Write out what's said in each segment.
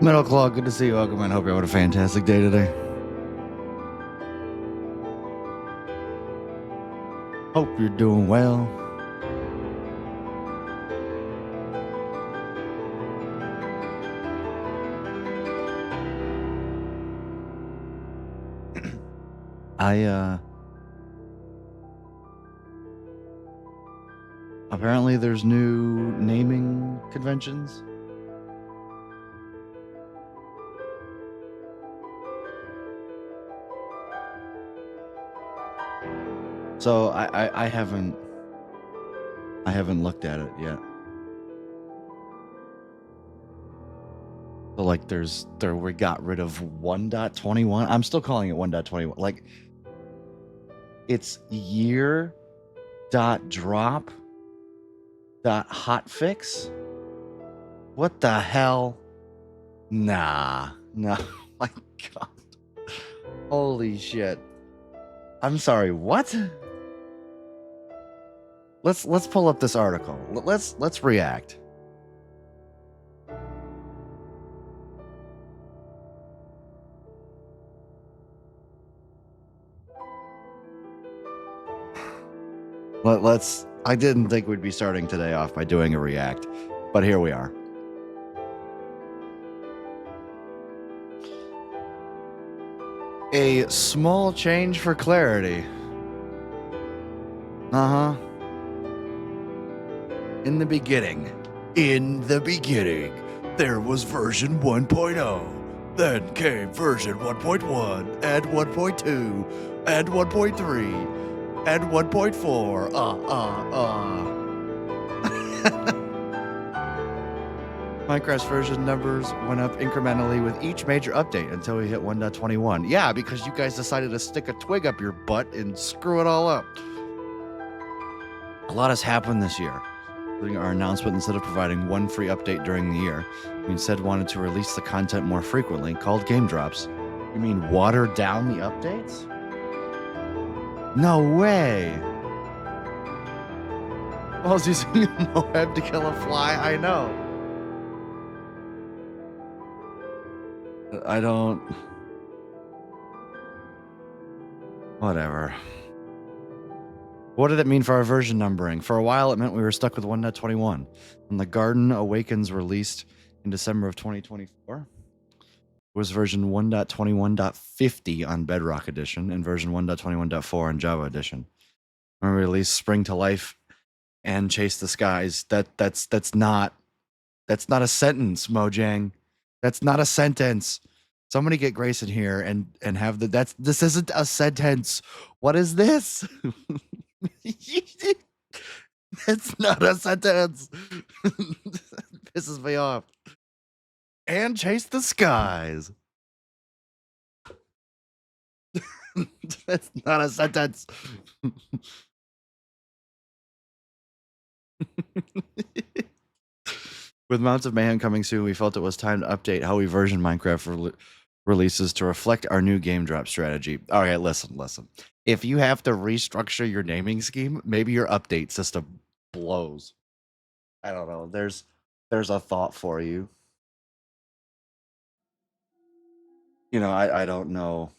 Metal Claw, good to see you. Welcome in. Hope you're having a fantastic day today. Hope you're doing well. Apparently there's new naming conventions. So I haven't looked at it yet. So like we got rid of 1.21. I'm still calling it 1.21. Like it's year dot drop dot hotfix. What the hell? Nah. My God. Holy shit. I'm sorry, what? Let's pull up this article. Let's react. I didn't think we'd be starting today off by doing a react, but here we are. A small change for clarity. Uh-huh. In the beginning, there was version 1.0. Then came version 1.1, and 1.2, and 1.3, and 1.4. Minecraft's version numbers went up incrementally with each major update until we hit 1.21. Yeah, because you guys decided to stick a twig up your butt and screw it all up. A lot has happened this year, including our announcement instead of providing one free update during the year. We instead wanted to release the content more frequently, called game drops. You mean water down the updates? No way! I was using a web to kill a fly, I know. I don't... Whatever. What did it mean for our version numbering? For a while, it meant we were stuck with 1.21. When The Garden Awakens released in December of 2024, it was version 1.21.50 on Bedrock Edition and version 1.21.4 on Java Edition. When we released Spring to Life and Chase the Skies, that's not a sentence, Mojang. That's not a sentence. Somebody get Grayson here and have this isn't a sentence. What is this? That's not a sentence. Pisses me off. And Chase the Skies. That's not a sentence. With Mounts of Mayhem coming soon, we felt it was time to update how we version Minecraft releases to reflect our new game drop strategy. All right, listen. If you have to restructure your naming scheme, maybe your update system blows. I don't know. There's a thought for you. You know, I don't know.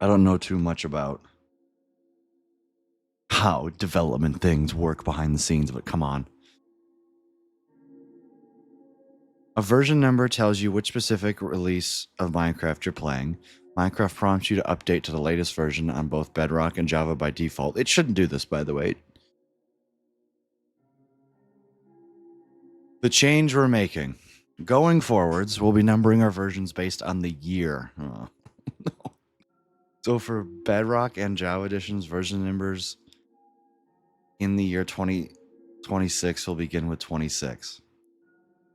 I don't know too much about how development things work behind the scenes, but come on. A version number tells you which specific release of Minecraft you're playing. Minecraft prompts you to update to the latest version on both Bedrock and Java by default. It shouldn't do this, by the way. The change we're making. Going forwards, we'll be numbering our versions based on the year. Oh. So for Bedrock and Java Edition's version numbers in the year 2026 will begin with 26.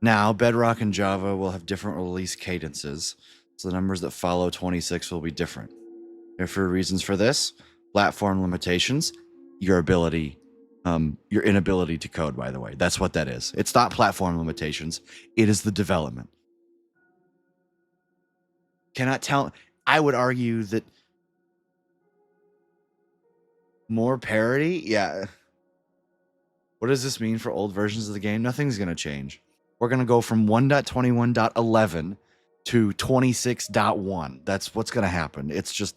Now, Bedrock and Java will have different release cadences, so the numbers that follow 26 will be different. There are a few reasons for this. Platform limitations, your inability to code, by the way. That's what that is. It's not platform limitations. It is the development. Cannot tell. I would argue that more parity, yeah. What does this mean for old versions of the game? Nothing's going to change. We're going to go from 1.21.11 to 26.1. That's what's going to happen. It's just,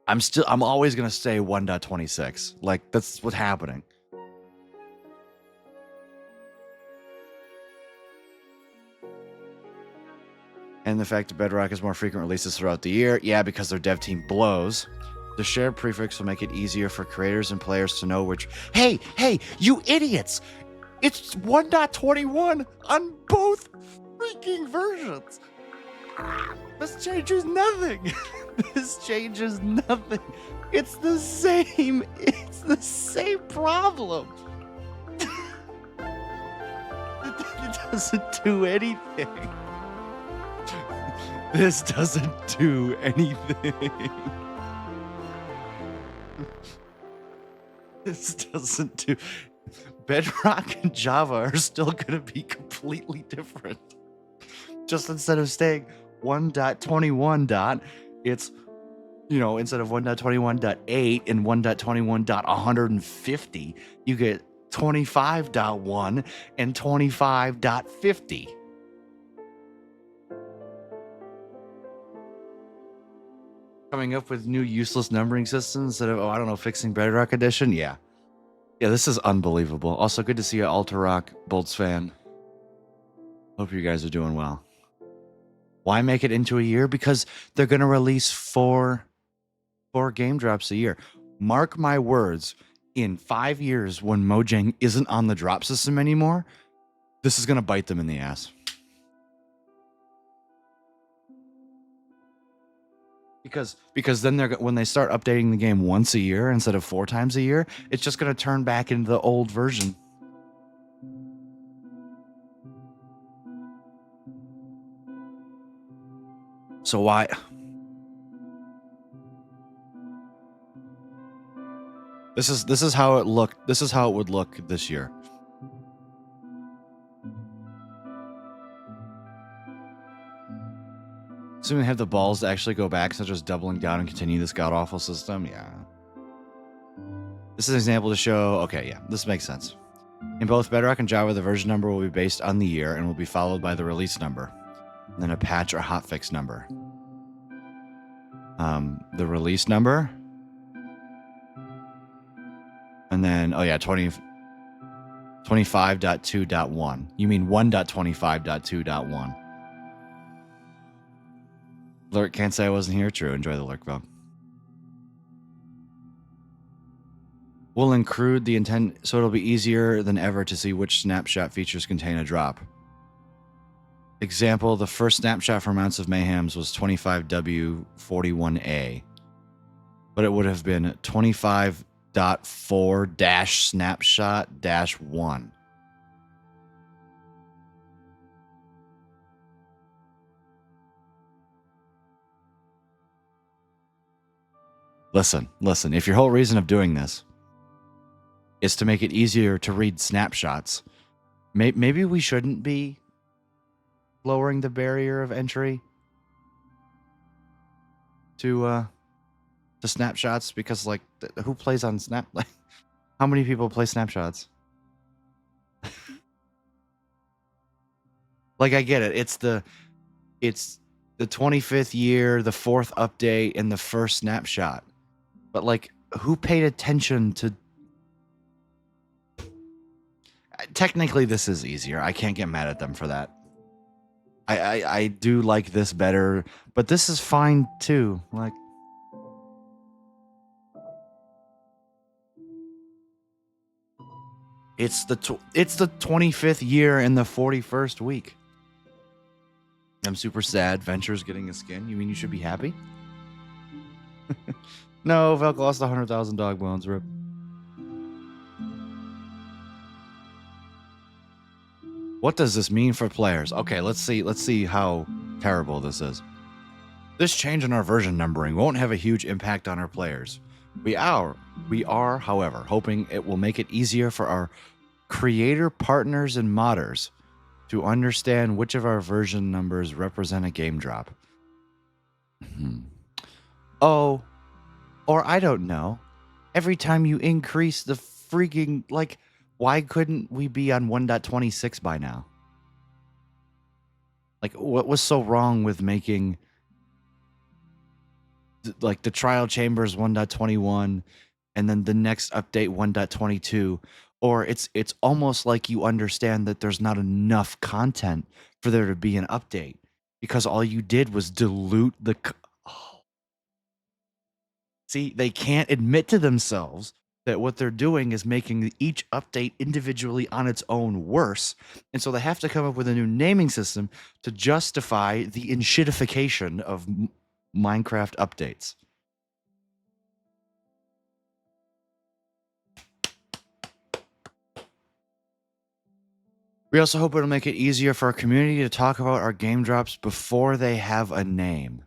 I'm always going to say 1.26. Like, that's what's happening. And the fact that Bedrock has more frequent releases throughout the year, yeah, because their dev team blows. The shared prefix will make it easier for creators and players to know which... Hey, you idiots! It's 1.21 on both freaking versions! This changes nothing! This changes nothing! It's the same problem! It doesn't do anything. This doesn't do anything. This doesn't do... Bedrock and Java are still going to be completely different. Just instead of staying 1.21 it's, instead of 1.21.8 and 1.21.150, you get 25.1 and 25.50. Coming up with new useless numbering systems instead of, fixing Bedrock Edition? Yeah. Yeah, this is unbelievable. Also, good to see you, Alterrock Bolts fan. Hope you guys are doing well. Why make it into a year? Because they're going to release four game drops a year. Mark my words, in 5 years when Mojang isn't on the drop system anymore, this is going to bite them in the ass. Because then when they start updating the game once a year instead of 4 times a year, it's just going to turn back into the old version. So why? This is how it looked. This is how it would look this year. Assuming they have the balls to actually go back, such as doubling down and continue this god-awful system, yeah. This is an example to show, okay, yeah, this makes sense. In both Bedrock and Java, the version number will be based on the year and will be followed by the release number, and then a patch or hotfix number. The release number, and then, 25.2.1. You mean 1.25.2.1. Lurk can't say I wasn't here. True. Enjoy the lurk, Val. We'll include the intent so it'll be easier than ever to see which snapshot features contain a drop. Example, the first snapshot for Mounts of Mayhems was 25W41A, but it would have been 25.4-snapshot-1. Listen, if your whole reason of doing this is to make it easier to read snapshots, maybe we shouldn't be lowering the barrier of entry to snapshots, because who plays on Snap? Like, how many people play snapshots? Like, I get it. It's the 25th year, the 4th update, and the first snapshot. But who paid attention to? Technically, this is easier. I can't get mad at them for that. I do like this better, but this is fine too. It's the 25th year in the 41st week. I'm super sad. Venture's getting a skin. You mean you should be happy? No, Velk lost 100,000 dog bones. Rip. What does this mean for players? Okay, let's see how terrible this is. This change in our version numbering won't have a huge impact on our players. We are, however, hoping it will make it easier for our creator partners and modders to understand which of our version numbers represent a game drop. Oh, or I don't know. Every time you increase the freaking, Why couldn't we be on 1.26 by now? Like, what was so wrong with making like the trial chambers 1.21 and then the next update 1.22? Or it's almost like you understand that there's not enough content for there to be an update because all you did was dilute the See, they can't admit to themselves that what they're doing is making each update individually on its own worse. And so they have to come up with a new naming system to justify the enshittification of Minecraft updates. We also hope it'll make it easier for our community to talk about our game drops before they have a name.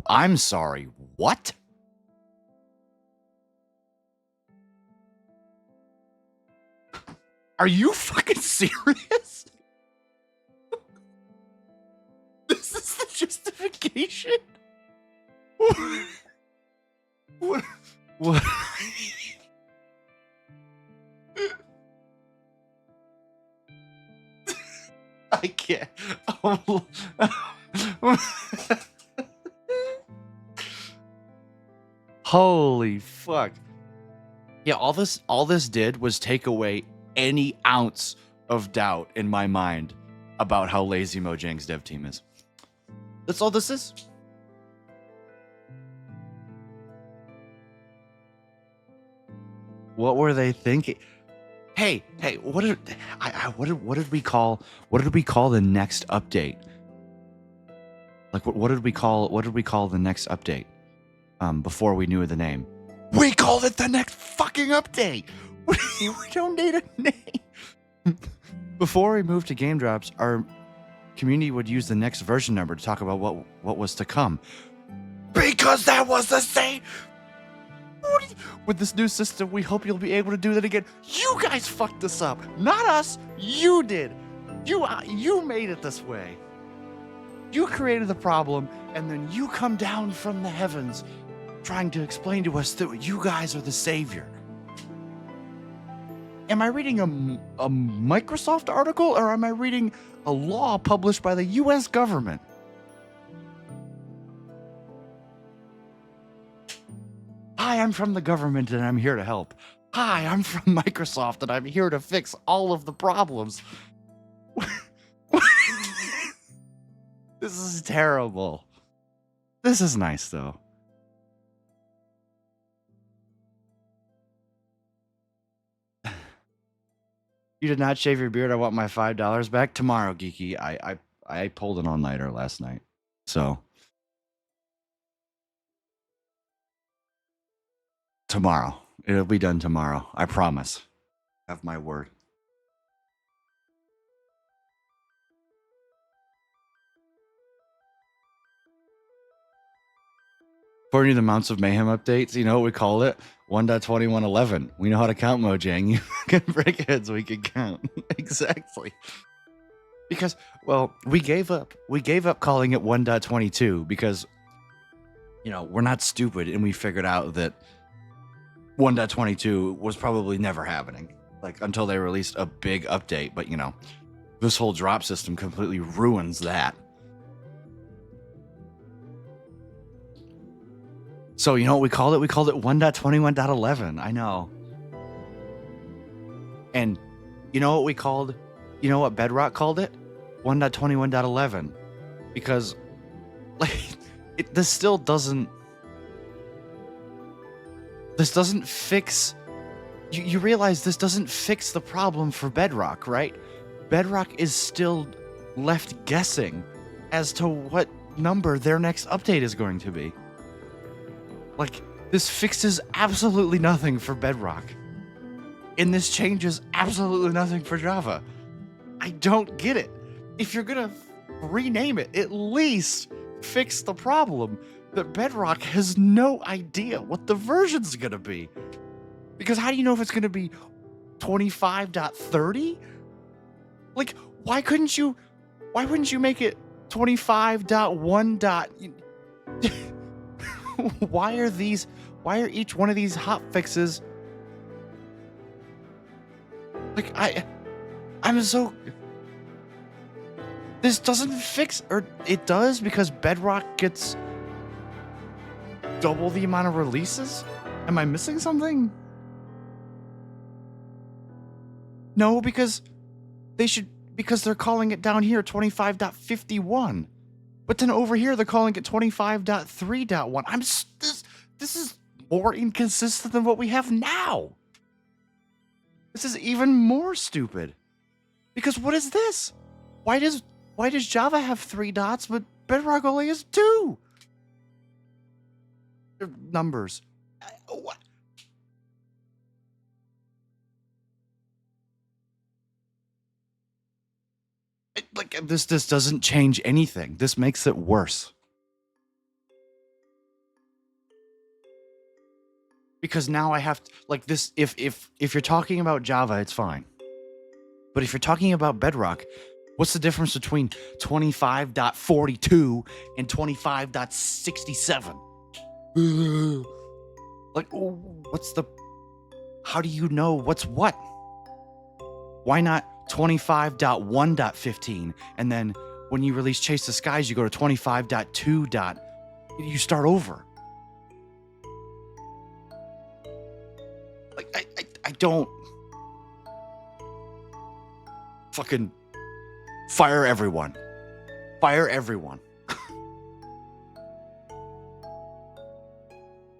I'm sorry, what? Are you fucking serious? This is the justification? What? What? I can't. Oh. Holy fuck. Yeah, all this did was take away any ounce of doubt in my mind about how lazy Mojang's dev team is. That's all this is. What were they thinking? Hey, what did we call the next update? Like what did we call the next update? Before we knew the name. We called it the next fucking update. We don't need a name. Before we moved to game drops, our community would use the next version number to talk about what was to come. Because that was the same. With this new system, we hope you'll be able to do that again. You guys fucked this up, not us. You did. You made it this way. You created the problem, and then you come down from the heavens trying to explain to us that you guys are the savior. Am I reading a Microsoft article, or am I reading a law published by the U.S. government? Hi, I'm from the government and I'm here to help. Hi, I'm from Microsoft and I'm here to fix all of the problems. This is terrible. This is nice, though. You did not shave your beard. I want my $5 back tomorrow, Geeky. I pulled an all-nighter last night, so tomorrow it'll be done tomorrow. I promise. Have my word. According to the Mounts of Mayhem updates, you know what we call it? 1.2111. We know how to count, Mojang. You can break heads, we can count. Exactly. Because, well, we gave up. We gave up calling it 1.22 because, you know, we're not stupid and we figured out that 1.22 was probably never happening. Like, until they released a big update. But, you know, this whole drop system completely ruins that. So, you know what we called it? We called it 1.21.11. I know. And you know what we called? You know what Bedrock called it? 1.21.11. Because, like, this still doesn't... This doesn't fix... You realize this doesn't fix the problem for Bedrock, right? Bedrock is still left guessing as to what number their next update is going to be. Like, this fixes absolutely nothing for Bedrock. And this changes absolutely nothing for Java. I don't get it. If you're gonna rename it, at least fix the problem that Bedrock has no idea what the version's gonna be. Because how do you know if it's gonna be 25.30? Like, why wouldn't you make it 25.1. Why are each one of these hot fixes Like, I'm so... This doesn't fix... Or it does because Bedrock gets double the amount of releases? Am I missing something? No, because they should... Because they're calling it down here 25.51. But then over here, they're calling it 25.3.1. This is more inconsistent than what we have now. This is even more stupid. Because what is this? Why does Java have 3 dots, but Bedrock only has 2? They're numbers. What? Like, this doesn't change anything. This makes it worse. Because now I have to, like, this, if you're talking about Java, it's fine. But if you're talking about Bedrock, what's the difference between 25.42 and 25.67? Like, what's the... How do you know what's what? Why not 25.1.15? And then when you release Chase the Skies, you go to 25.2. You start over. Like, I don't... Fucking fire everyone. Fire everyone.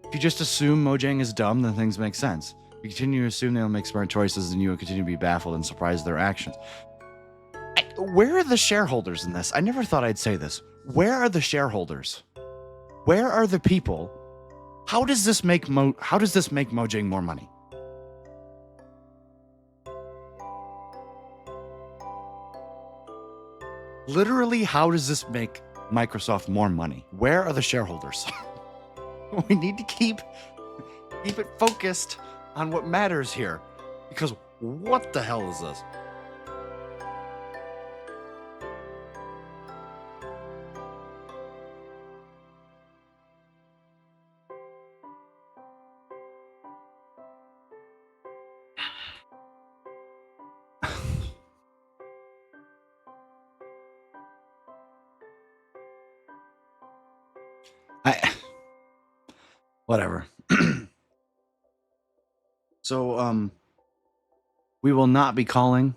If you just assume Mojang is dumb, then things make sense. If you continue to assume they'll make smart choices, then you will continue to be baffled and surprised at their actions. Where are the shareholders in this? I never thought I'd say this. Where are the shareholders? Where are the people? How does this make Mojang more money? Literally, how does this make Microsoft more money? Where are the shareholders? We need to keep it focused on what matters here. Because what the hell is this? Whatever. So, we will not be calling.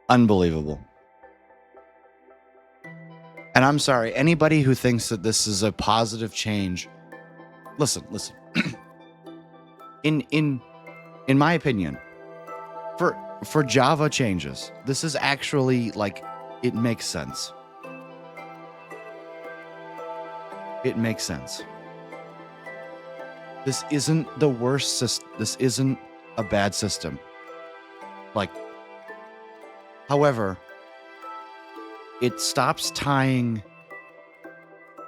Unbelievable. And I'm sorry, anybody who thinks that this is a positive change, listen. In my opinion, for Java changes, this is actually, like, it makes sense. It makes sense. This isn't the worst system. This isn't a bad system. Like, however, it stops tying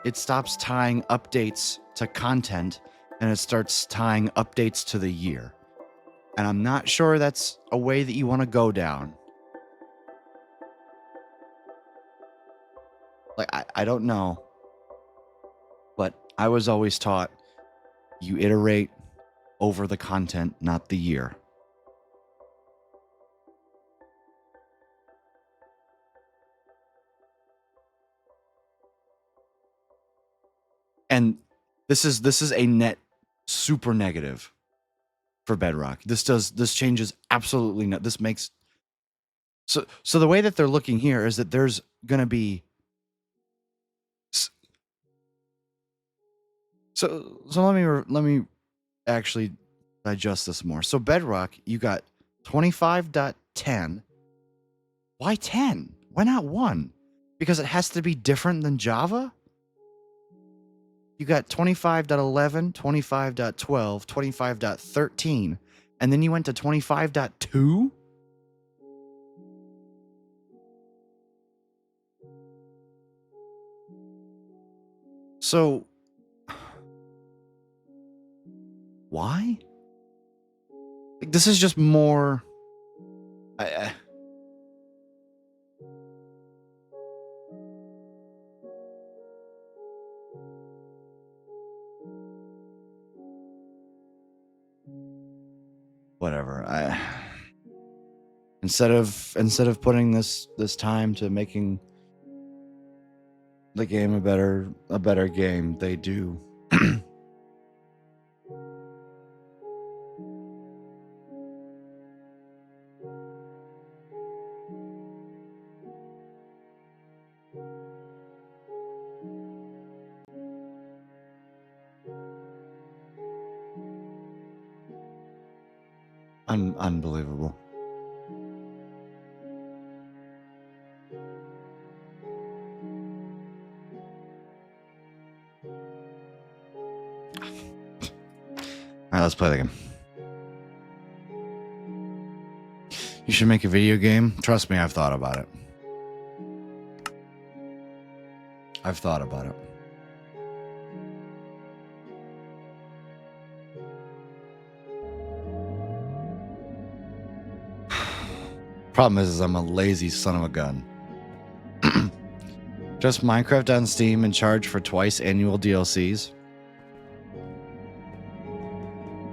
updates to content, and it starts tying updates to the year. And I'm not sure that's a way that you want to go down. Like, I don't know. But I was always taught you iterate over the content, not the year. And this is a net super negative for Bedrock. This changes absolutely no. This makes so the way that they're looking here is that there's gonna be so let me actually digest this more. So Bedrock, you got 25.10. Why 10? Why not 1? Because it has to be different than Java? You got 25.11, 25.12, 25.13, and then you went to 25.2? So, why? Like, this is just more... whatever. Instead of putting this time to making the game a better game, they do. Unbelievable. All right, let's play the game. You should make a video game. Trust me, I've thought about it. I've thought about it. Problem is I'm a lazy son of a gun. Just Minecraft on Steam and charge for twice annual DLCs?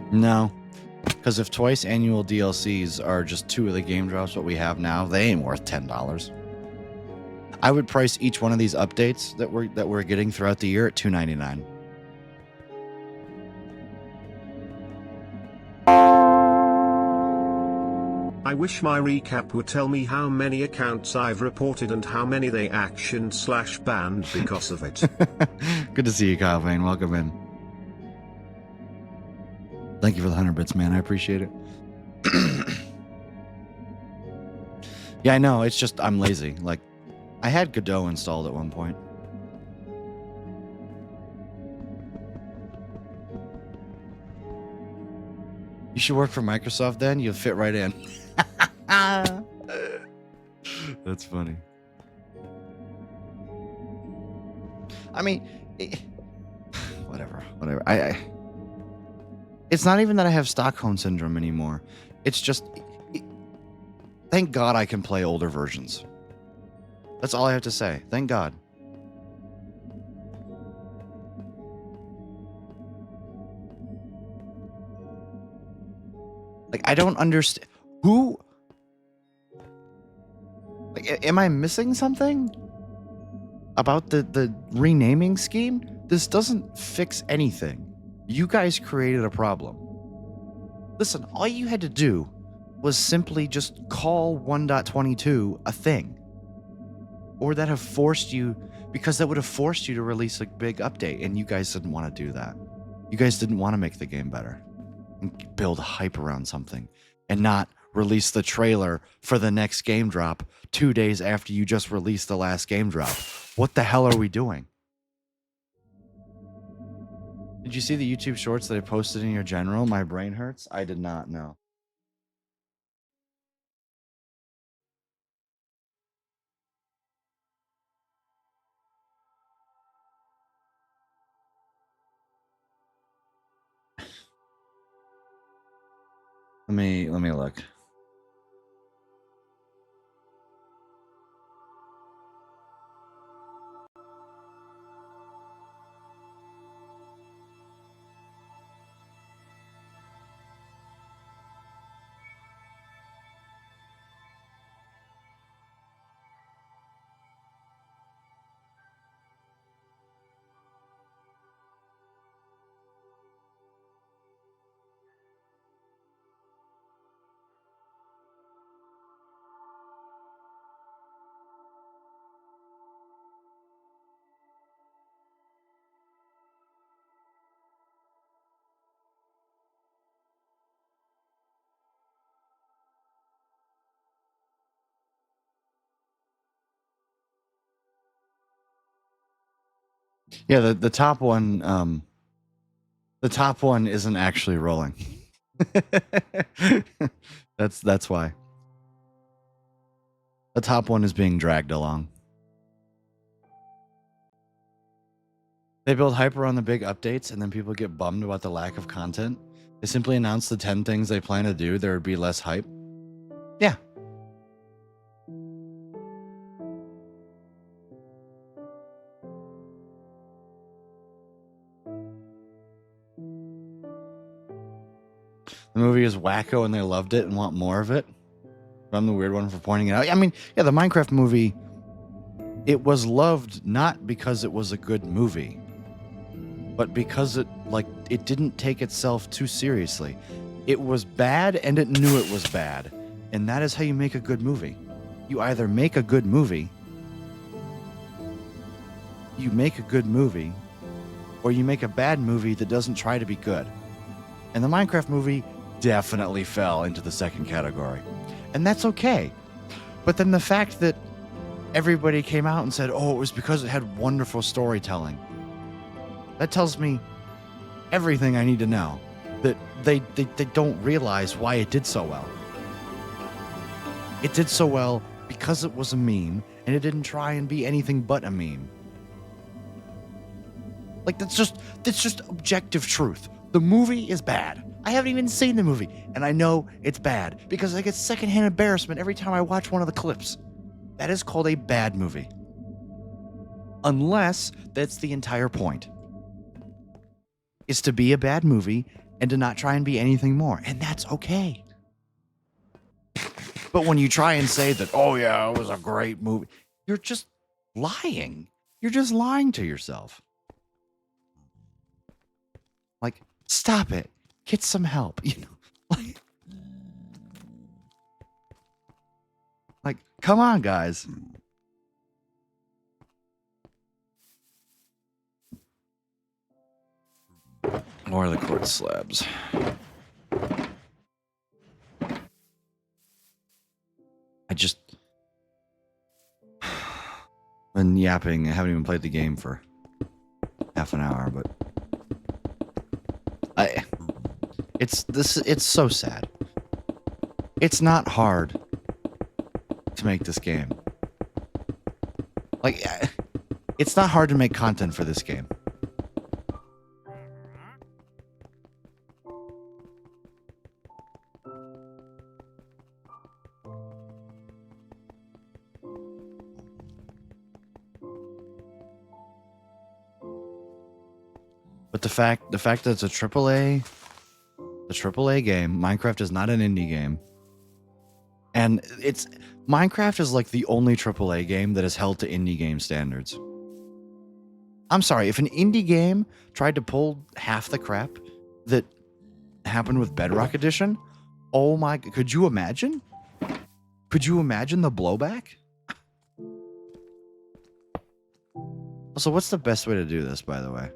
No, because if twice annual DLCs are just 2 of the game drops what we have now, they ain't worth $10. I would price each one of these updates that we're getting throughout the year at $2.99. I wish my recap would tell me how many accounts I've reported and how many they actioned/banned because of it. Good to see you, Kyle Payne. Welcome in. Thank you for the 100 bits, man. I appreciate it. Yeah, I know. It's just I'm lazy. Like, I had Godot installed at one point. You should work for Microsoft then. You'll fit right in. That's funny. I mean, whatever. It's not even that I have Stockholm Syndrome anymore. It's just, thank God I can play older versions. That's all I have to say. Thank God. Like, I don't understand. Who? Like, am I missing something about the renaming scheme? This doesn't fix anything. You guys created a problem. Listen, all you had to do was simply just call 1.22 a thing. Or that have forced you, because that would have forced you to release a big update, and you guys didn't want to do that. You guys didn't want to make the game better and build hype around something and not release the trailer for the next game drop 2 days after you just released the last game drop. What the hell are we doing? Did you see the YouTube shorts that I posted in your general? My brain hurts. I did not know. Let me look. Yeah, the top one, the top one isn't actually rolling. That's why. The top one is being dragged along. They build hype around the big updates, and then people get bummed about the lack of content. They simply announce the 10 things they plan to do. There would be less hype. Yeah. The movie is wacko and they loved it and want more of it. But I'm the weird one for pointing it out. I mean, yeah, the Minecraft movie, it was loved not because it was a good movie, but because it didn't take itself too seriously. It was bad and it knew it was bad. And that is how you make a good movie. You either make a good movie, or you make a bad movie that doesn't try to be good. And the Minecraft movie definitely fell into the second category. And that's okay. But then the fact that everybody came out and said, oh, it was because it had wonderful storytelling, that tells me everything I need to know. That they don't realize why it did so well. It did so well because it was a meme, and it didn't try and be anything but a meme. Like, that's just objective truth. The movie is bad. I haven't even seen the movie, and I know it's bad because I get secondhand embarrassment every time I watch one of the clips. That is called a bad movie. Unless that's the entire point. Is to be a bad movie and to not try and be anything more. And that's okay. But when you try and say that, oh yeah, it was a great movie, you're just lying. You're just lying to yourself. Like, stop it. Get some help. You know, like, come on, guys. More of the quartz slabs. I just been yapping. I haven't even played the game for half an hour, but it's so sad. It's not hard to make this game. Like, it's not hard to make content for this game. But the fact that it's a AAA game, Minecraft is not an indie game. And Minecraft is like the only AAA game that is held to indie game standards. I'm sorry, if an indie game tried to pull half the crap that happened with Bedrock Edition, oh my, could you imagine? Could you imagine the blowback? Also, what's the best way to do this, by the way?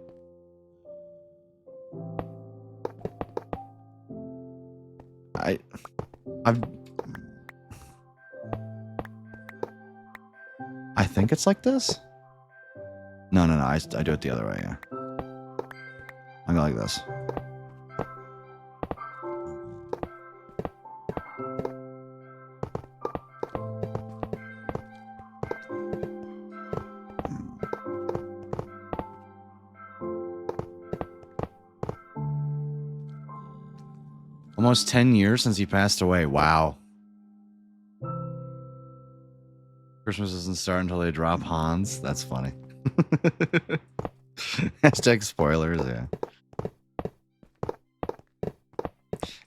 I think it's like this. No, I do it the other way. Yeah, I go like this. Almost 10 years since he passed away. Wow. Christmas doesn't start until they drop Hans. That's funny. Hashtag spoilers, yeah.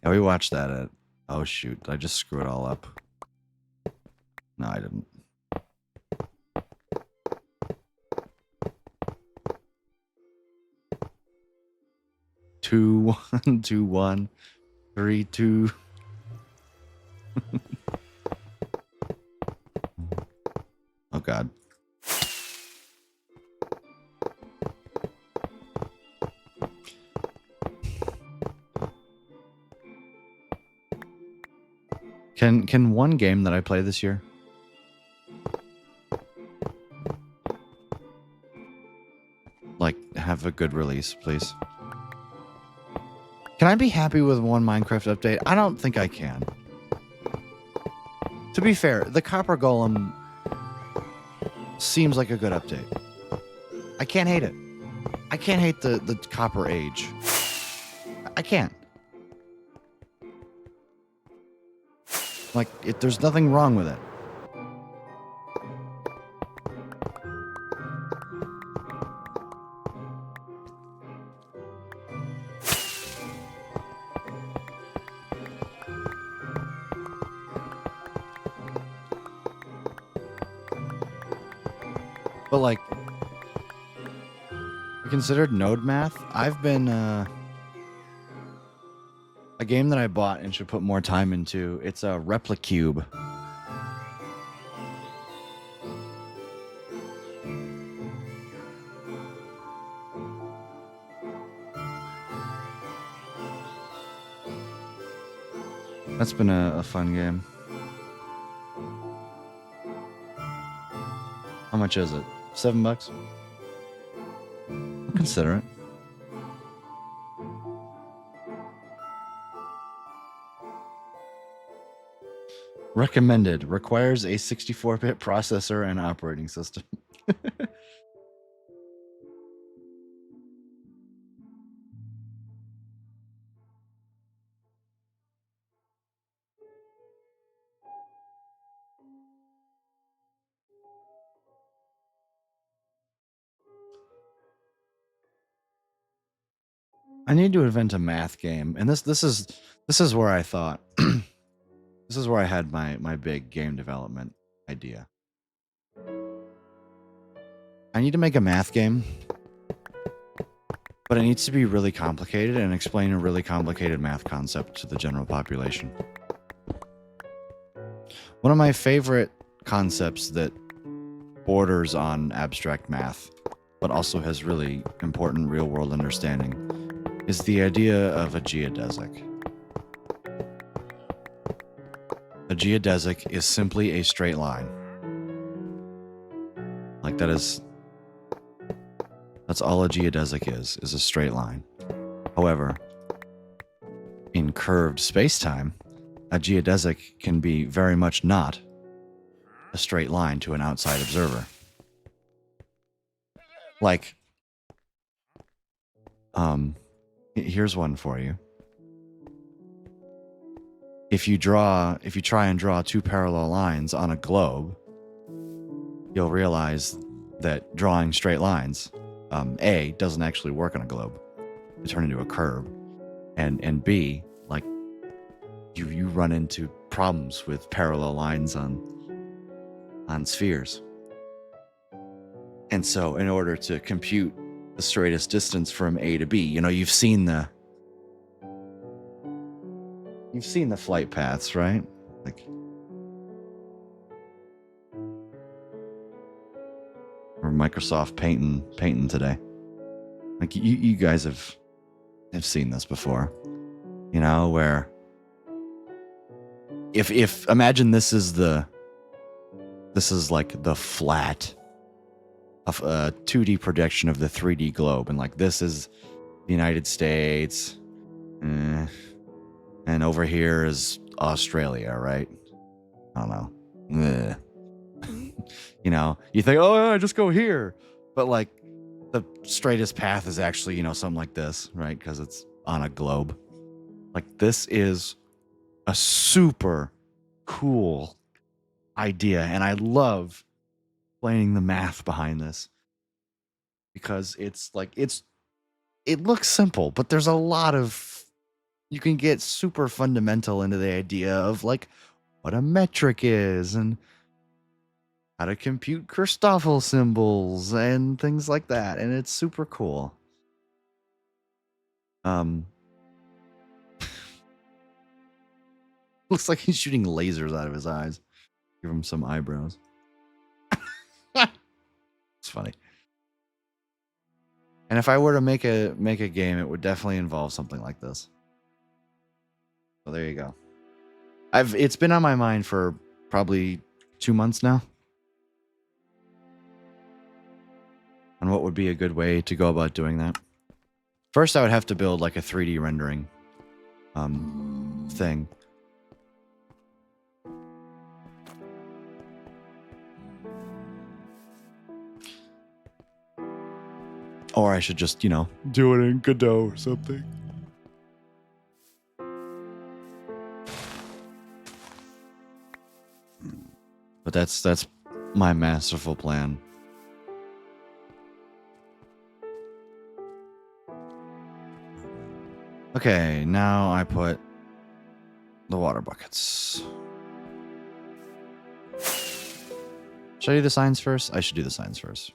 Yeah, we watched that at... Oh, shoot. Did I just screw it all up? No, I didn't. Two, 1, 2, 1. 3, 2. Oh God. Can one game that I play this year like have a good release, please? Can I be happy with one Minecraft update? I don't think I can. To be fair, the Copper Golem seems like a good update. I can't hate it. I can't hate the Copper Age. I can't. Like, there's nothing wrong with it. But like, considered node math, I've been a game that I bought and should put more time into. It's a Replicube. That's been a fun game. How much is it? $7? I'll consider it. Recommended. Requires a 64-bit processor and operating system. I need to invent a math game, and this is where I thought this is where I had my big game development idea. I need to make a math game, but it needs to be really complicated and explain a really complicated math concept to the general population. One of my favorite concepts that borders on abstract math, but also has really important real-world understanding, is the idea of a geodesic. A geodesic is simply a straight line. Like that's all a geodesic is a straight line. However, in curved space-time, a geodesic can be very much not a straight line to an outside observer. Like, here's one for you. If you try and draw two parallel lines on a globe, you'll realize that drawing straight lines, A, doesn't actually work on a globe. They turn into a curve. And B, like, you run into problems with parallel lines on spheres. And so in order to compute the straightest distance from A to B, you've seen the flight paths, right? Like, or Microsoft painting today. Like, you guys have seen this before, where if imagine this is like the flat of a 2D projection of the 3D globe, and like this is the United States, and over here is Australia, right? I don't know. You think, oh, I just go here, but like the straightest path is actually, something like this, right? Because it's on a globe. Like, this is a super cool idea, and I love explaining the math behind this, because it looks simple, but there's a lot of, you can get super fundamental into the idea of like what a metric is and how to compute Christoffel symbols and things like that, and it's super cool. Looks like he's shooting lasers out of his eyes. Give him some eyebrows. It's funny. And if I were to make a game, it would definitely involve something like this. So there you go. It's been on my mind for probably 2 months now. On what would be a good way to go about doing that. First, I would have to build like a 3D rendering thing. Or I should just, do it in Godot or something. But that's my masterful plan. Okay, now I put the water buckets. Should I do the signs first? I should do the signs first.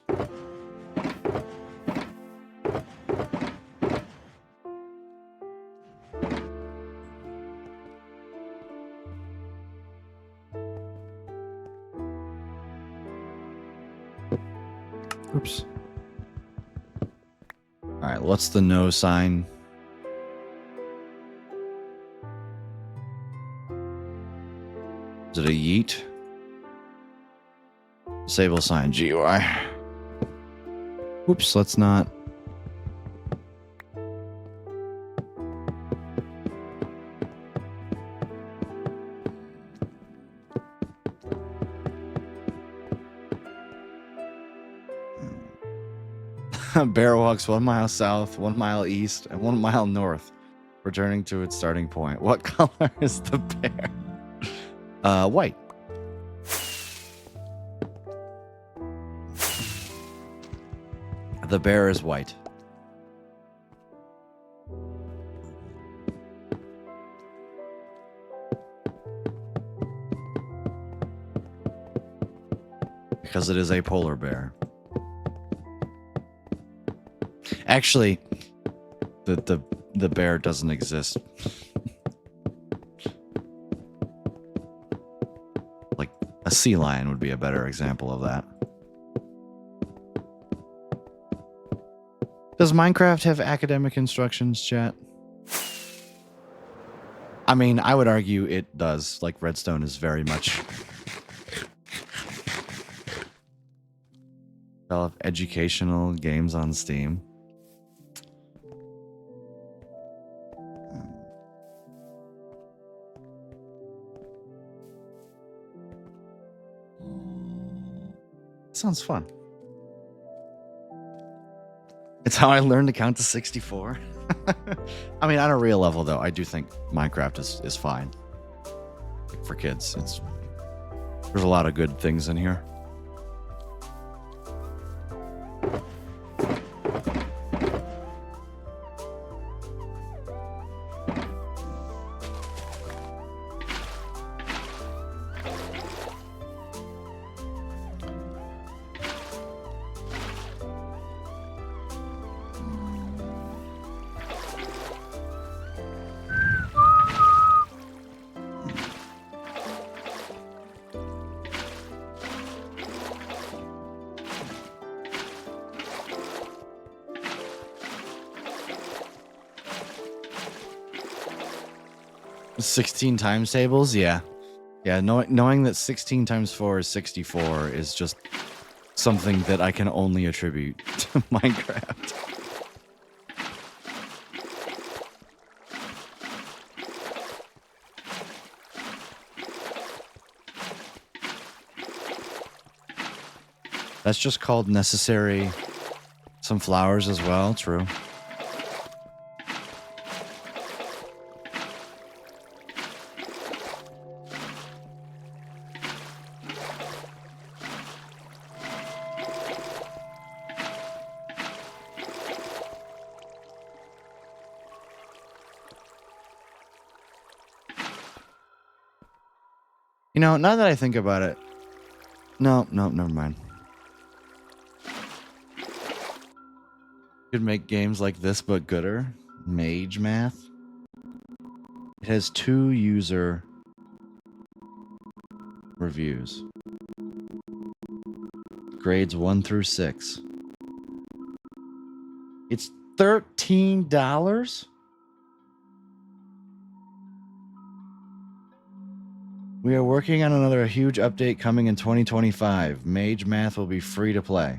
Oops. All right, what's the no sign? Is it a yeet? Disable sign GUI. Oops, let's not. Bear walks 1 mile south, 1 mile east, and 1 mile north, returning to its starting point. What color is the bear? White. The bear is white. Because it is a polar bear. Actually, the bear doesn't exist. Like a sea lion would be a better example of that. Does Minecraft have academic instructions, chat? I mean, I would argue it does. Like Redstone is very much develop educational games on Steam. Sounds fun. It's how I learned to count to 64. I mean, on a real level, though, I do think Minecraft is fine. Like for kids, there's a lot of good things in here. $16 times tables, yeah. Knowing that 16 times 4 is 64 is just something that I can only attribute to Minecraft. That's just called necessary. Some flowers as well, true. You know, now that I think about it, no, never mind. Could make games like this, but gooder. Mage Math. It has 2 user reviews. Grades 1 through 6. It's $13? We are working on another huge update coming in 2025. Mage Math will be free to play.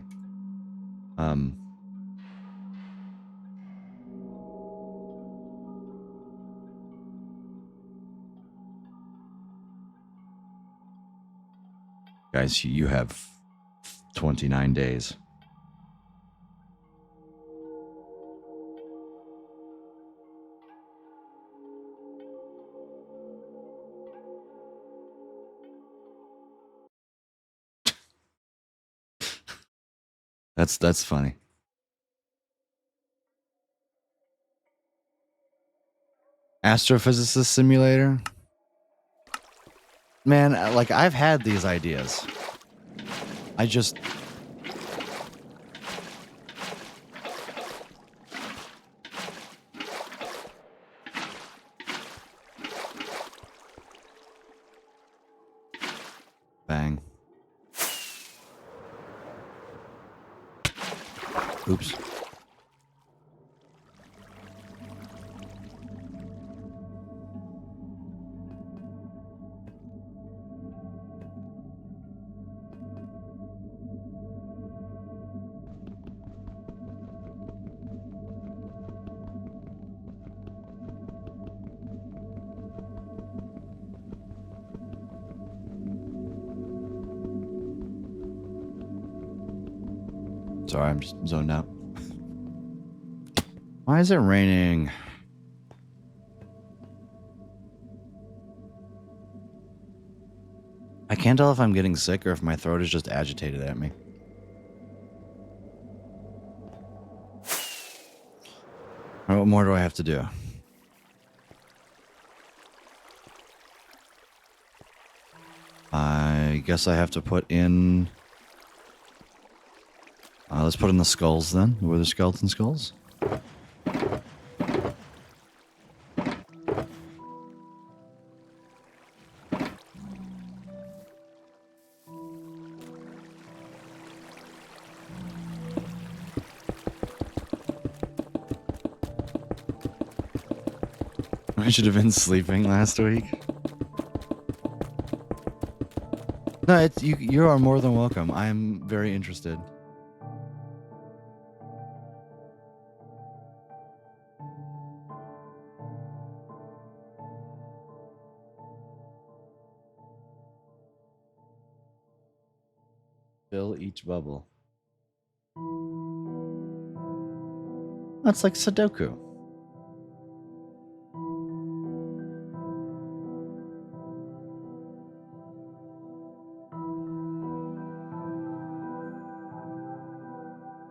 Guys, you have 29 days. That's funny. Astrophysicist Simulator? Man, like, I've had these ideas. I just... Bang. Oops. Sorry, I'm just zoned out. Why is it raining? I can't tell if I'm getting sick or if my throat is just agitated at me. What more do I have to do? I guess I have to put in... let's put in the skulls then. Were there skeleton skulls? I should have been sleeping last week. No, it's you. You are more than welcome. I am very interested. Fill each bubble. That's like Sudoku.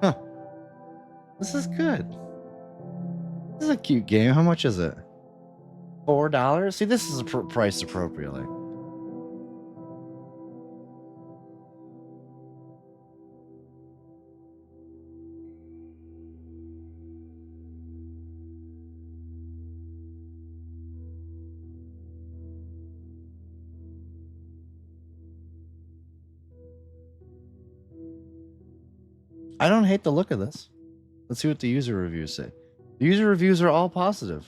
Huh. This is good. This is a cute game. How much is it? $4? See, this is priced appropriately. I don't hate the look of this. Let's see what the user reviews say. The user reviews are all positive.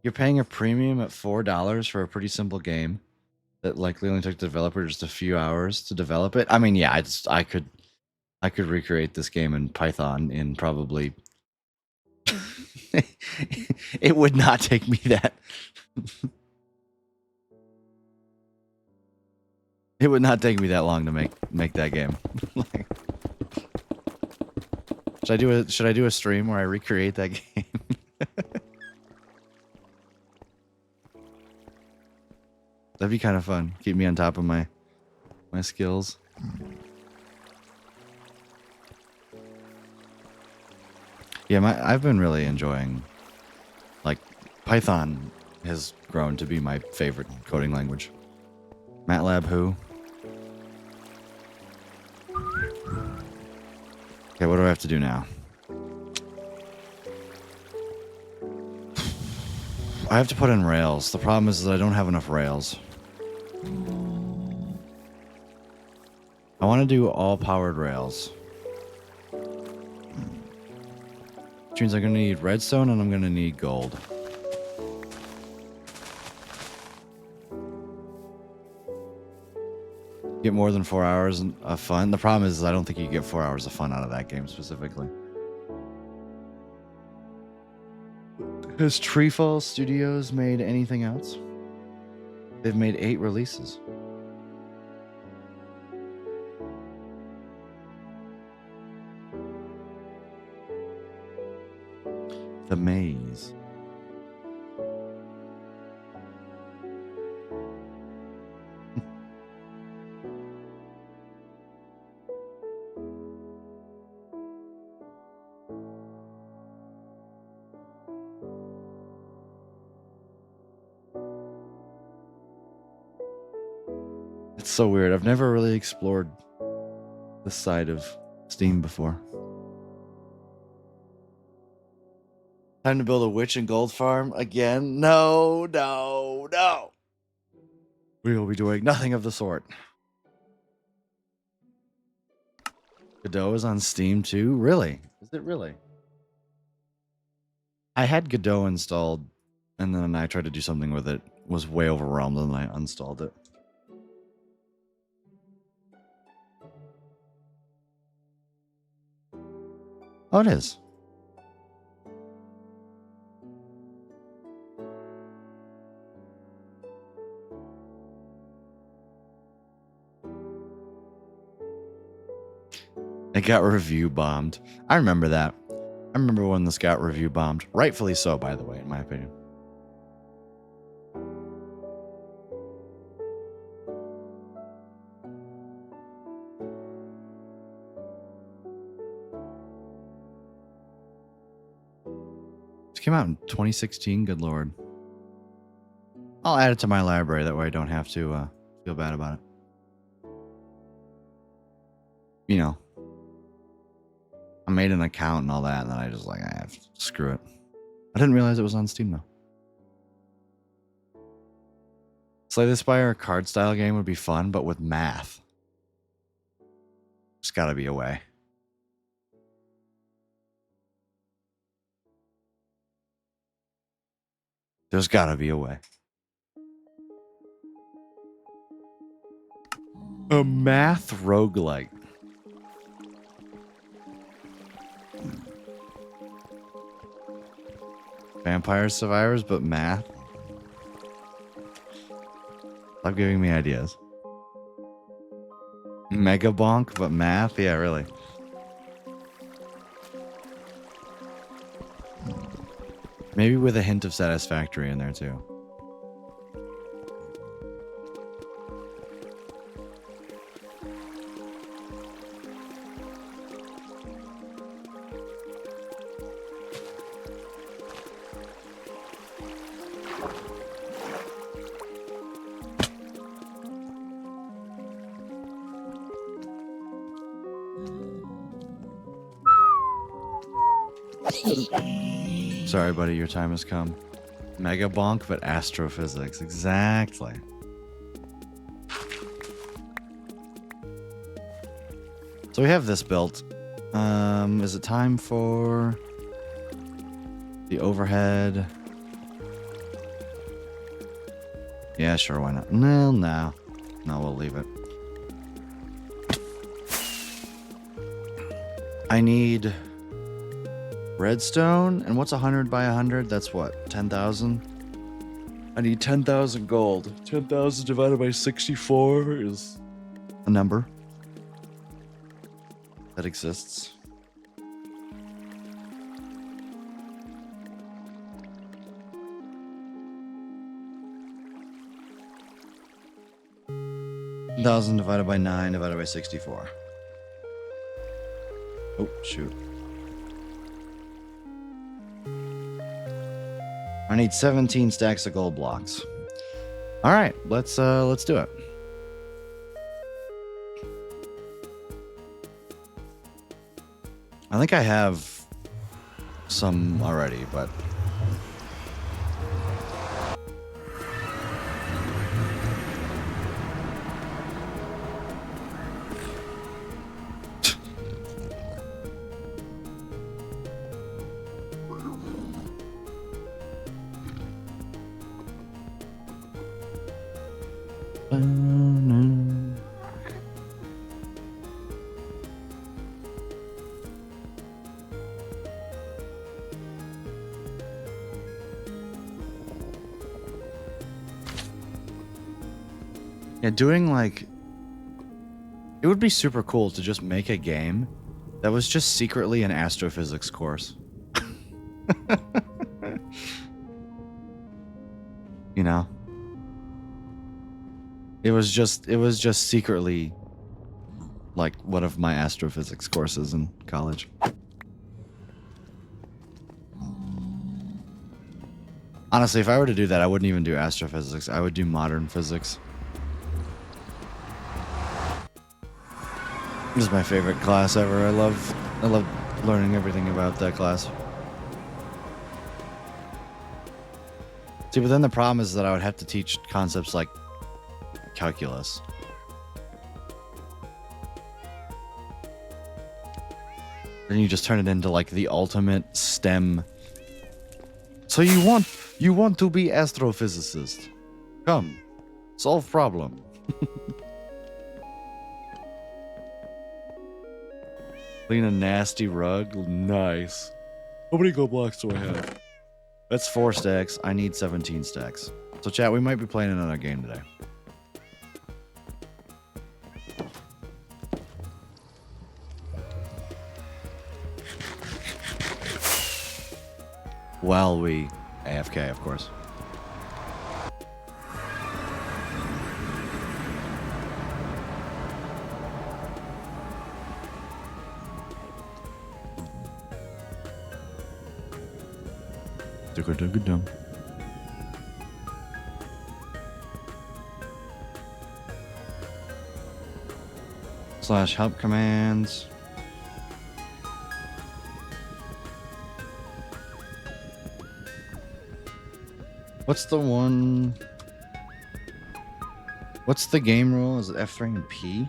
You're paying a premium at $4 for a pretty simple game that likely only took the developer just a few hours to develop it. I mean, yeah, I could recreate this game in Python in probably... It would not take me that... It would not take me that long to make that game. Should I do a stream where I recreate that game? That'd be kind of fun. Keep me on top of my skills. Yeah, I've been really enjoying, like, Python has grown to be my favorite coding language. MATLAB who? Okay, what do I have to do now? I have to put in rails. The problem is that I don't have enough rails. I want to do all powered rails. Which means I'm going to need redstone and I'm going to need gold. Get more than 4 hours of fun. The problem is I don't think you get 4 hours of fun out of that game specifically. Has Treefall Studios made anything else? They've made 8 releases. The Maze. It's so weird. I've never really explored this side of Steam before. Time to build a witch and gold farm again? No, no, no. We will be doing nothing of the sort. Godot is on Steam too? Really? Is it really? I had Godot installed, and then I tried to do something with it. Was way overwhelmed, and I uninstalled it. Oh, it is. It got review bombed. I remember that. I remember when this got review bombed. Rightfully so, by the way, in my opinion. This came out in 2016, good lord. I'll add it to my library, that way I don't have to feel bad about it. You know. I made an account and all that, and then I just like, screw it. I didn't realize it was on Steam, though. Slay the Spire card style game would be fun, but with math. There's gotta be a way. There's gotta be a way. A math roguelike. Vampire Survivors, but math. Stop giving me ideas. Mega Bonk, but math? Yeah, really. Maybe with a hint of Satisfactory in there, too. Sorry, buddy, your time has come. Mega Bonk, but astrophysics. Exactly. So we have this built. Is it time for the overhead? Yeah, sure, why not? No, we'll leave it. I need redstone, and what's 100 by 100? That's what, 10,000? I need 10,000 gold. 10,000 divided by 64 is a number that exists. Thousand divided by 9 divided by 64. Oh, shoot. I need 17 stacks of gold blocks. All right, let's do it. I think I have some already, but yeah, doing like, it would be super cool to just make a game that was just secretly an astrophysics course. You know? It was just secretly like one of my astrophysics courses in college. Honestly, if I were to do that, I wouldn't even do astrophysics. I would do modern physics. This is my favorite class ever. I love learning everything about that class. See, but then the problem is that I would have to teach concepts like calculus. Then you just turn it into like the ultimate STEM. So you want to be astrophysicist? Come, solve problem. Clean a nasty rug. Nice. How many gold blocks do I have? That's 4 stacks. I need 17 stacks. So chat, we might be playing another game today. While we AFK, of course. Dum. / help commands. What's the one? What's the game rule? Is it F3 and P?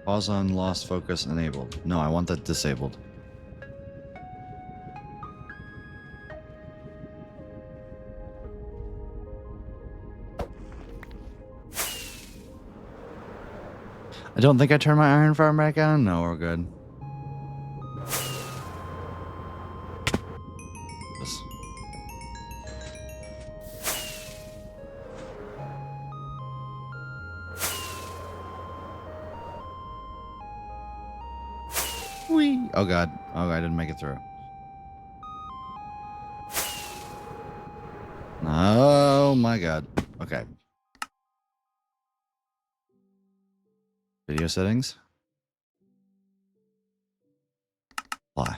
Pause on lost focus enabled. No, I want that disabled. I don't think I turned my iron farm back on. No, we're good. This. Whee! Oh god. Oh, I didn't make it through. Oh my god. Okay. Video settings. Apply.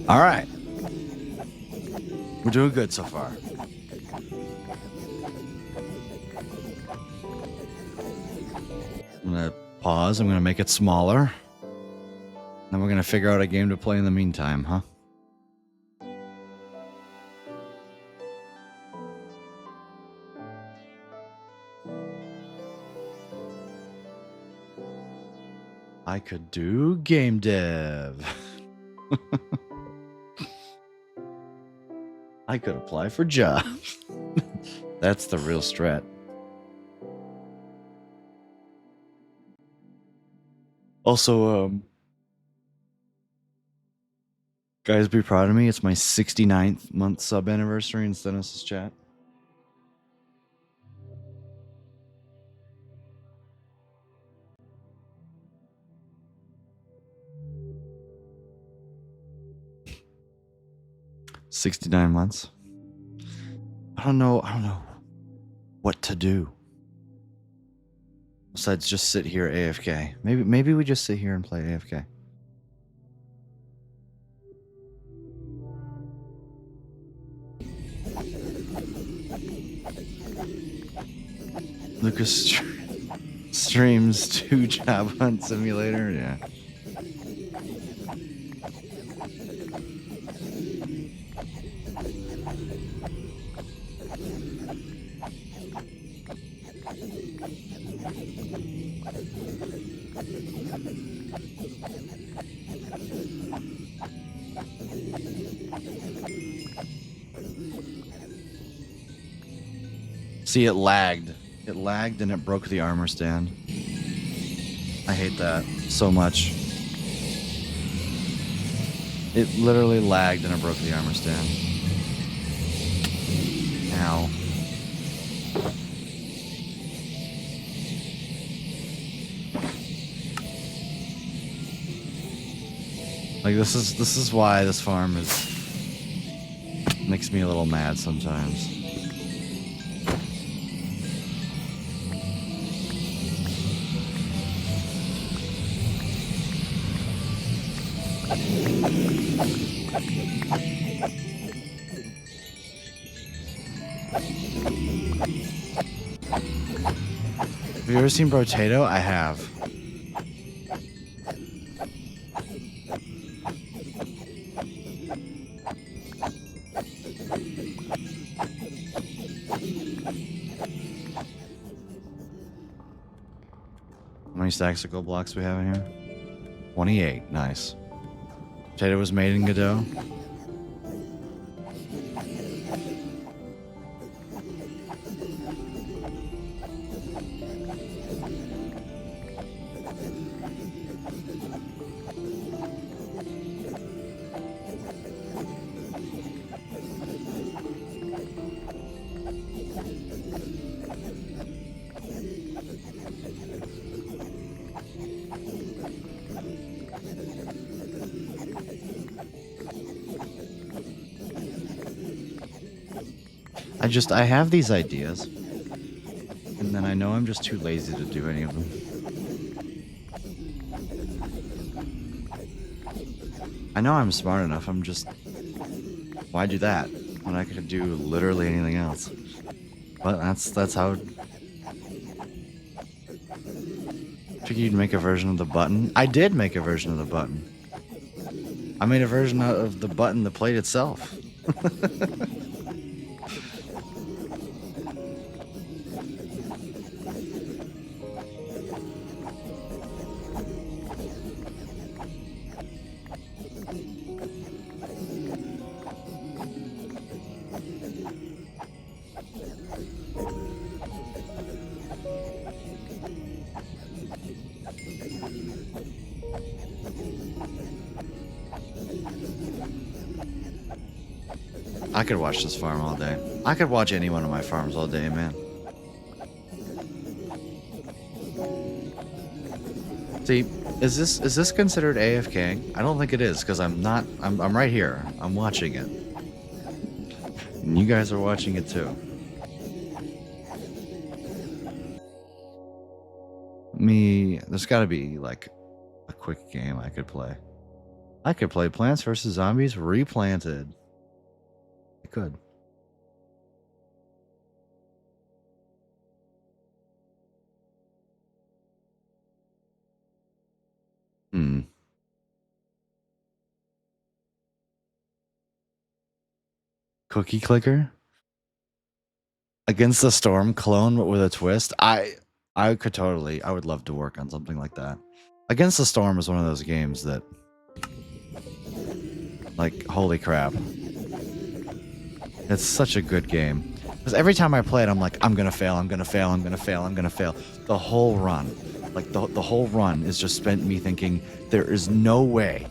All right. We're doing good so far. I'm going to pause. I'm going to make it smaller. Then we're going to figure out a game to play in the meantime, huh? I could do game dev. I could apply for jobs. That's the real strat. Also, guys, be proud of me. It's my 69th month sub anniversary in Stennis' chat. $69 months. I don't know what to do. Besides just sit here AFK. Maybe we just sit here and play AFK. Lucas streams 2 job hunt simulator, yeah. See, it lagged. It lagged and it broke the armor stand. I hate that so much. It literally lagged and it broke the armor stand. Ow. Like this is why this farm is makes me a little mad sometimes. Have you ever seen Brotato? I have. How many stacks of gold blocks we have in here? 28. Nice. Potato was made in Godot. I have these ideas, and then I know I'm just too lazy to do any of them. I know I'm smart enough, I'm just... Why do that when I could do literally anything else? But that's how... I figured you'd make a version of the button. I did make a version of the button. I made a version of the button that played itself. I could watch this farm all day. I could watch any one of my farms all day, man. See, is this considered AFK? I don't think it is, because I'm right here. I'm watching it. And you guys are watching it too. There's gotta be like a quick game I could play. I could play Plants vs. Zombies Replanted. I could. Cookie Clicker? Against the Storm clone, but with a twist? I would love to work on something like that. Against the Storm is one of those games that, like, holy crap. It's such a good game. Because every time I play it, I'm like, I'm gonna fail, I'm gonna fail, I'm gonna fail, I'm gonna fail. The whole run. Like, the whole run is just spent me thinking, there is no way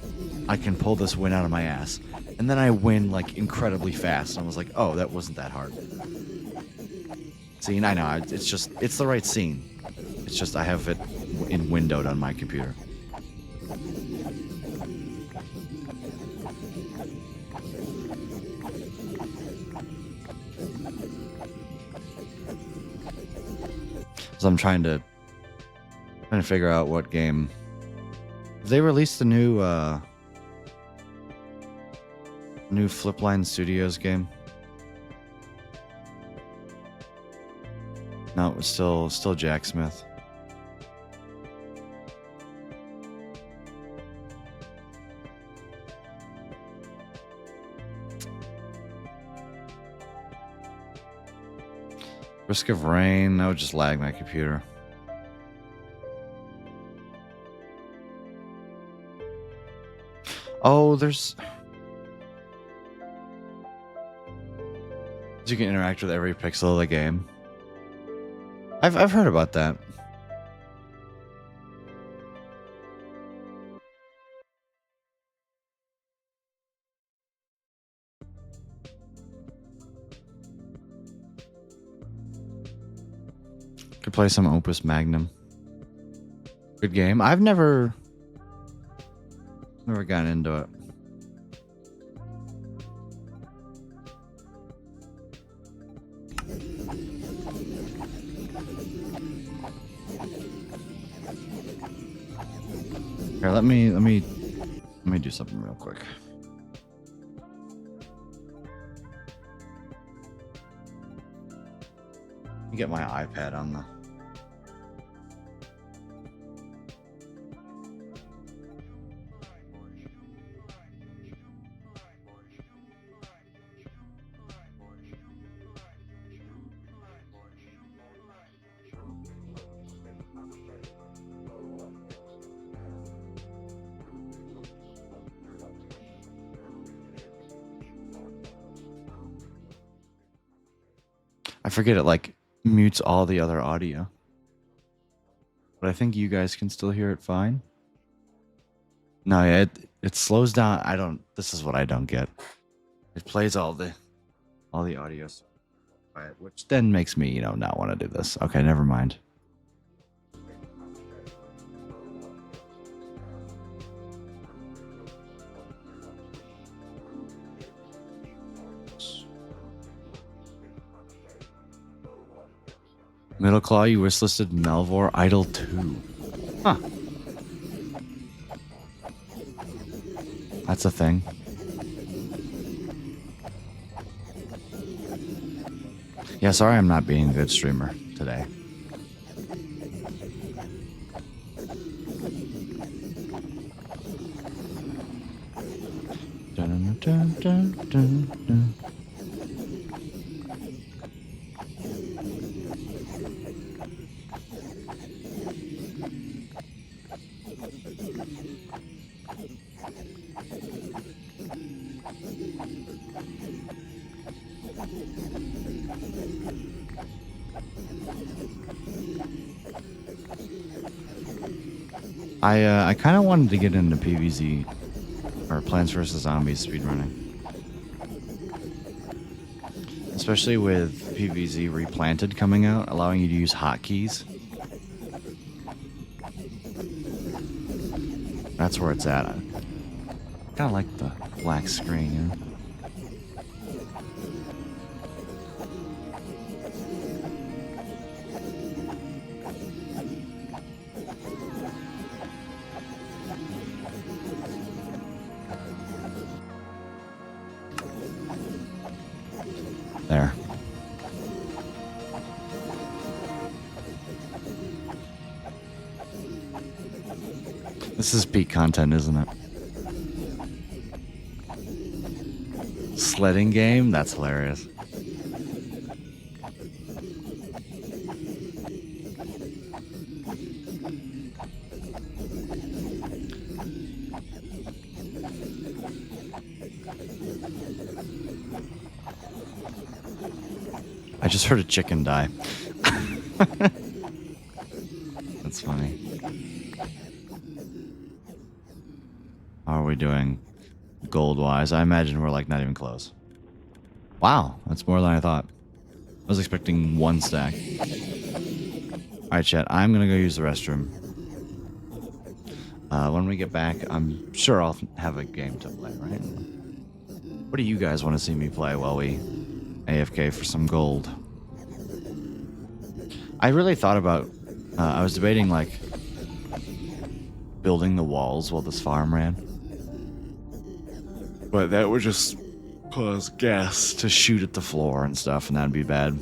I can pull this win out of my ass. And then I win, like, incredibly fast. And I was like, oh, that wasn't that hard. See, I know, it's the right scene. It's just I have it windowed on my computer. So I'm trying to figure out what game. They released a new Flipline Studios game. No, it's still Jack Smith. Risk of Rain, that would just lag my computer. Oh, you can interact with every pixel of the game. I've heard about that. Could play some Opus Magnum. Good game. I've never gotten into it. Here, let me do something real quick. Let me get my iPad on the. I forget it like mutes all the other audio. But I think you guys can still hear it fine. No, yeah, it slows down. This is what I don't get. It plays all the audio, which then makes me, not want to do this. Okay, never mind. Middle Claw, you wish listed Melvor Idol 2. Huh. That's a thing. Yeah, sorry I'm not being a good streamer today. Dun, dun, dun, dun, dun. I kind of wanted to get into PvZ or Plants vs Zombies speedrunning, especially with PvZ Replanted coming out, allowing you to use hotkeys. That's where it's at. I kind of like the black screen, you know? There. This is peak content, isn't it? Sledding game? That's hilarious. I just heard a chicken die. That's funny. How are we doing gold-wise? I imagine we're like not even close. Wow, that's more than I thought. I was expecting one stack. Alright, chat, I'm gonna go use the restroom. When we get back, I'm sure I'll have a game to play, right? What do you guys want to see me play while we AFK for some gold? I really thought about, I was debating like building the walls while this farm ran. But that would just cause gas to shoot at the floor and stuff, and that'd be bad.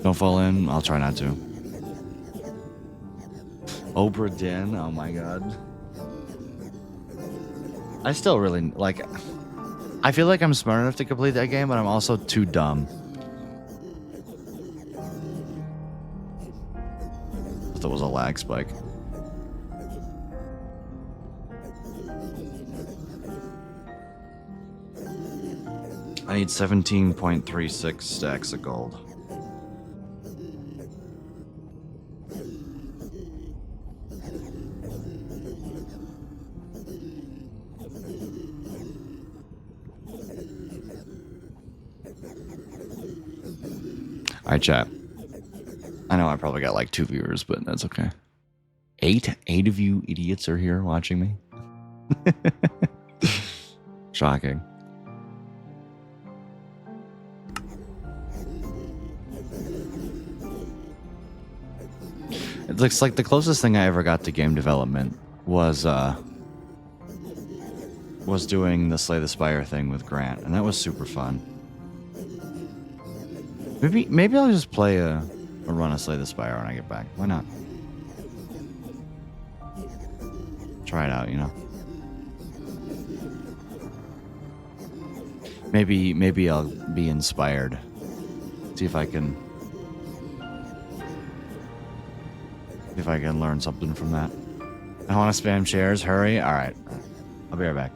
Don't fall in, I'll try not to. Obra Dinn, oh my god. I still really, like, I feel like I'm smart enough to complete that game, but I'm also too dumb. There was a lag spike. I need 17.36 stacks of gold. Alright, chat. I know I probably got like 2 viewers, but that's okay. 8 of you idiots are here watching me. Shocking. It looks like the closest thing I ever got to game development was doing the Slay the Spire thing with Grant, and that was super fun. Maybe I'll just play a run of Slay the Spire when I get back. Why not? Try it out, you know. Maybe I'll be inspired. See if I can learn something from that. I want to spam shares. Hurry! All right, I'll be right back.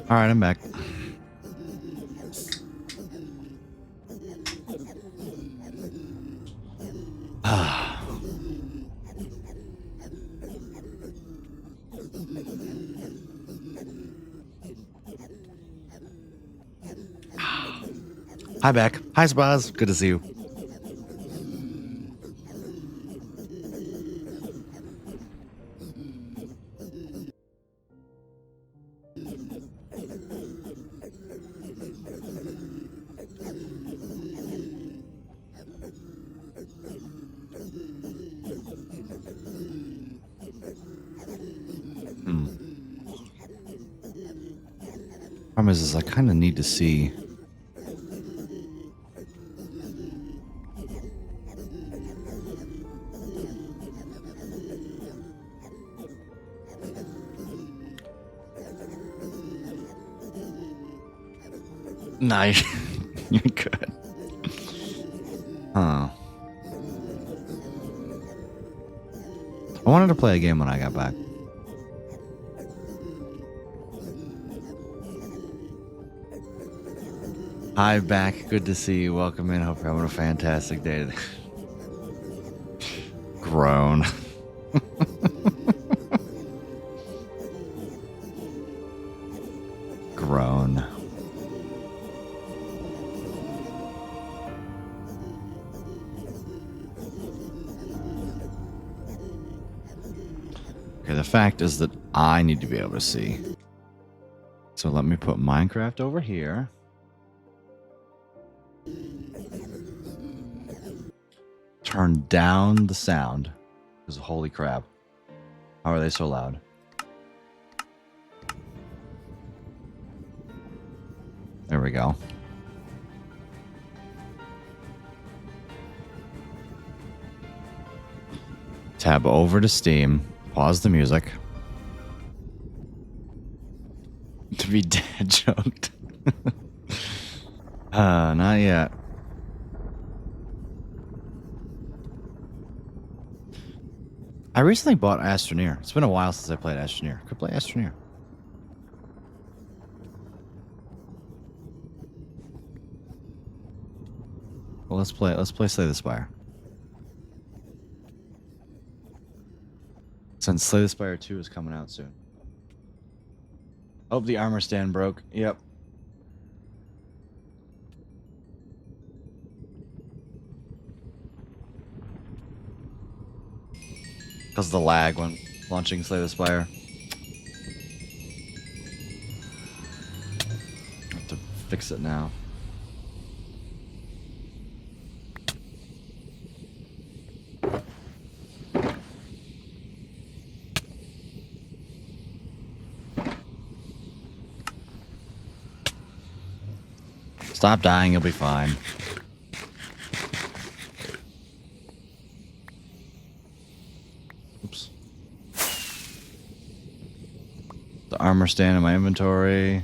All right, I'm back. Hi, back. Hi, Spaz. Good to see you. Problem is I kind of need to see. Nice. You're good. Huh. I wanted to play a game when I got back. Hi, back. Good to see you. Welcome in. Hope you're having a fantastic day today. Grown. drone. Okay, the fact is that I need to be able to see. So let me put Minecraft over here. Turn down the sound. Because holy crap. How are they so loud? There we go. Tab over to Steam. Pause the music. To be dad joked. Not yet. I recently bought Astroneer. It's been a while since I played Astroneer. Could play Astroneer. Well, let's play Slay the Spire. Since Slay the Spire 2 is coming out soon. Oh, the armor stand broke. Yep. Because of the lag when launching Slay the Spire. Have to fix it now. Stop dying, you'll be fine. Oops. The armor stand in my inventory.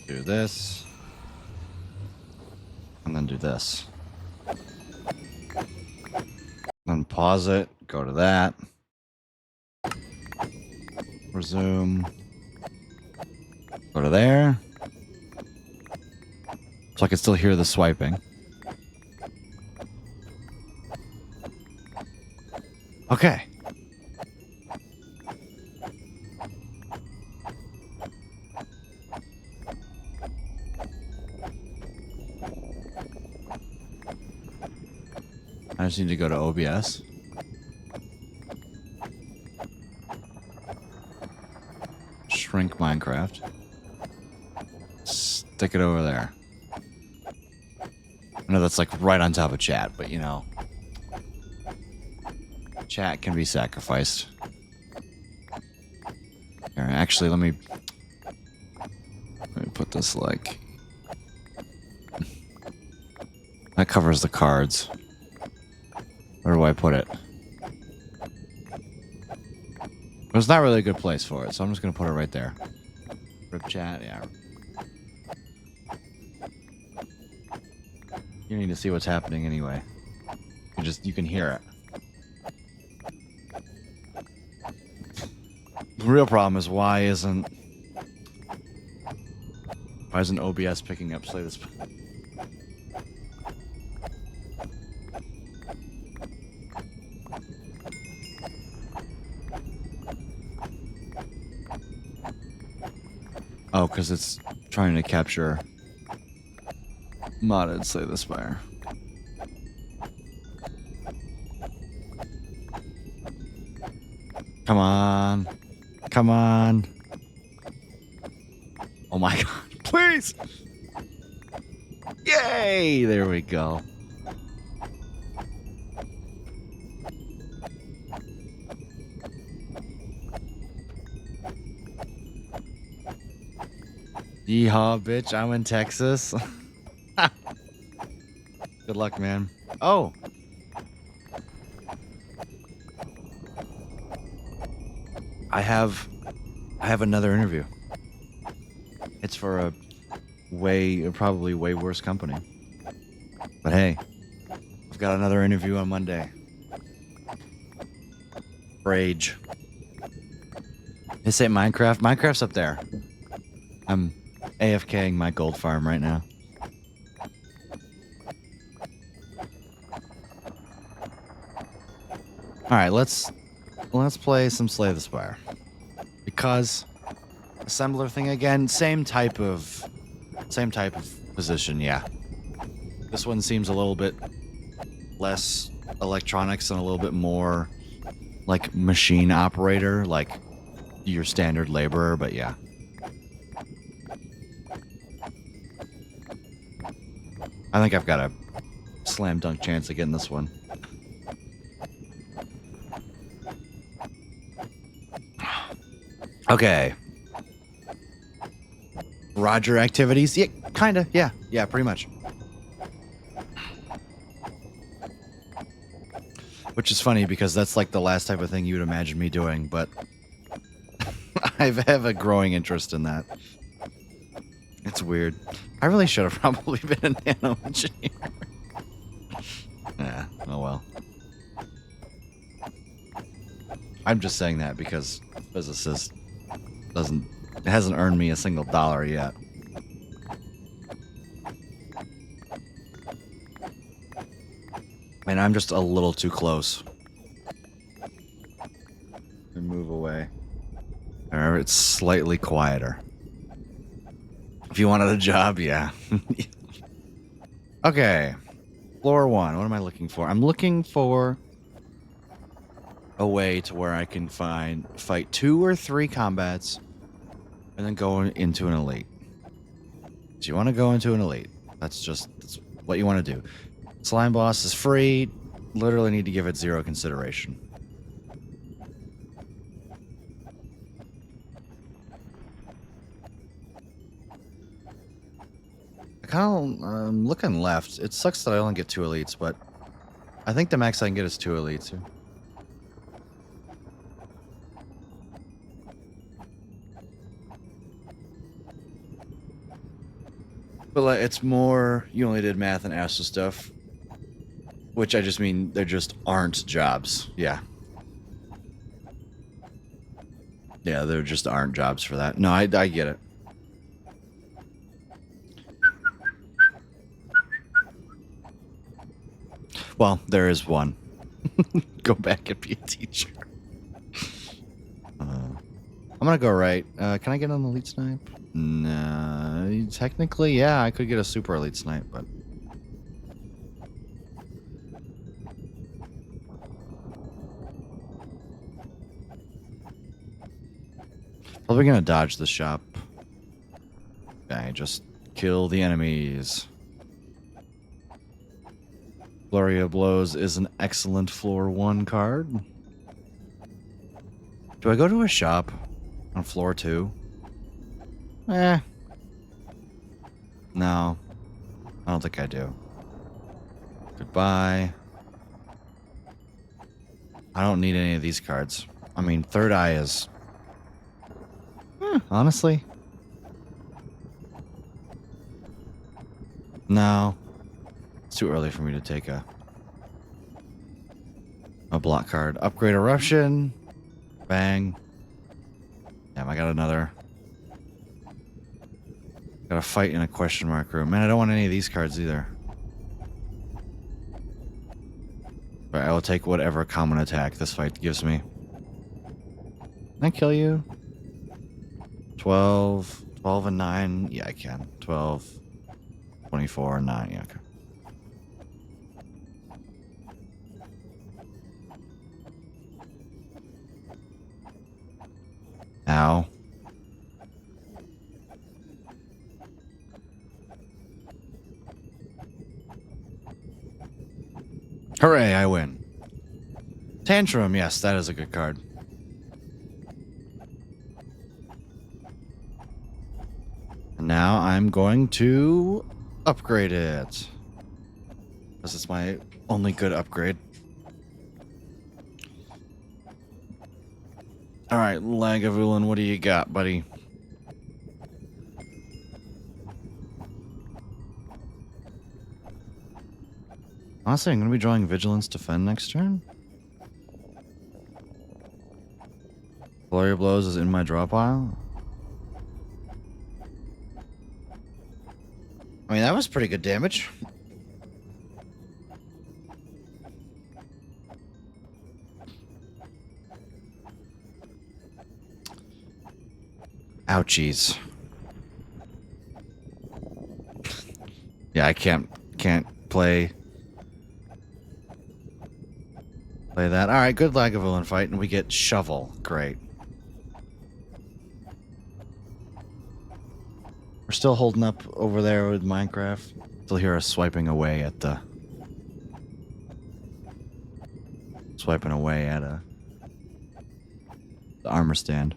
Do this. And then do this. Then pause it. Go to that. Resume. Go to there. So I can still hear the swiping. Okay. I just need to go to OBS. Shrink Minecraft. Stick it over there. I know that's like right on top of chat, but you know. Chat can be sacrificed. Here, actually, let me put this like... That covers the cards. Where do I put it? It's not really a good place for it, so I'm just going to put it right there. Rip chat, yeah. You need to see what's happening anyway. You can hear it. The real problem is why isn't OBS picking up Slay this? Oh, because it's trying to capture modded Slay the Spire. Come on. Come on. Oh my god. Please! Yay! There we go. Yeehaw, bitch. I'm in Texas. Good luck, man. Oh! I have another interview. It's for a probably way worse company. But hey, I've got another interview on Monday. Rage. This ain't Minecraft. Minecraft's up there. I'm AFKing my gold farm right now. All right, let's play some Slay the Spire. Because assembler thing again, same type of position, yeah. This one seems a little bit less electronics and a little bit more like machine operator, like your standard laborer, but yeah. I think I've got a slam dunk chance of getting this one. Okay. Roger activities? Yeah, kinda. Yeah, pretty much. Which is funny because that's like the last type of thing you would imagine me doing, but I have a growing interest in that. It's weird. I really should have probably been a nano engineer. Yeah, oh well. I'm just saying that because physicist hasn't earned me a single dollar yet. And I'm just a little too close. And move away. Or it's slightly quieter. If you wanted a job, yeah. Okay. Floor 1. What am I looking for? I'm looking for a way to where I can fight 2 or 3 combats and then go into an elite. So you want to go into an elite. That's what you want to do. Slime boss is free. Literally need to give it 0 consideration. I'm looking left. It sucks that I only get 2 elites, but I think the max I can get is 2 elites here. But like, it's more, you only did math and astro stuff. Which I just mean, there just aren't jobs. Yeah. Yeah, there just aren't jobs for that. No, I get it. Well, there is one. Go back and be a teacher. I'm gonna go right. Can I get an elite snipe? No, technically, yeah, I could get a super elite snipe, but probably gonna dodge the shop. Okay, just kill the enemies. Flurry of Blows is an excellent floor 1 card. Do I go to a shop on floor 2? No. I don't think I do. Goodbye. I don't need any of these cards. I mean, Third Eye is... honestly. No. It's too early for me to take a block card. Upgrade Eruption. Bang. Damn, I got another. Got a fight in a question mark room. Man, I don't want any of these cards either. But I will take whatever common attack this fight gives me. Can I kill you? 12 and 9. Yeah, I can. 12, 24, and 9. Yeah, okay. Ow. Hooray, I win. Tantrum, yes, that is a good card. And now I'm going to upgrade it. This is my only good upgrade. Alright, Lagavulin, what do you got, buddy? Honestly, I'm going to be drawing Vigilance Defend next turn. Flurry of Blows is in my draw pile. I mean, that was pretty good damage. Ouchies. Yeah, I can't play that. All right, good Lagavulin fight, and we get shovel. Great. We're still holding up over there with Minecraft. Still hear us swiping away at the the armor stand.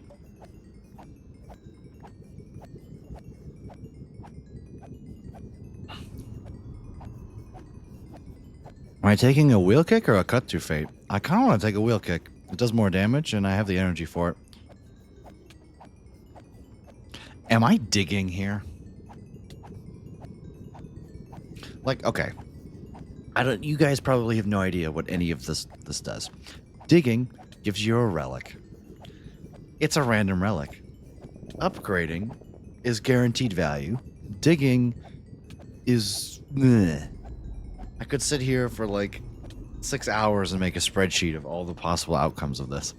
Am I taking a wheel kick or a cut through fate? I kind of want to take a wheel kick. It does more damage, and I have the energy for it. Am I digging here? Like, okay. You guys probably have no idea what any of this does. Digging gives you a relic. It's a random relic. Upgrading is guaranteed value. Digging is... Bleh. I could sit here for like 6 hours and make a spreadsheet of all the possible outcomes of this.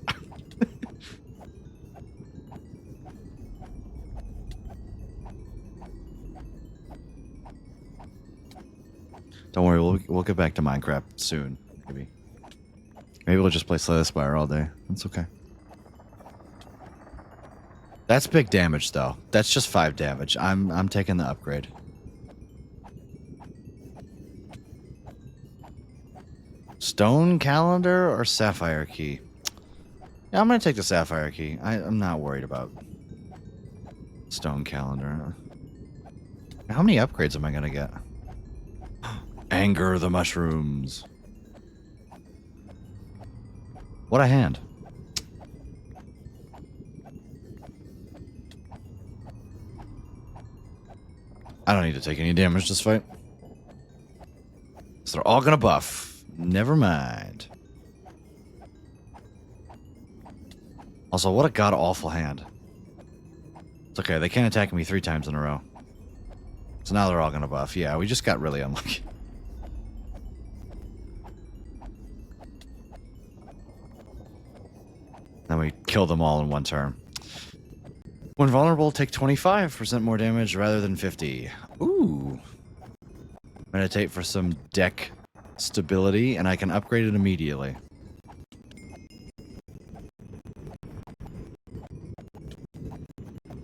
Don't worry, we'll get back to Minecraft soon. Maybe we'll just play Slay the Spire all day. That's okay. That's big damage though. That's just 5 damage. I'm taking the upgrade. Stone calendar or sapphire key? Yeah, I'm gonna take the sapphire key. I'm not worried about stone calendar. How many upgrades am I gonna get? Anger the mushrooms. What a hand. I don't need to take any damage this fight. So they're all gonna buff. Never mind. Also, what a god-awful hand. It's okay, they can't attack me 3 times in a row. So now they're all gonna buff. Yeah, we just got really unlucky. Then we kill them all in one turn. When vulnerable, take 25% more damage rather than 50. Ooh. Meditate for some deck stability, and I can upgrade it immediately.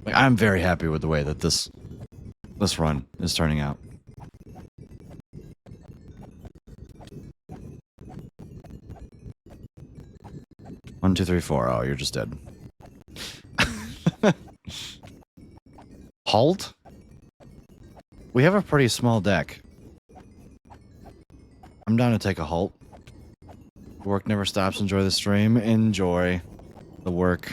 Like, I'm very happy with the way that this run is turning out. One, two, three, four. Oh, you're just dead. Halt? We have a pretty small deck. I'm down to take a halt. Work never stops. Enjoy the stream. Enjoy the work.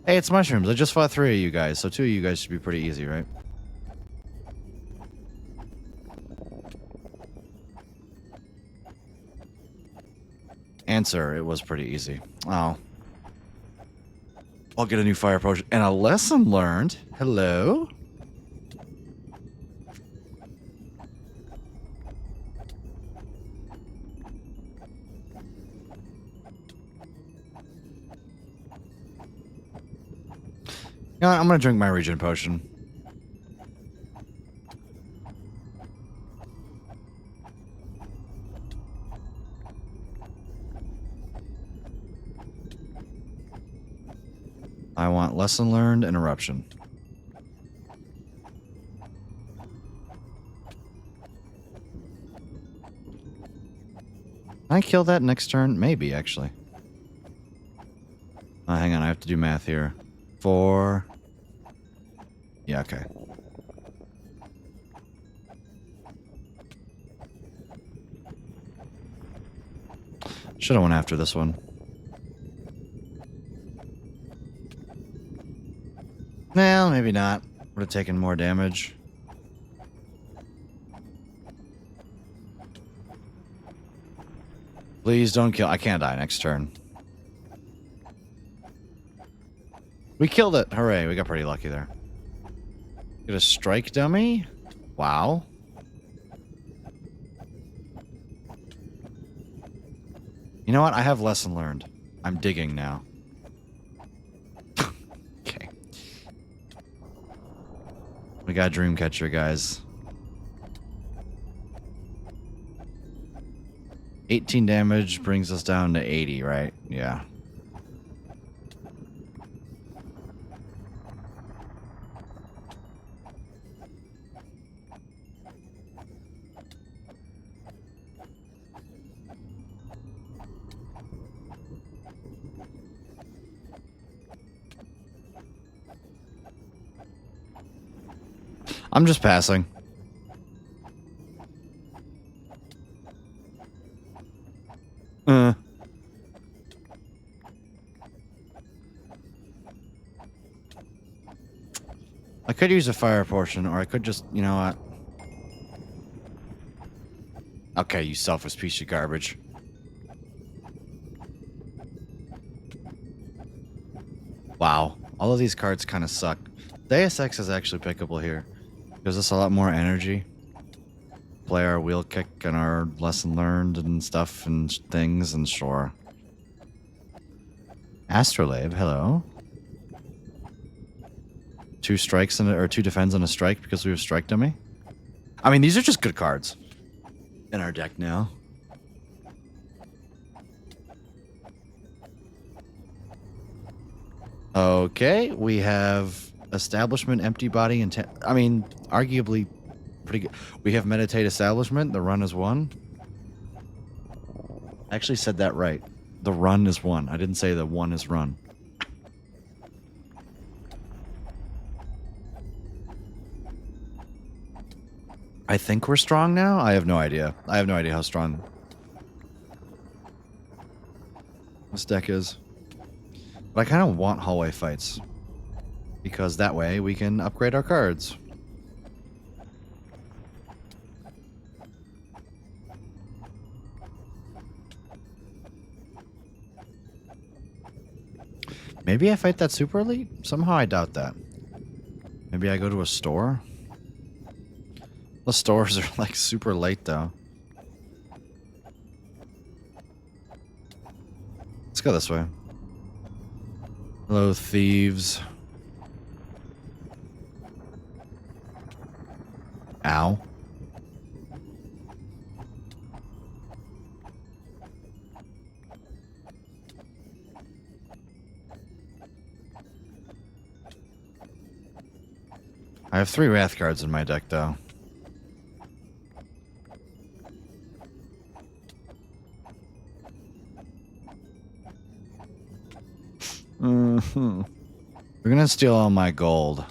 Hey, it's mushrooms. I just fought 3 of you guys, so 2 of you guys should be pretty easy, right? Answer, it was pretty easy. Oh. I'll get a new fire potion. And a lesson learned. Hello? You know what? I'm gonna drink my regen potion. I want lesson learned and eruption. Can I kill that next turn? Maybe, actually. Hang on, I have to do math here. 4. Yeah, okay. Should have went after this one. Well, maybe not. Would have taken more damage. Please don't kill. I can't die next turn. We killed it. Hooray. We got pretty lucky there. Get a strike dummy? Wow. You know what? I have lesson learned. I'm digging now. Okay. We got Dreamcatcher, guys. 18 damage brings us down to 80, right? Yeah. I'm just passing. I could use a fire portion, or I could just, you know what? Okay, you selfish piece of garbage. Wow. All of these cards kind of suck. Deus Ex is actually pickable here. Gives us a lot more energy. Play our wheel kick and our lesson learned and stuff and things, and sure. Astrolabe, hello. 2 strikes or 2 defends and a strike because we have strike dummy. I mean, these are just good cards in our deck now. Okay, we have Establishment, Empty Body, and I mean, arguably pretty good. We have Meditate Establishment. The run is 1. I actually said that right. The run is 1. I didn't say the 1 is run. I think we're strong now? I have no idea. I have no idea how strong this deck is. But I kind of want hallway fights. Because that way we can upgrade our cards. Maybe I fight that super elite? Somehow I doubt that. Maybe I go to a store? The stores are like super late though. Let's go this way. Hello, thieves. Ow. I have 3 Wrath cards in my deck, though. We're gonna steal all my gold.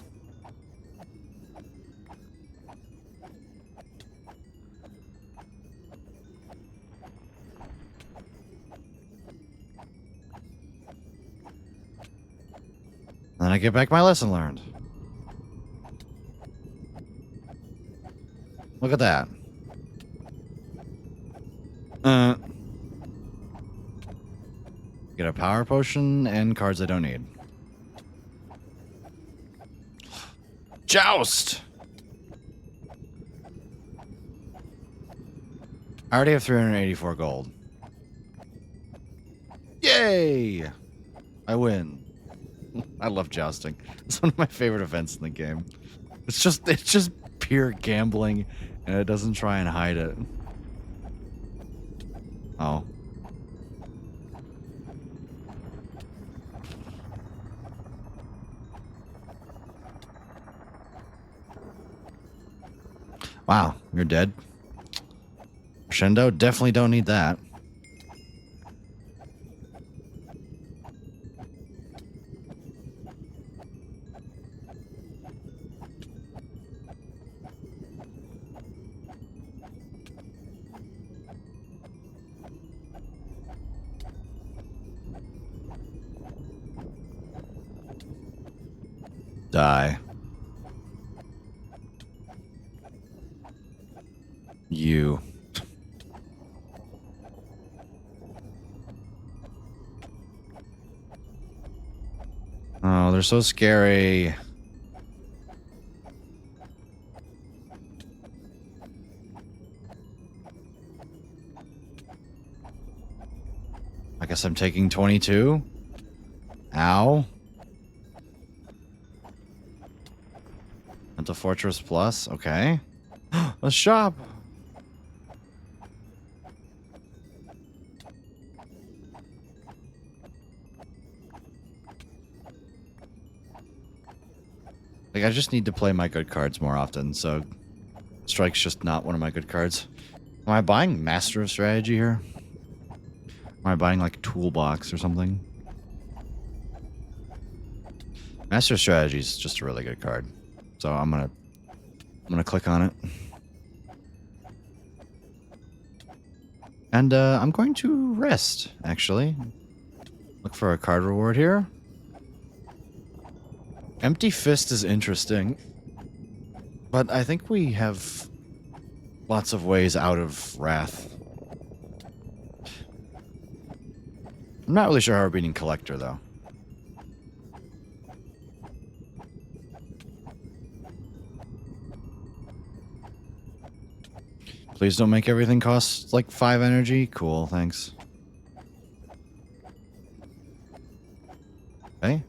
Then I get back my lesson learned. Look at that. Get a power potion and cards I don't need. Joust! I already have 384 gold. Yay! I win. I love jousting. It's one of my favorite events in the game. It's just pure gambling, and it doesn't try and hide it. Oh. Wow, you're dead. Crescendo, definitely don't need that. Die. You. Oh, they're so scary. guess I'm taking 22. Ow. Mental Fortress Plus. Okay. A shop. Like, I just need to play my good cards more often, so Strike's just not one of my good cards. Am I buying Master of Strategy here? Am I buying, like, Toolbox or something? Master of Strategy is just a really good card. So I'm gonna click on it. And I'm going to rest, actually. Look for a card reward here. Empty Fist is interesting. But I think we have lots of ways out of Wrath. I'm not really sure how we're beating Collector, though. Please don't make everything cost like 5 energy. Cool, thanks. Okay.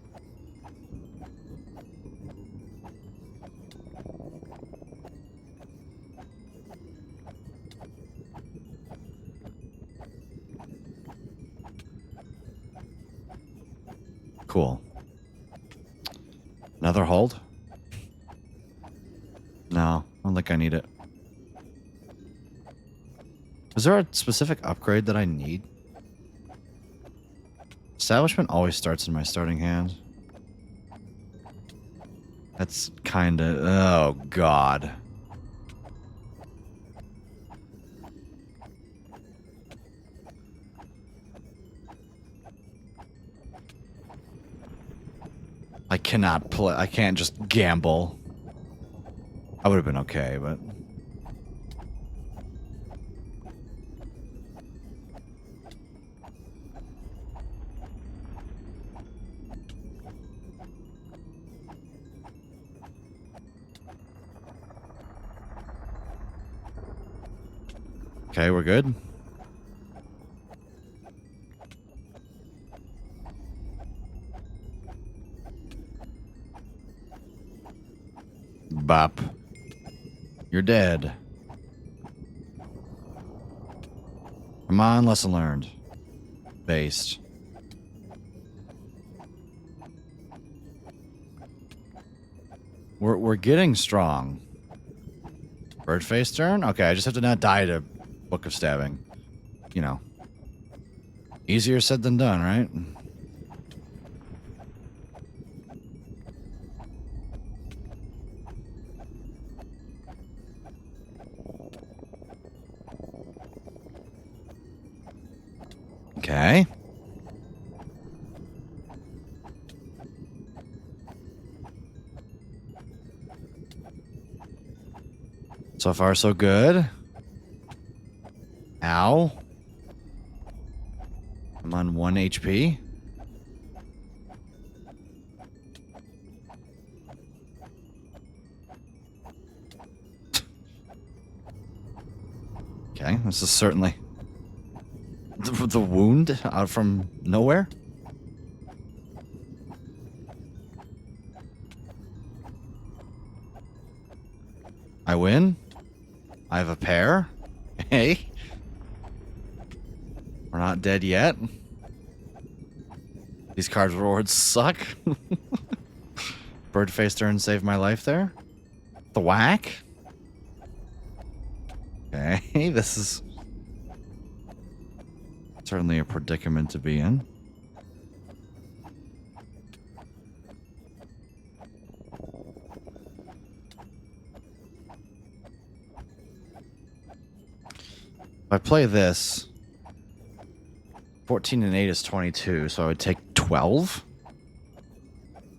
Cool. Another hold? No, I don't think I need it. Is there a specific upgrade that I need? Establishment always starts in my starting hand. That's kinda... Oh, God. I cannot play... I can't just gamble. I would have been okay, but... Okay, we're good. Bop. You're dead. Come on, lesson learned. Based. We're getting strong. Bird face turn? Okay, I just have to not die to Book of Stabbing. You know. Easier said than done, right? Okay. So far, so good. Ow. I'm on 1 HP. Okay, this is certainly the wound out from nowhere. I win. I have a pair. Hey. We're not dead yet. These card rewards suck. Bird face turn saved my life there. The whack. Okay, this is certainly a predicament to be in. If I play this, 14 and 8 is 22, so I would take 12.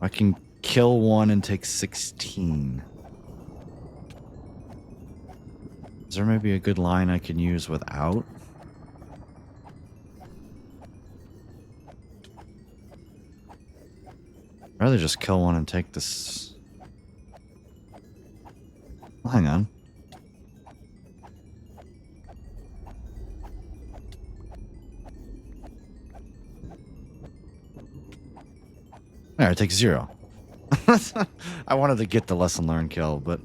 I can kill one and take 16. Is there maybe a good line I can use without? I'd rather just kill one and take this. Well, hang on. There, it takes 0. I wanted to get the lesson learned kill, but...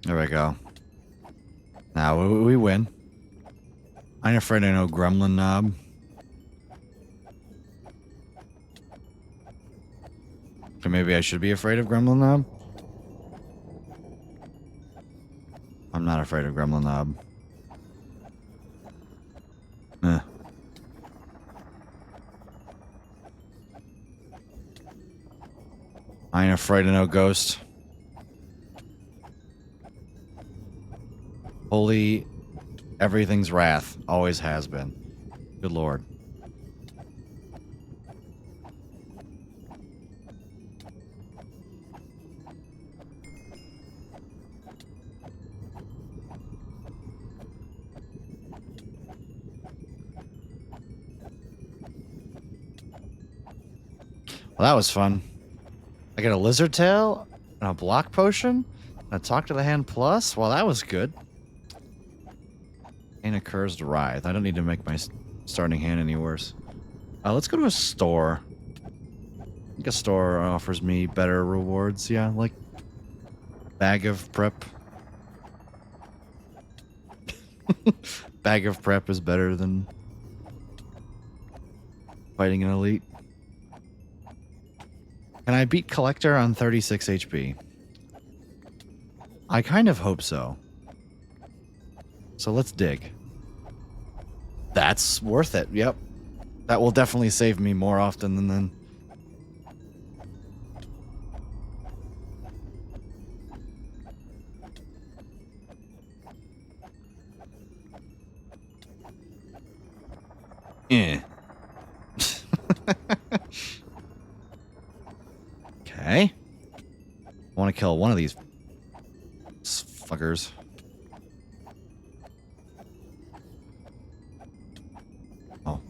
There we go. Now we win. I ain't afraid of no gremlin knob. So maybe I should be afraid of gremlin knob? I'm not afraid of gremlin knob. Eh. I ain't afraid of no ghost. Holy everything's wrath. Always has been. Good lord. Well, that was fun. I got a lizard tail and a block potion and a talk to the hand plus. Well, that was good. And a cursed writhe. I don't need to make my starting hand any worse. Let's go to a store. I think a store offers me better rewards. Yeah, like bag of prep. Bag of prep is better than fighting an elite. Can I beat Collector on 36 HP? I kind of hope so. So let's dig. That's worth it. Yep. That will definitely save me more often than then. Eh. Okay. I want to kill one of these fuckers. Oh.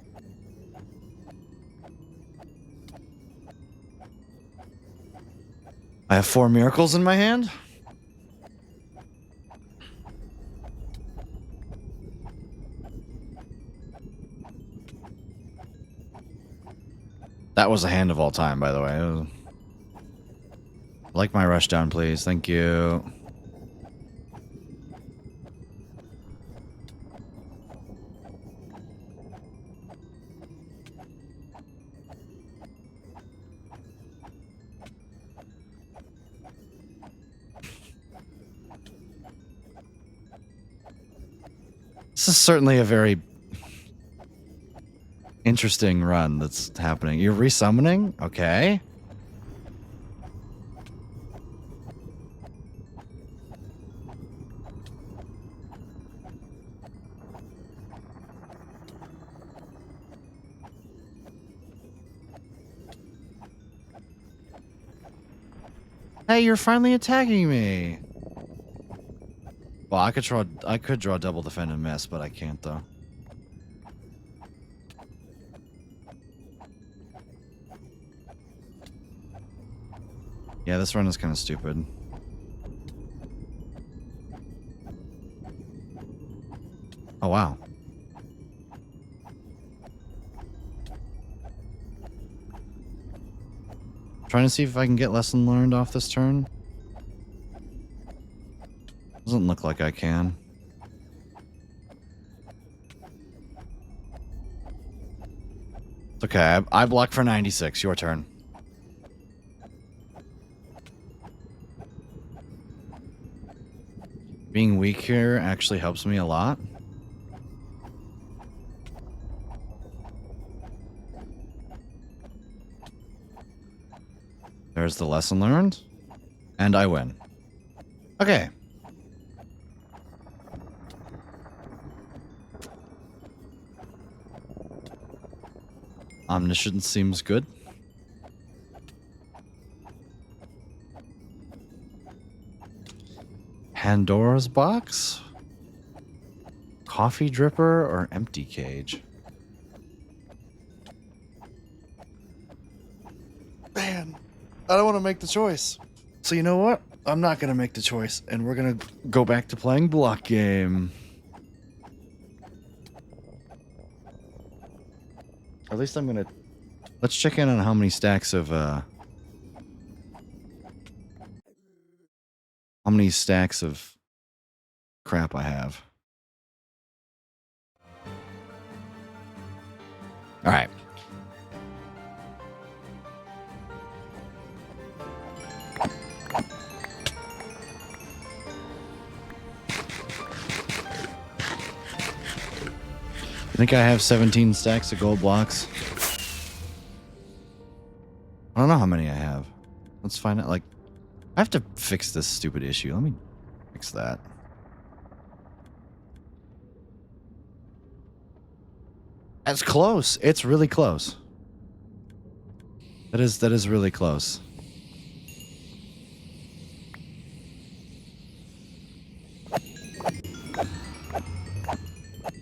I have 4 miracles in my hand. That was a hand of all time, by the way. Like my rushdown, please. Thank you. This is certainly a very interesting run that's happening. You're resummoning? Okay. Hey, you're finally attacking me. Well, I could draw double defend and miss, but I can't though. Yeah, this run is kind of stupid. Oh, wow. Trying to see if I can get lesson learned off this turn. Doesn't look like I can. It's okay. I block for 96. Your turn. Being weak here actually helps me a lot. There's the lesson learned. And I win. Okay. Omniscience seems good. Pandora's box? Coffee dripper or empty cage? Man, I don't want to make the choice. So you know what? I'm not going to make the choice, and we're going to go back to playing block game. At least I'm going to... Let's check in on how many stacks of... How many stacks of crap I have. All right. I think I have 17 stacks of gold blocks. I don't know how many I have. Let's find out. Like, I have to fix this stupid issue. Let me fix that. That's close. It's really close. That is really close.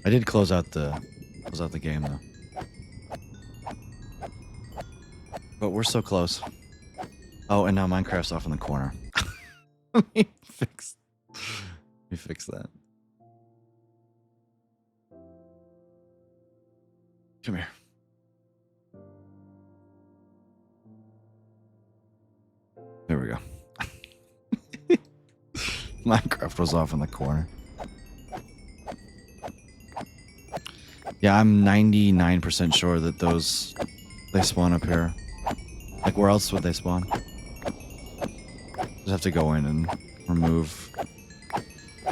I did close out the game though. But we're so close. Oh, and now Minecraft's off in the corner. Let me fix that. Come here. There we go. Minecraft was off in the corner. Yeah, I'm 99% sure that they spawn up here. Like, where else would they spawn? Just have to go in and remove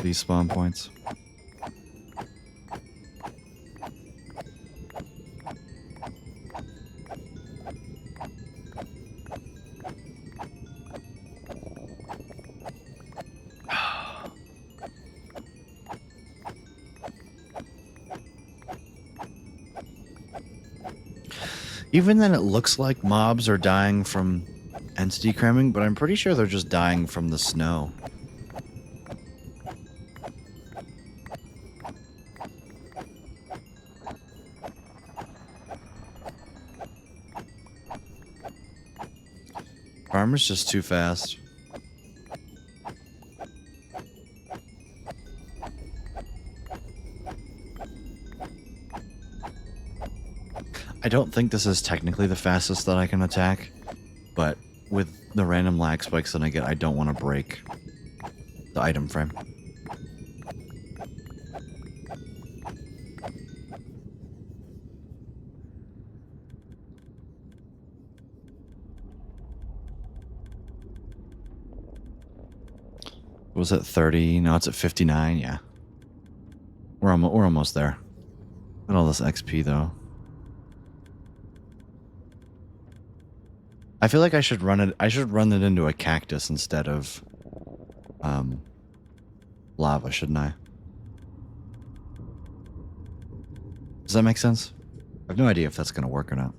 these spawn points. Even then, it looks like mobs are dying from entity cramming, but I'm pretty sure they're just dying from the snow. Farmer's just too fast. I don't think this is technically the fastest that I can attack, but with the random lag spikes that I get, I don't want to break the item frame. What was it, 30? Now it's at 59, yeah. We're almost there. Look at all this XP, though. I feel like I should run it into a cactus instead of lava, shouldn't I? Does that make sense? I have no idea if that's going to work or not.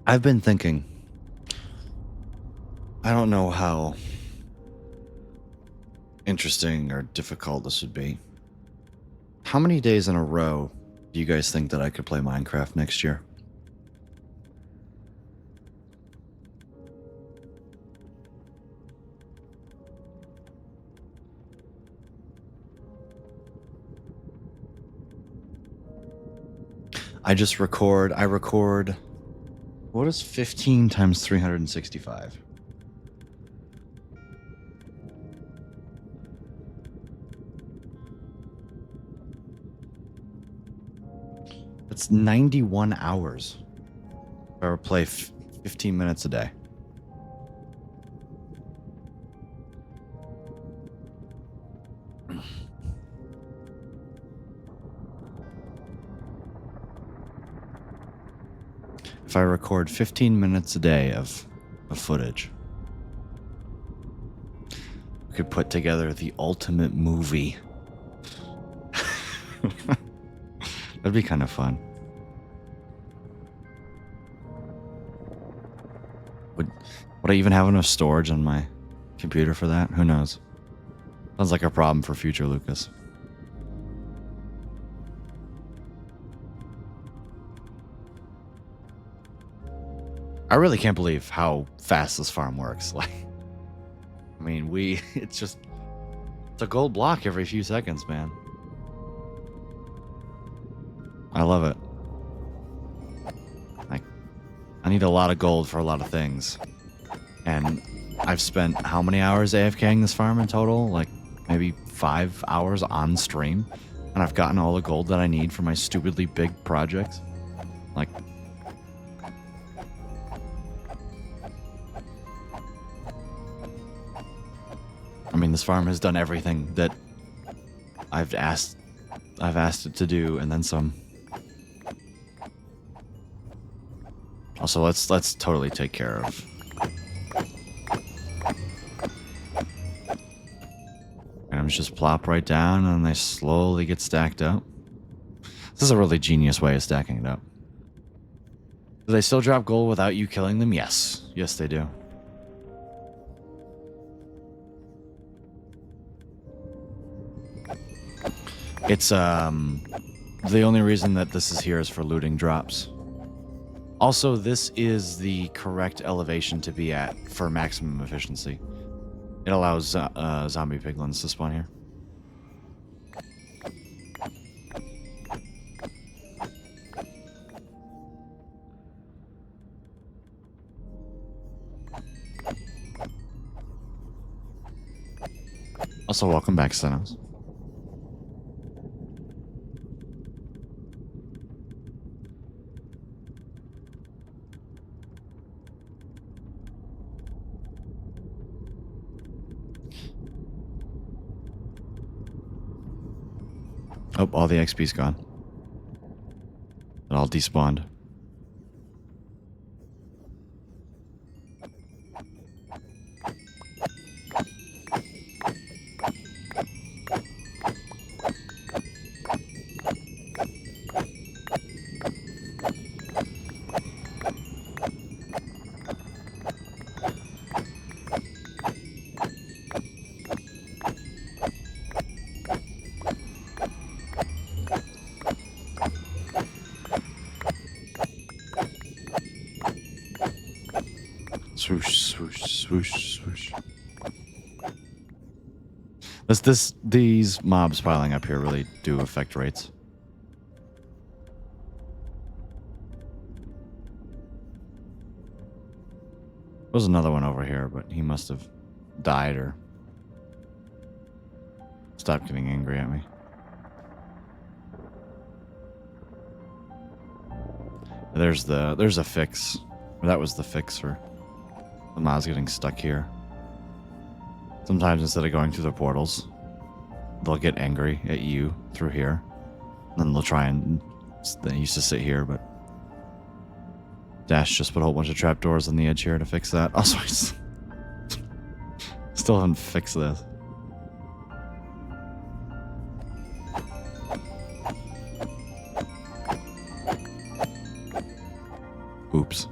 I've been thinking, I don't know how interesting or difficult this would be. How many days in a row do you guys think that I could play Minecraft next year? I record, what is 15 times 365? It's 91 hours. I would play 15 minutes a day. If I record 15 minutes a day of footage, we could put together the ultimate movie. That'd be kind of fun. Would I even have enough storage on my computer for that? Who knows? Sounds like a problem for future Lucas. I really can't believe how fast this farm works. Like, I mean, it's a gold block every few seconds, man. I love it. Like, I need a lot of gold for a lot of things. And I've spent how many hours AFKing this farm in total? Like, maybe 5 hours on stream. And I've gotten all the gold that I need for my stupidly big projects. Like, I mean, this farm has done everything that I've asked it to do, and then some. Also, let's totally take care of. Items just plop right down, and they slowly get stacked up. This is a really genius way of stacking it up. Do they still drop gold without you killing them? Yes. Yes, they do. It's, the only reason that this is here is for looting drops. Also, this is the correct elevation to be at for maximum efficiency. It allows zombie piglins to spawn here. Also, welcome back, Senos. Oh, all the XP's gone. It all despawned. Swoosh, swoosh, swoosh, swoosh. These mobs piling up here really do affect rates. There's another one over here, but he must have died or stopped getting angry at me. There's a fix. That was the fix for the mobs getting stuck here. Sometimes instead of going through the portals, they'll get angry at you through here. Then they'll try and... They used to sit here, but... Dash just put a whole bunch of trapdoors on the edge here to fix that. Also, I still haven't fixed this. Oops.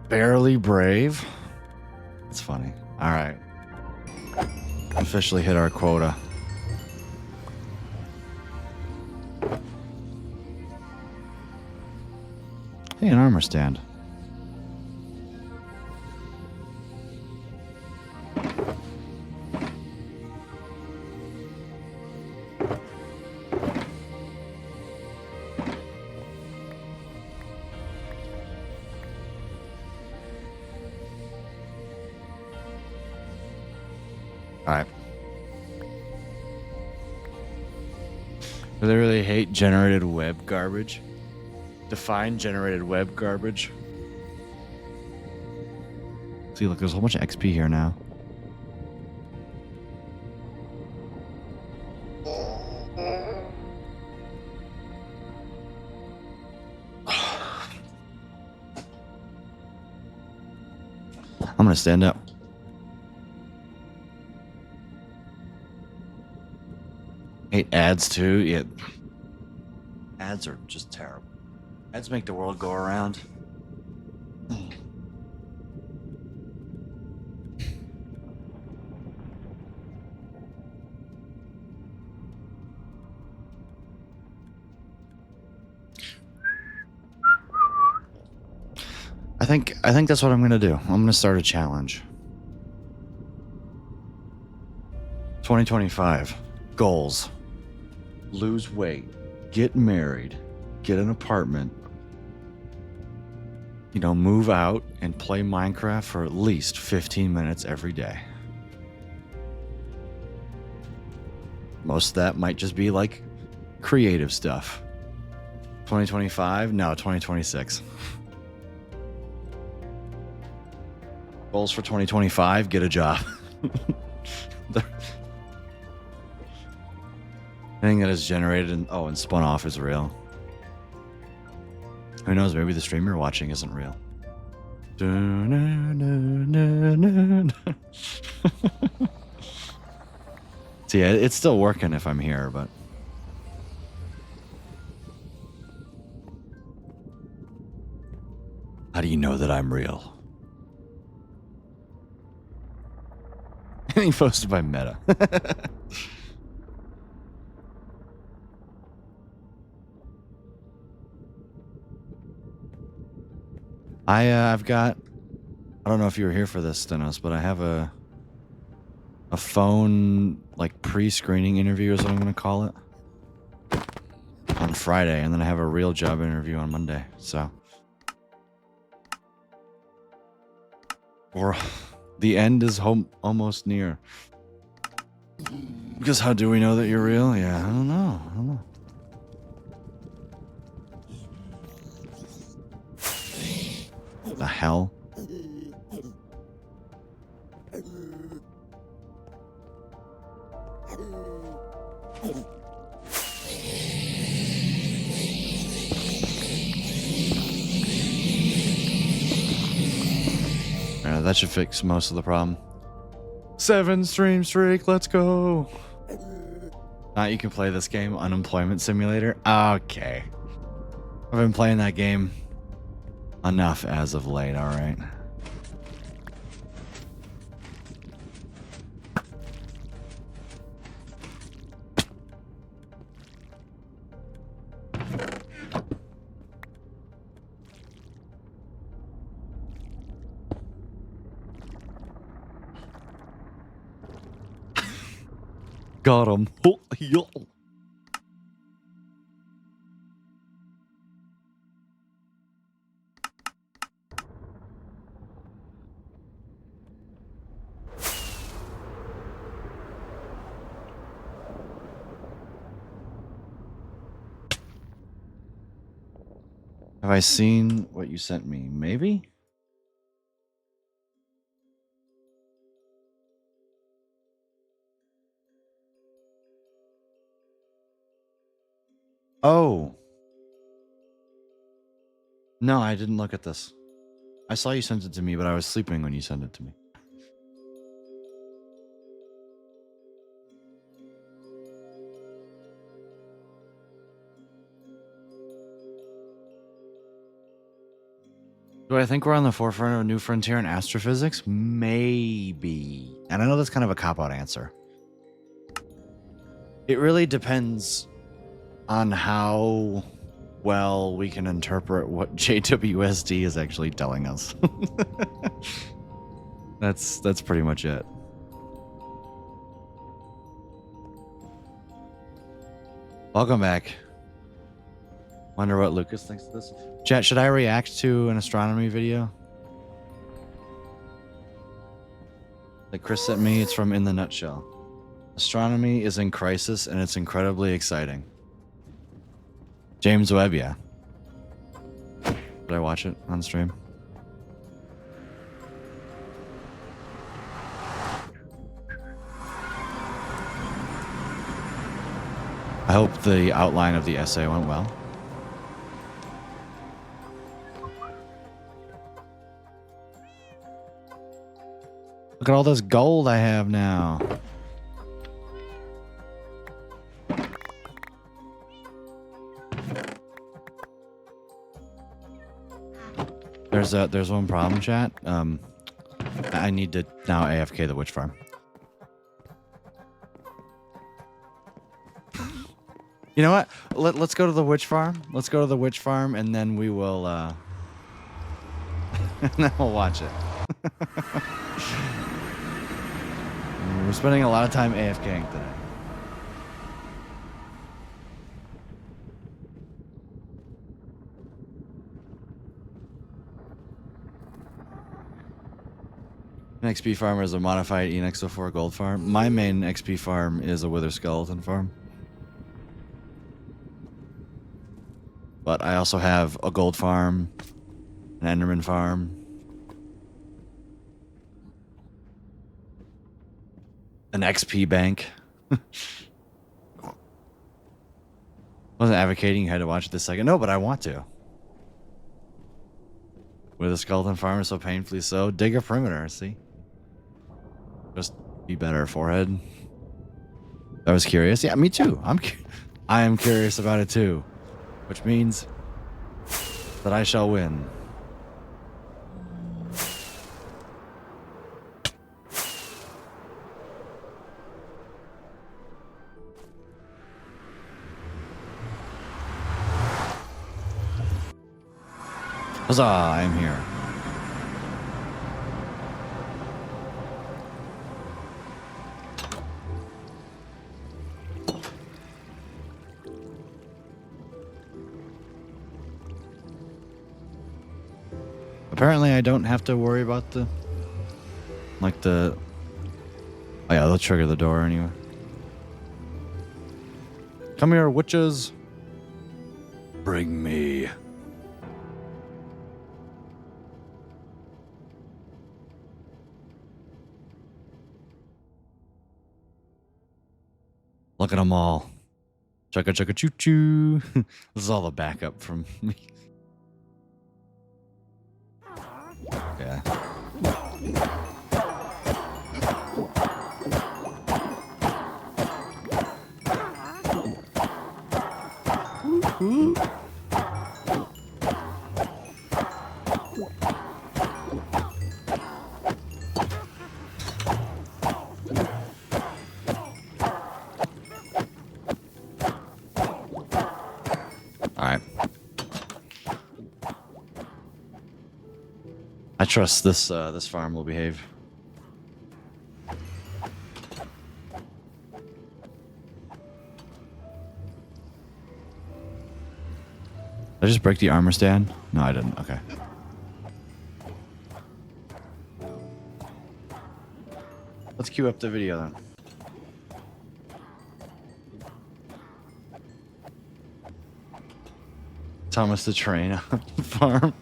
Barely brave. It's funny. All right. Officially hit our quota. Hey, an armor stand. Alright. Do they really hate generated web garbage? Define generated web garbage. See, look, there's a whole bunch of XP here now. I'm gonna stand up. Hate ads too. Yeah. Ads are just terrible. Ads make the world go around. I think that's what I'm gonna do. I'm gonna start a challenge. 2025 goals: lose weight, get married, get an apartment, you know, move out and play Minecraft for at least 15 minutes every day. Most of that might just be like creative stuff. 2025? No, 2026. Goals for 2025: get a job. Anything that is generated and spun off is real. Who knows? Maybe the stream you're watching isn't real. See, it's still working if I'm here, but how do you know that I'm real? Anything posted by Meta. I've got, I don't know if you were here for this, Stenos, but I have a phone like pre-screening interview is what I'm going to call it on Friday, and then I have a real job interview on Monday. So, or the end is almost near. Because how do we know that you're real? Yeah, I don't know. The hell? Yeah, that should fix most of the problem. 7 stream streak, let's go. Now you can play this game, Unemployment Simulator. Okay. I've been playing that game enough as of late, alright. Got him. Oh, yo. Have I seen what you sent me? Maybe? Oh. No, I didn't look at this. I saw you sent it to me, but I was sleeping when you sent it to me. Do I think we're on the forefront of a new frontier in astrophysics? Maybe. And I know that's kind of a cop-out answer. It really depends on how well we can interpret what JWST is actually telling us. That's pretty much it. Welcome back. Wonder what Lucas thinks of this. Chat, should I react to an astronomy video that Chris sent me? It's from In the Nutshell. Astronomy is in crisis and it's incredibly exciting. James Webb, yeah. Did I watch it on stream? I hope the outline of the essay went well. Look at all this gold I have now. There's one problem, chat. I need to now AFK the witch farm. You know what? Let's go to the witch farm. Let's go to the witch farm, and then we will, and then we'll watch it. We're spending a lot of time AFKing today. An XP farmer is a modified ENX04 gold farm. My main XP farm is a wither skeleton farm. But I also have a gold farm, an enderman farm, an XP bank. Wasn't advocating you had to watch it this second. No, but I want to. With a skeleton farm is so painfully so. Dig a perimeter, see? Just be better, forehead. I was curious. Yeah, me too. I am curious about it too. Which means that I shall win. Huzzah, I am here. Apparently, I don't have to worry about the... Like the... Oh yeah, they'll trigger the door anyway. Come here, witches. Bring me. Look at them all. Chugga chugga choo choo. This is all the backup from me. Yeah. I trust this this farm will behave. Did I just break the armor stand? No, I didn't. Okay. Let's queue up the video then. Thomas the Train farm.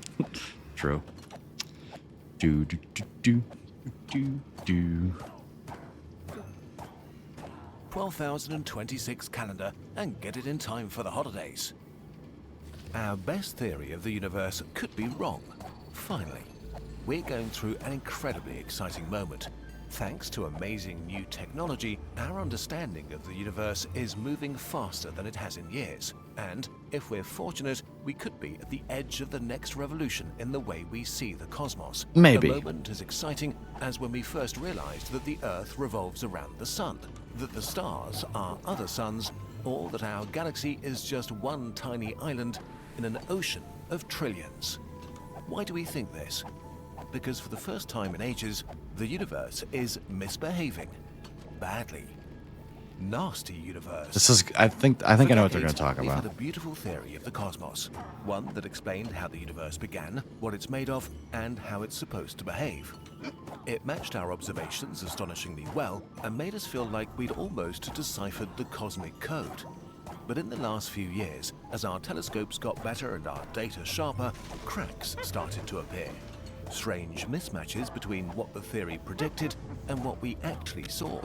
True. Do do do do do do. 12,026 calendar and get it in time for the holidays. Our best theory of the universe could be wrong. Finally, we're going through an incredibly exciting moment. Thanks to amazing new technology, our understanding of the universe is moving faster than it has in years. And if we're fortunate, we could be at the edge of the next revolution in the way we see the cosmos. Maybe. A moment as exciting as when we first realized that the Earth revolves around the sun, that the stars are other suns, or that our galaxy is just one tiny island in an ocean of trillions. Why do we think this? Because for the first time in ages, the universe is misbehaving. Badly. Nasty universe. This is I think I know what they're going to talk we've about. had a beautiful theory of the cosmos. One that explained how the universe began, what it's made of, and how it's supposed to behave. It matched our observations astonishingly well and made us feel like we'd almost deciphered the cosmic code. But in the last few years, as our telescopes got better and our data sharper, cracks started to appear. Strange mismatches between what the theory predicted and what we actually saw.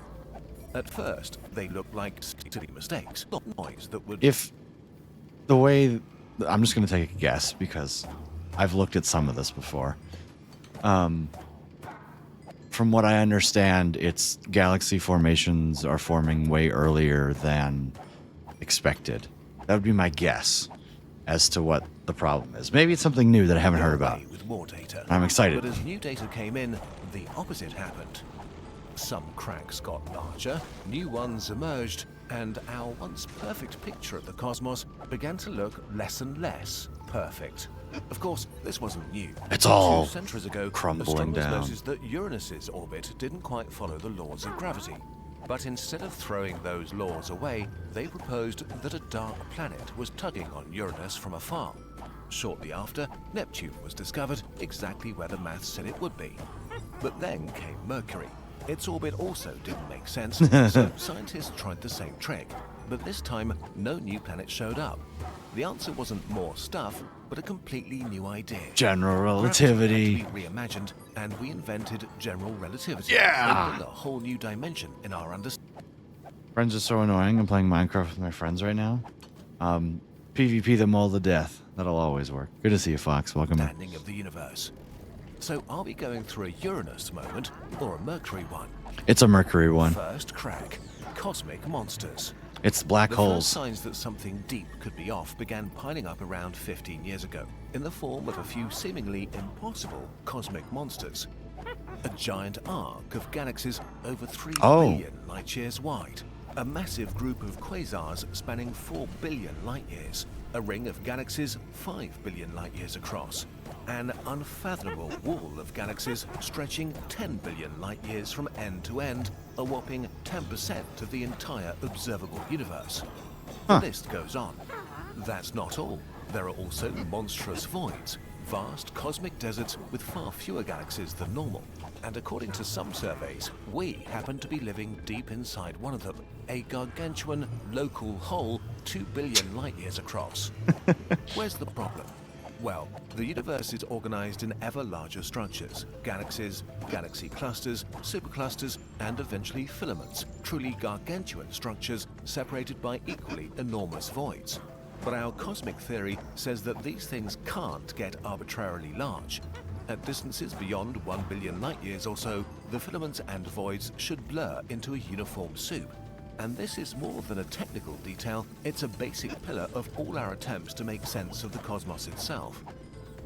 At first, they looked like silly mistakes, not noise that would... If the way... I'm just going to take a guess because I've looked at some of this before. From what I understand, it's galaxy formations are forming way earlier than expected. That would be my guess as to what the problem is. Maybe it's something new that I haven't heard about. With more data. I'm excited. But as new data came in, the opposite happened. Some cracks got larger, new ones emerged, and our once perfect picture of the cosmos began to look less and less perfect. Of course, this wasn't new. It's all 2 centuries ago, crumbling astronomers down. noticed that Uranus's orbit didn't quite follow the laws of gravity. But instead of throwing those laws away, they proposed that a dark planet was tugging on Uranus from afar. Shortly after, Neptune was discovered exactly where the maths said it would be. But then came Mercury. Its orbit also didn't make sense, so scientists tried the same trick. But this time, no new planet showed up. The answer wasn't more stuff, but a completely new idea. General relativity. Gravity had to be reimagined, and we invented general relativity. Yeah! Opening a whole new dimension in our understanding. Friends are so annoying. I'm playing Minecraft with my friends right now. PvP them all to death. That'll always work. Good to see you, Fox. Welcome in. Of the universe. So are we going through a Uranus moment or a Mercury one? It's a Mercury one. First crack, cosmic monsters. It's black The holes. first signs that something deep could be off began piling up around 15 years ago, in the form of a few seemingly impossible cosmic monsters. A giant arc of galaxies over 3 billion light-years wide. A massive group of quasars spanning 4 billion light-years. A ring of galaxies 5 billion light-years across. An unfathomable wall of galaxies stretching 10 billion light-years from end to end, a whopping 10% of the entire observable universe. The list goes on. That's not all. There are also monstrous voids, vast cosmic deserts with far fewer galaxies than normal. And according to some surveys, we happen to be living deep inside one of them, a gargantuan local hole 2 billion light-years across. Where's the problem? Well, the universe is organized in ever larger structures. Galaxies, galaxy clusters, superclusters, and eventually filaments. Truly gargantuan structures separated by equally enormous voids. But our cosmic theory says that these things can't get arbitrarily large. At distances beyond 1 billion light-years or so, the filaments and voids should blur into a uniform soup. And this is more than a technical detail, it's a basic pillar of all our attempts to make sense of the cosmos itself.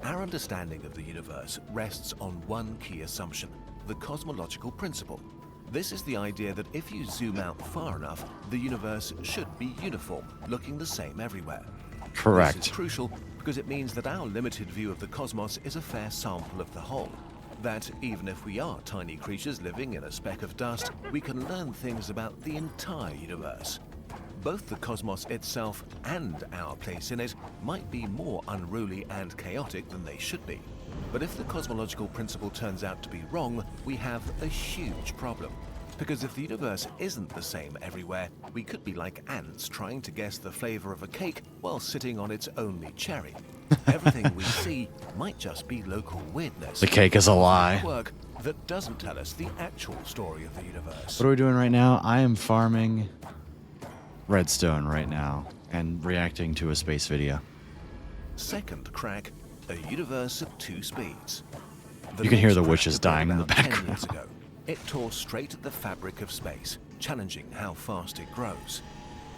Our understanding of the universe rests on one key assumption, the cosmological principle. This is the idea that if you zoom out far enough, the universe should be uniform, looking the same everywhere. Correct. This is crucial because it means that our limited view of the cosmos is a fair sample of the whole. That even if we are tiny creatures living in a speck of dust, we can learn things about the entire universe. Both the cosmos itself and our place in it might be more unruly and chaotic than they should be. But if the cosmological principle turns out to be wrong, we have a huge problem. Because if the universe isn't the same everywhere, we could be like ants trying to guess the flavor of a cake while sitting on its only cherry. Everything we see might just be local weirdness. The cake is a lie. Quirk that doesn't tell us the actual story of the universe. What are we doing right now? I am farming redstone right now and reacting to a space video. Second crack, a universe of 2 speeds. You can hear next the crack witches occurred dying in the about 10 background. years ago. It tore straight at the fabric of space, challenging how fast it grows.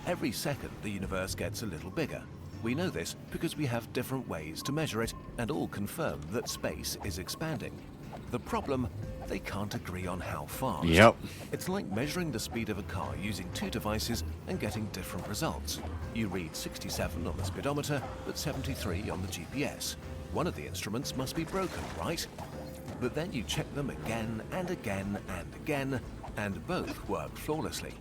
Every second, the universe gets a little bigger. We know this because we have different ways to measure it, and all confirm that space is expanding. The problem, they can't agree on how fast. Yep. It's like measuring the speed of a car using 2 devices and getting different results. You read 67 on the speedometer, but 73 on the GPS. One of the instruments must be broken, right? But then you check them again and again and again, and both work flawlessly.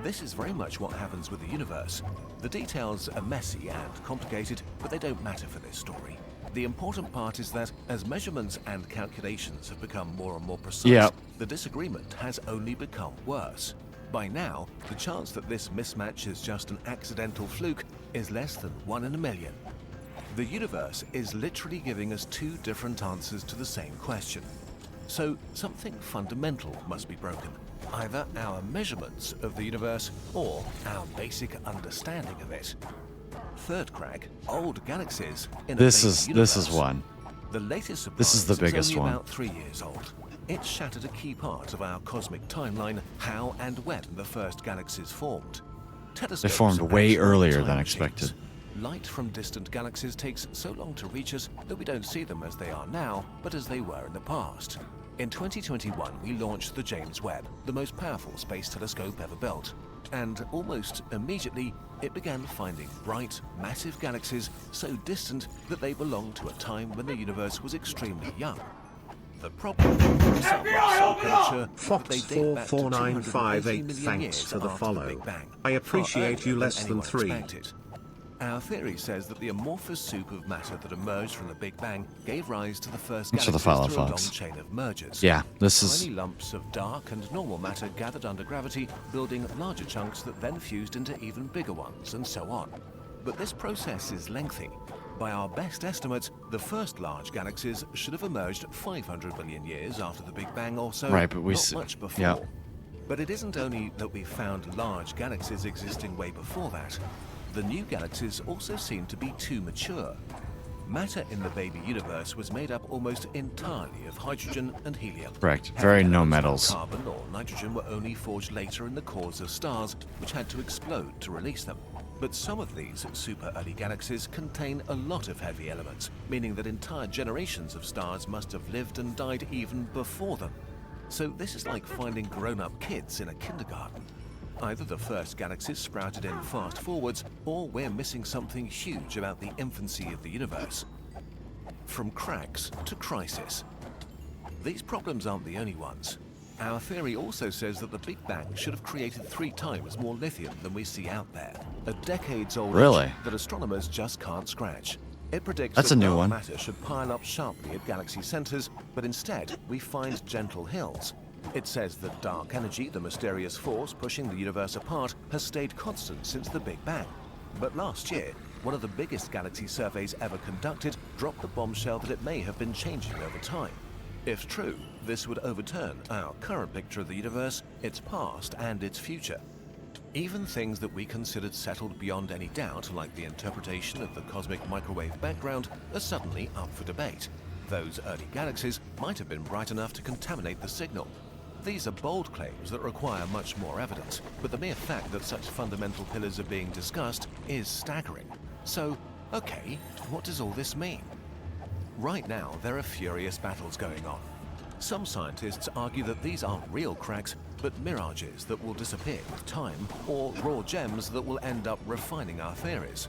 This is very much what happens with the universe. The details are messy and complicated, but they don't matter for this story. The important part is that as measurements and calculations have become more and more precise, the disagreement has only become worse. By now, the chance that this mismatch is just an accidental fluke is less than 1 in a million. The universe is literally giving us 2 different answers to the same question. So something fundamental must be broken. Either our measurements of the universe or our basic understanding of it. Third crack, old galaxies in a This baby is universe. one. The latest This is the surprise biggest only one. about 3 years old. It shattered a key part of our cosmic timeline, how and when the first galaxies formed. They formed way earlier than expected. light from distant galaxies takes so long to reach us that we don't see them as they are now, but as they were in the past. In 2021, we launched the James Webb, the most powerful space telescope ever built. And almost immediately, it began finding bright, massive galaxies so distant that they belonged to a time when the universe was extremely young. The problem, some are so Fox 44958, thanks for the follow. I appreciate you less than 3. Our theory says that the amorphous soup of matter that emerged from the Big Bang gave rise to the first Thanks for the galaxies follow, through a long Fox. chain of mergers. Yeah, this is... Tiny lumps of dark and normal matter gathered under gravity, building larger chunks that then fused into even bigger ones, and so on. But this process is lengthy. By our best estimates, the first large galaxies should have emerged 500 billion years after the Big Bang or so, Right, but we not much before. yeah. But it isn't only that we found large galaxies existing way before that. The new galaxies also seem to be too mature. Matter in the baby universe was made up almost entirely of hydrogen and helium. Correct. Very Heavy no elements like metals. Carbon or nitrogen were only forged later in the cores of stars, which had to explode to release them. But some of these super early galaxies contain a lot of heavy elements, meaning that entire generations of stars must have lived and died even before them. So this is like finding grown-up kids in a kindergarten. Either the first galaxies sprouted in fast forwards, or we're missing something huge about the infancy of the universe. From cracks to crisis. These problems aren't the only ones. Our theory also says that the Big Bang should have created 3 times more lithium than we see out there. A decades-old Really? issue that astronomers just can't scratch. It predicts That's that a new dark one. matter should pile up sharply at galaxy centers, but instead we find gentle hills. It says that dark energy, the mysterious force pushing the universe apart, has stayed constant since the Big Bang. But last year, one of the biggest galaxy surveys ever conducted dropped the bombshell that it may have been changing over time. If true, this would overturn our current picture of the universe, its past and its future. Even things that we considered settled beyond any doubt, like the interpretation of the cosmic microwave background, are suddenly up for debate. Those early galaxies might have been bright enough to contaminate the signal. These are bold claims that require much more evidence, but the mere fact that such fundamental pillars are being discussed is staggering. So, okay, what does all this mean? Right now, there are furious battles going on. Some scientists argue that these aren't real cracks, but mirages that will disappear with time, or raw gems that will end up refining our theories.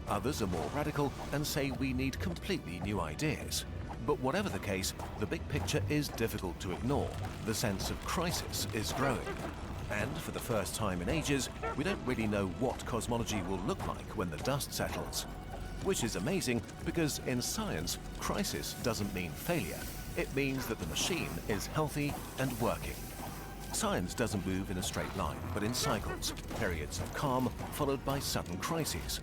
Others are more radical and say we need completely new ideas. But whatever the case, the big picture is difficult to ignore. The sense of crisis is growing. And for the first time in ages, we don't really know what cosmology will look like when the dust settles. Which is amazing, because in science, crisis doesn't mean failure. It means that the machine is healthy and working. Science doesn't move in a straight line, but in cycles, periods of calm followed by sudden crises.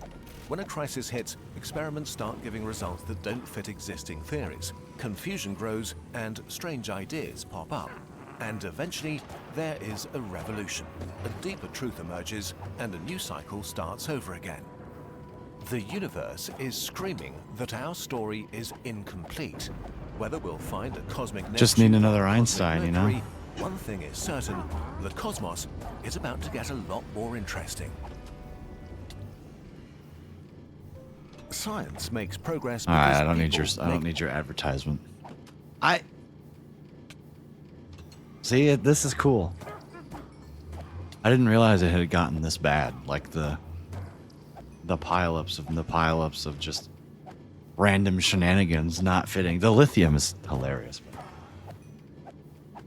When a crisis hits, experiments start giving results that don't fit existing theories. Confusion grows and strange ideas pop up. And eventually, there is a revolution. A deeper truth emerges and a new cycle starts over again. The universe is screaming that our story is incomplete. Whether we'll find a cosmic Just Neptune need or another a cosmic Einstein, you know? Mercury, one thing is certain, the cosmos is about to get a lot more interesting. Science makes progress. All right, because I don't need people your advertisement. See, this is cool. I didn't realize it had gotten this bad. Like the pileups of just random shenanigans not fitting. The lithium is hilarious. The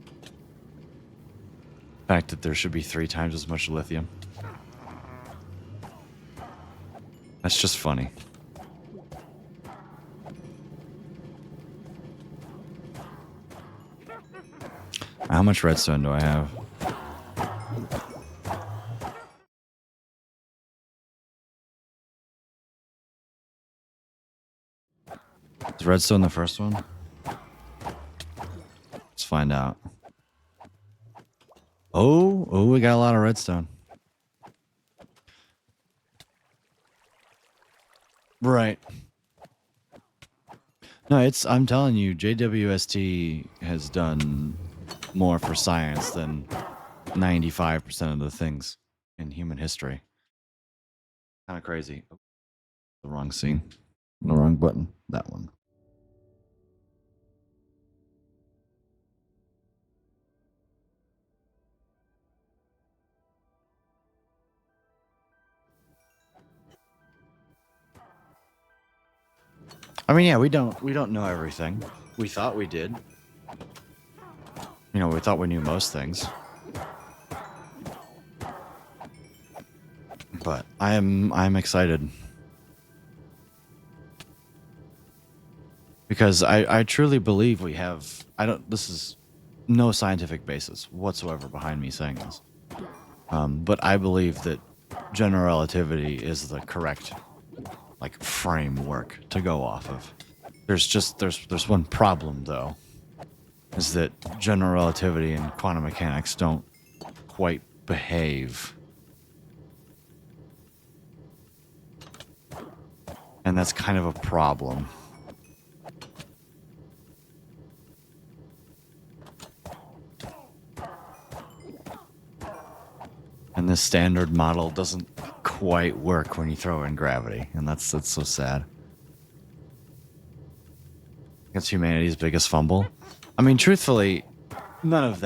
fact that there should be 3 times as much lithium. That's just funny. How much redstone do I have? Is redstone the first one? Let's find out. Oh, we got a lot of redstone. Right. No, I'm telling you, JWST has done more for science than 95% of the things in human history. Kind of crazy. The wrong scene. The wrong button. That one. I mean, yeah, we don't know everything. We thought we did. You know, we thought we knew most things. But I'm excited. Because I truly believe we have this is no scientific basis whatsoever behind me saying this. But I believe that general relativity is the correct like framework to go off of. There's one problem though, is that general relativity and quantum mechanics don't quite behave. And that's kind of a problem. And the standard model doesn't quite work when you throw in gravity, and that's so sad. That's humanity's biggest fumble. I mean, truthfully, none of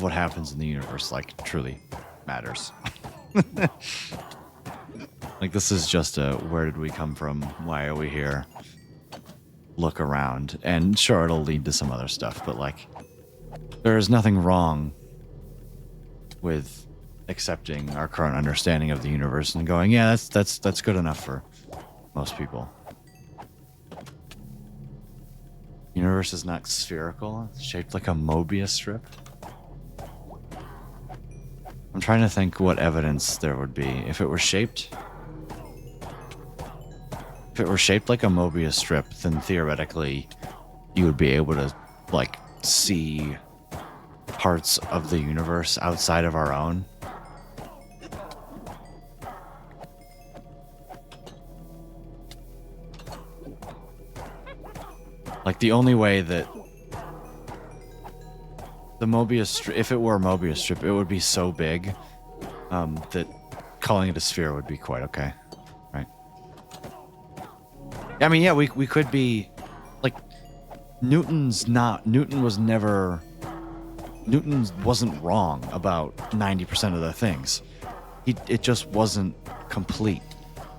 what happens in the universe, like, truly matters. Like, this is just a, where did we come from? Why are we here? Look around. And sure, it'll lead to some other stuff, but, like, there is nothing wrong with accepting our current understanding of the universe and going, yeah, that's good enough for most people. The universe is not spherical. It's shaped like a Mobius strip. I'm trying to think what evidence there would be if it were shaped. If it were shaped like a Mobius strip, then theoretically you would be able to, like, see parts of the universe outside of our own. Like, the only way that the Mobius strip, if it were a Mobius strip, it would be so big that calling it a sphere would be quite okay, right? I mean, yeah, we could be, like, Newton wasn't wrong about 90% of the things. It just wasn't complete,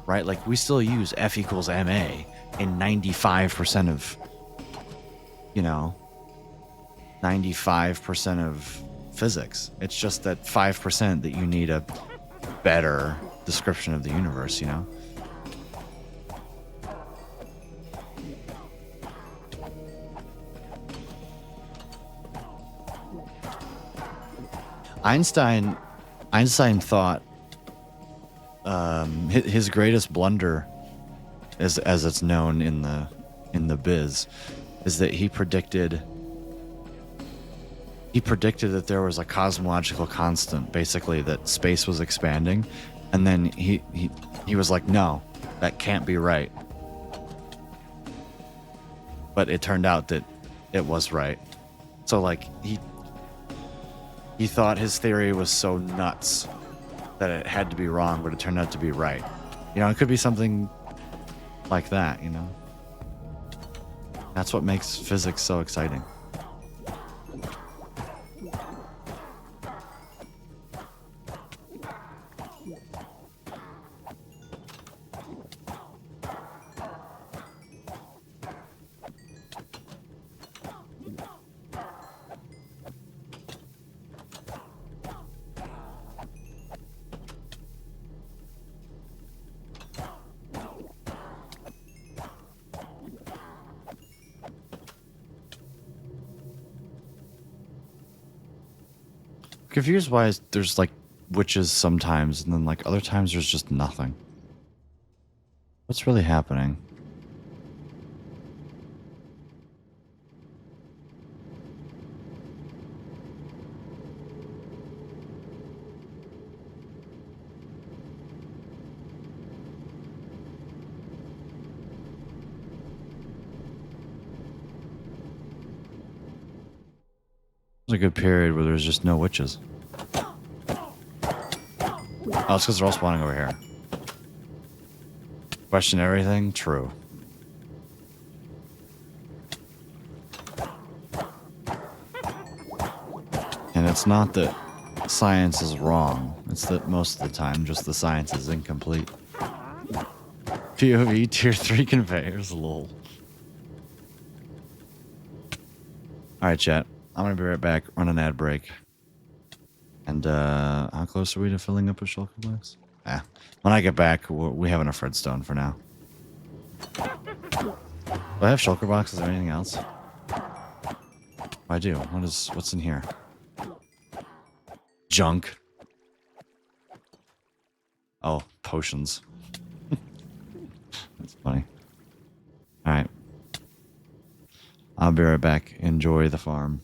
right? Like, we still use F equals ma in 95% of, 95% of physics. It's just that 5% that you need a better description of the universe, Einstein thought his greatest blunder, as it's known in the biz, is that he predicted that there was a cosmological constant, basically that space was expanding, and then he was like, no, that can't be right. But it turned out that it was right. So, like, he thought his theory was so nuts that it had to be wrong, but it turned out to be right. It could be something like that, That's what makes physics so exciting. Confused why there's, like, witches sometimes, and then, like, other times there's just nothing. What's really happening? There's a good period where there's just no witches. Oh, it's because they're all spawning over here. Question everything? True. And it's not that science is wrong. It's that most of the time, just the science is incomplete. POV tier 3 conveyors, lol. Alright, chat. I'm gonna be right back. Run an ad break. And, how close are we to filling up a shulker box? Yeah. When I get back, we have enough redstone for now. Do I have shulker boxes or anything else? I do. What's in here? Junk. Oh, potions. That's funny. Alright. I'll be right back. Enjoy the farm.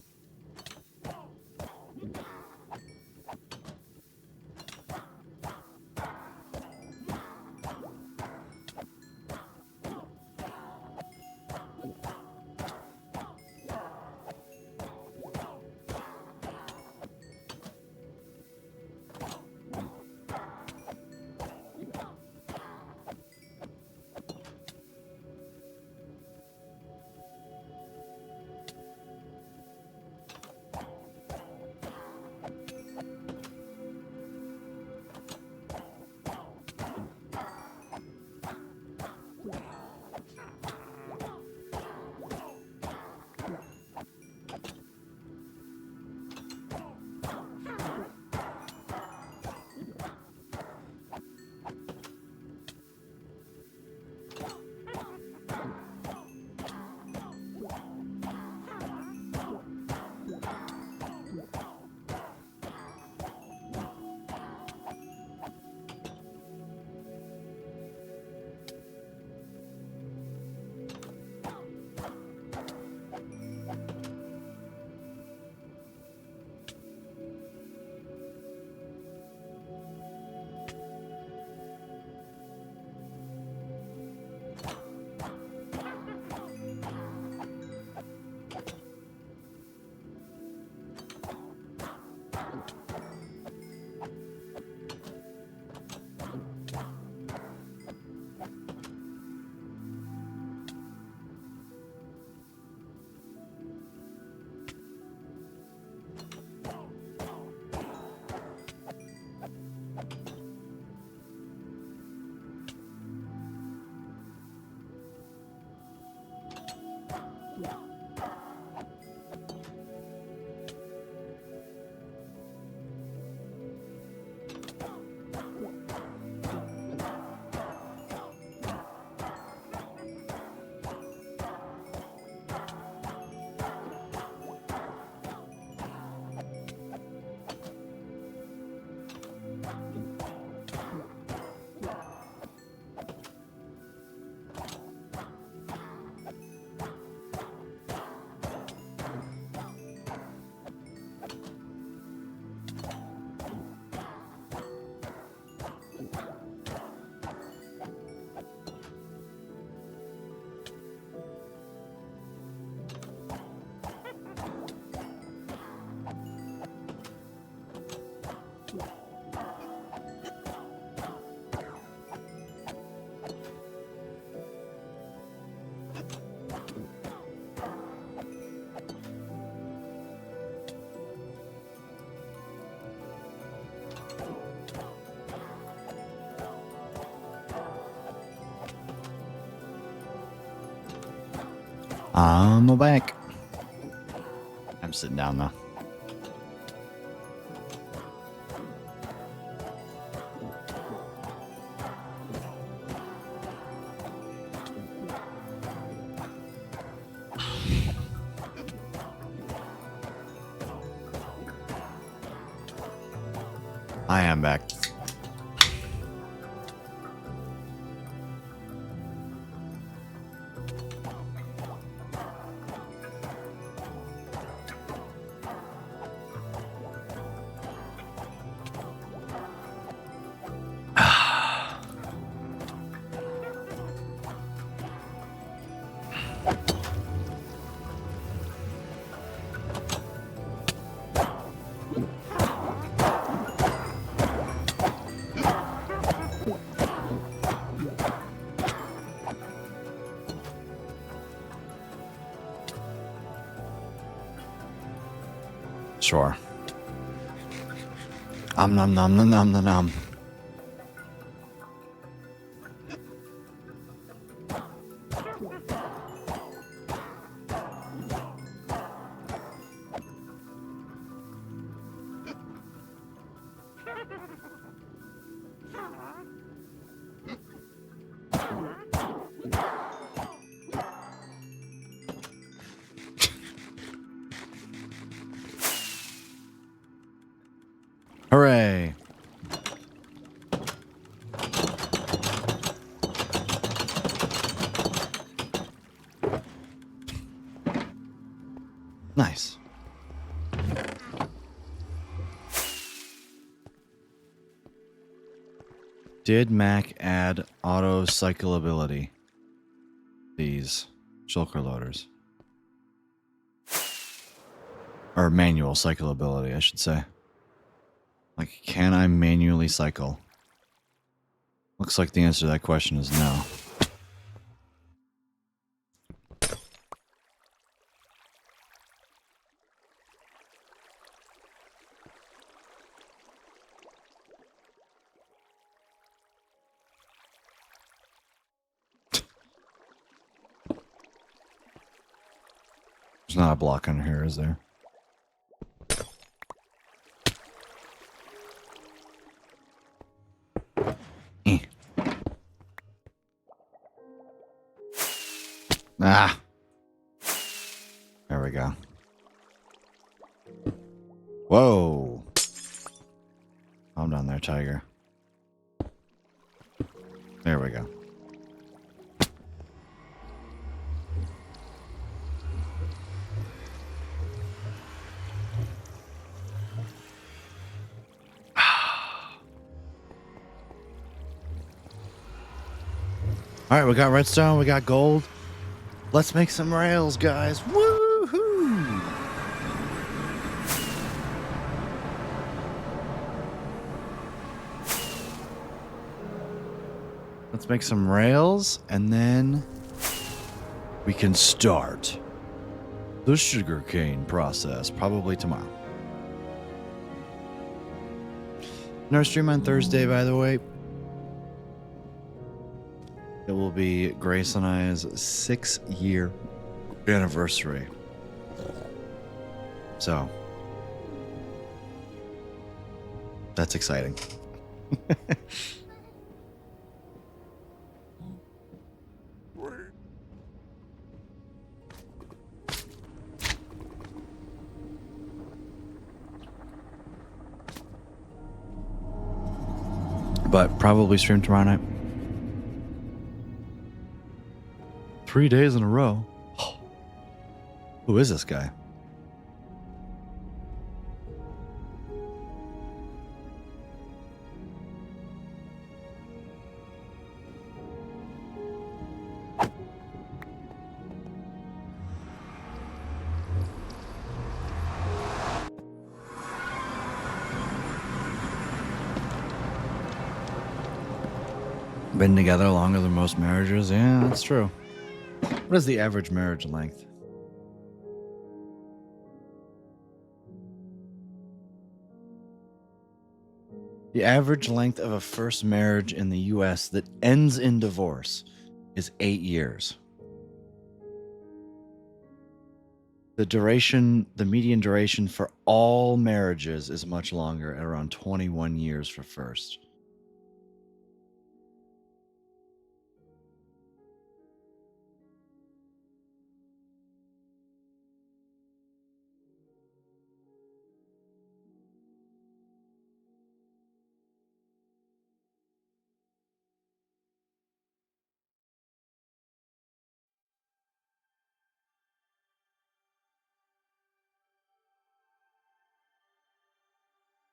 I'm back. I'm sitting down now. I am back. Sure. Nom nom nom nom nom nom nom. Hooray. Nice. Did Mac add auto cyclability? These shulker loaders. Or manual cyclability, I should say. Like, can I manually cycle? Looks like the answer to that question is no. There's not a block on here, is there? Eh. Ah. There we go. Whoa. Calm down there, tiger. There we go. All right, we got redstone, we got gold. Let's make some rails, guys. Woohoo! Let's make some rails, and then we can start the sugarcane process, probably tomorrow. No stream on Thursday, by the way. It will be Grace and I's 6-year anniversary. So, that's exciting. But probably stream tomorrow night. 3 days in a row. Who is this guy? Been together longer than most marriages? Yeah, that's true. What is the average marriage length? The average length of a first marriage in the US that ends in divorce is 8 years. The median duration for all marriages is much longer, at around 21 years for first.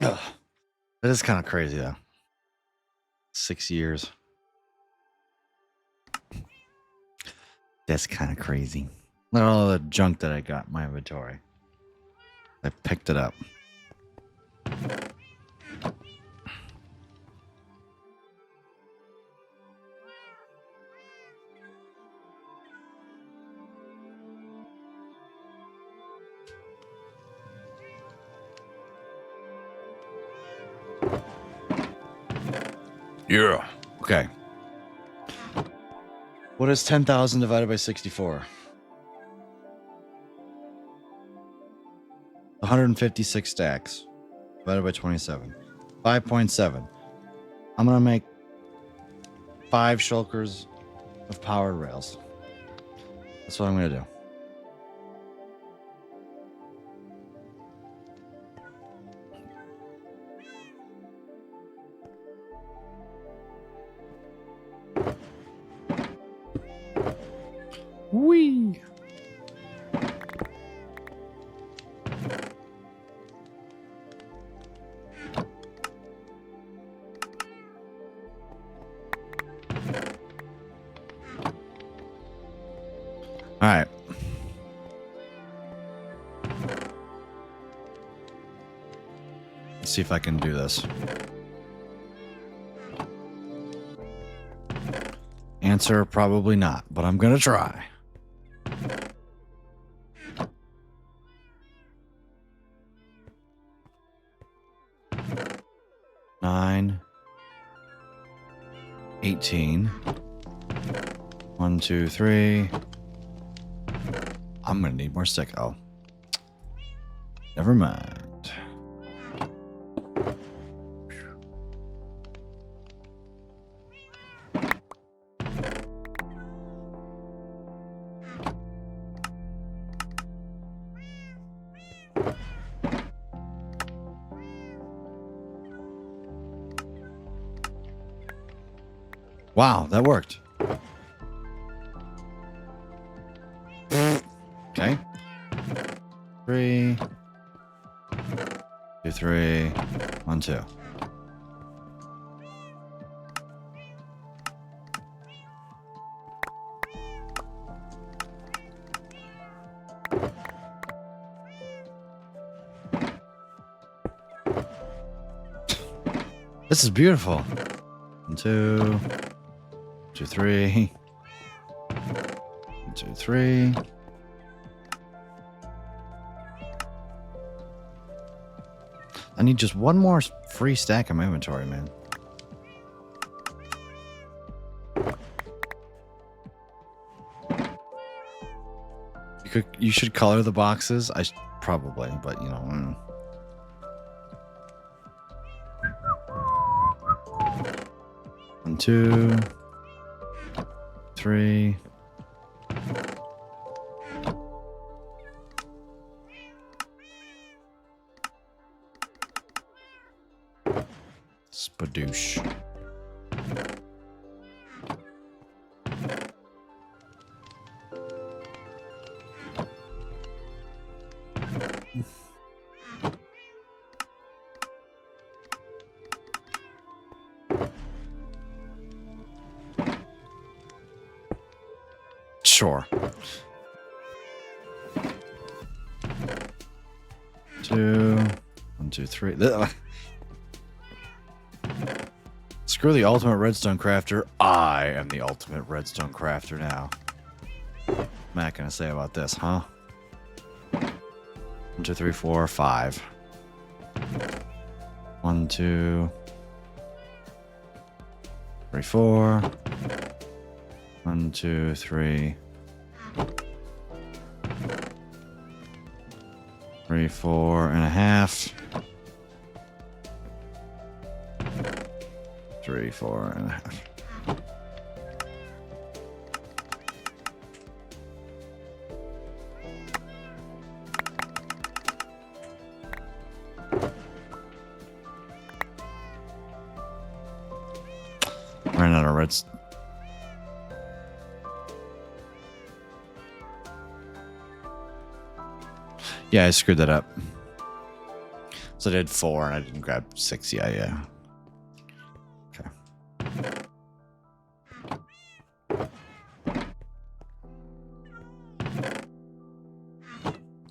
Ugh. That is kind of crazy, though. 6 years. That's kind of crazy. Look at all the junk that I got in my inventory. I picked it up. Yeah. Okay. What is 10,000 divided by 64? 156 stacks divided by 27. 5.7. I'm going to make 5 shulkers of powered rails. That's what I'm going to do. Whee! All right. Let's see if I can do this. Answer, probably not, but I'm going to try. Nine, 18. 1, 2, 3. I'm going to need more stick. Oh. Never mind. Wow, that worked. Okay. 3, 2, 3, 1, 2. This is beautiful. 1, 2, 2, 3. 1, 2, 3. I need just one more free stack in my inventory, man. You should color the boxes. Probably, but you know. 1, 2, 3. Spadoosh. Sure. 2, 1, 2, 3. Screw the ultimate redstone crafter. I am the ultimate redstone crafter now. What am I gonna say about this, huh? 1, 2, 3, 4, 5. 1, 2, 3, 4. 1, 2, 3. 3, 4 and a half. 3, 4 and a half. Ran out of reds. Yeah, I screwed that up. So I did 4 and I didn't grab 6. Yeah. Okay.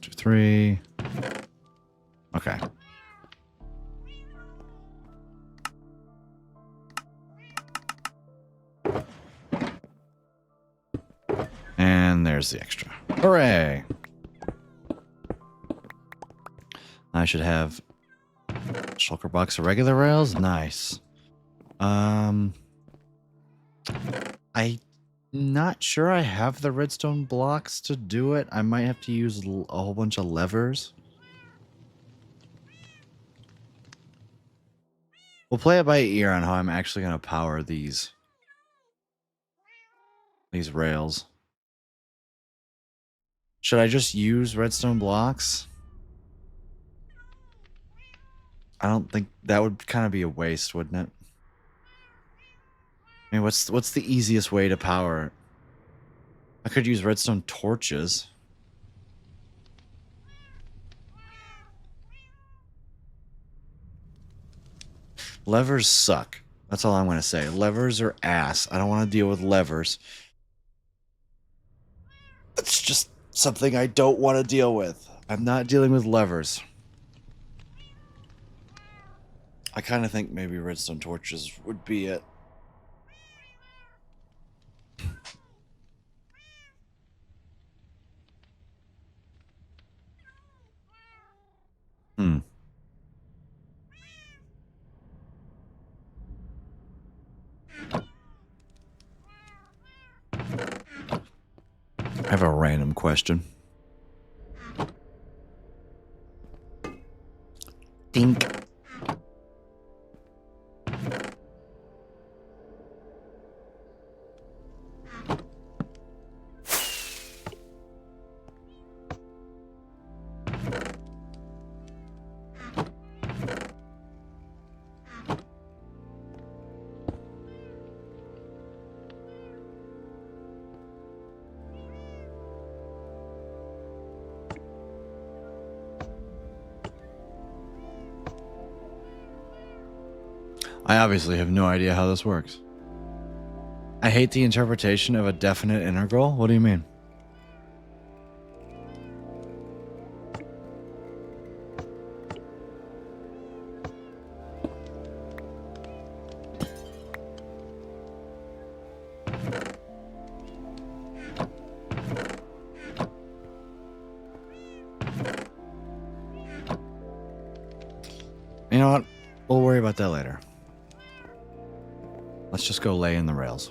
2, 3. Okay. And there's the extra. Hooray! I should have shulker box of regular rails. Nice. I'm not sure I have the redstone blocks to do it. I might have to use a whole bunch of levers. We'll play it by ear on how I'm actually going to power these rails. Should I just use redstone blocks? I don't think that would kind of be a waste, wouldn't it? I mean, what's the easiest way to power it? I could use redstone torches. Levers suck. That's all I'm going to say. Levers are ass. I don't want to deal with levers. It's just something I don't want to deal with. I'm not dealing with levers. I kind of think maybe redstone torches would be it. Hmm. I have a random question. Dink. I obviously have no idea how this works. I hate the interpretation of a definite integral. What do you mean? You know what? We'll worry about that later. Let's just go lay in the rails.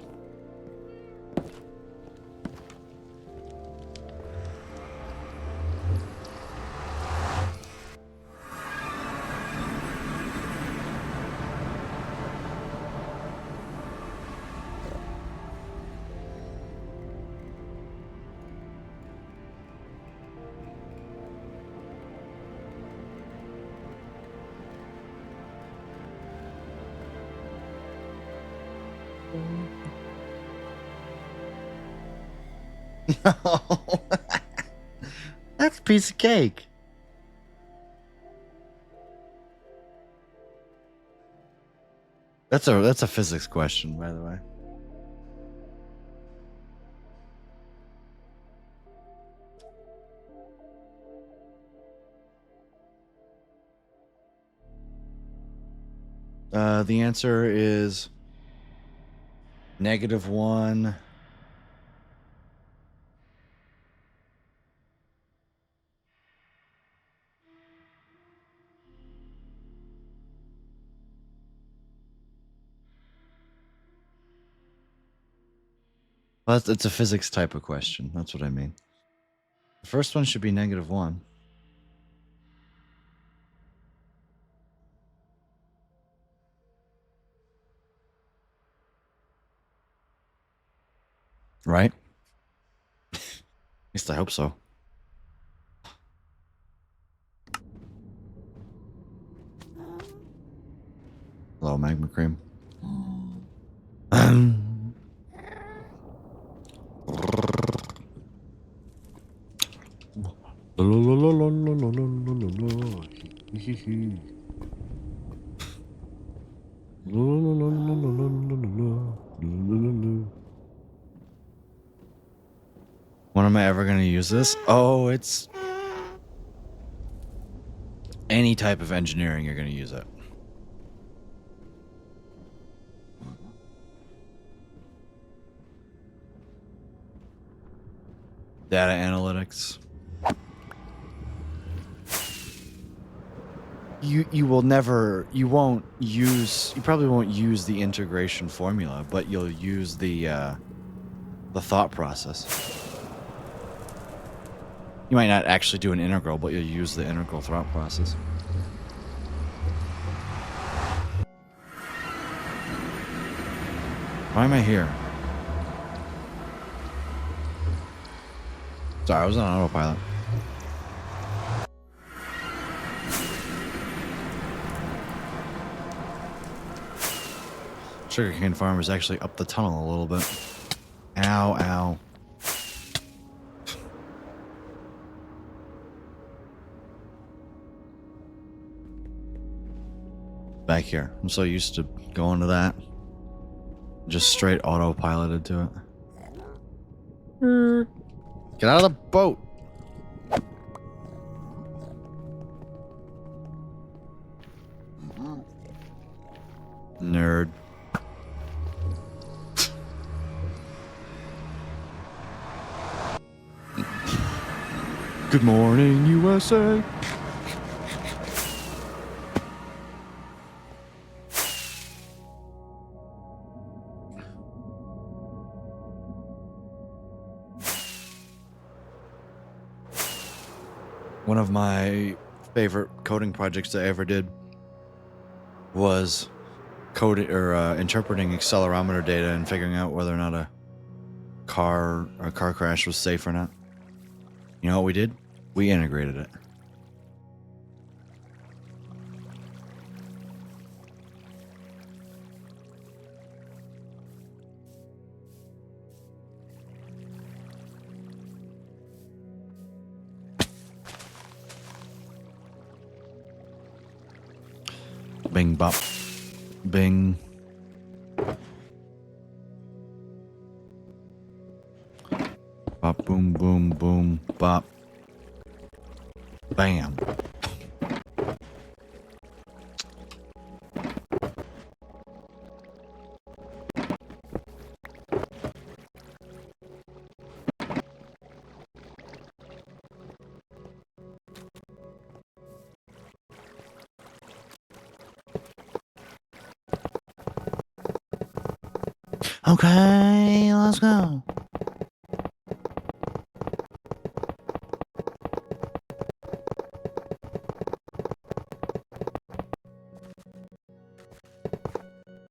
No. That's a piece of cake. That's a physics question, by the way. The answer is -1. Well, it's a physics type of question. That's what I mean. The first one should be -1. Right? At least I hope so. Hello, magma cream. When am I ever going to use this? Oh, it's any type of engineering you're going to use it. Data analytics. you probably won't use the integration formula, but you'll use the thought process. You might not actually do an integral, but you'll use the integral thought process. Why am I here? Sorry, I was on autopilot. Sugarcane Farm is actually up the tunnel a little bit. Ow, ow. Back here. I'm so used to going to that. Just straight autopiloted to it. Get out of the boat. Nerd. Good morning, USA. One of my favorite coding projects I ever did was coding or interpreting accelerometer data and figuring out whether or not a car crash was safe or not. You know what we did? We integrated it. Bing bop. Bing. Bop boom boom boom bop. Bam. Okay, let's go.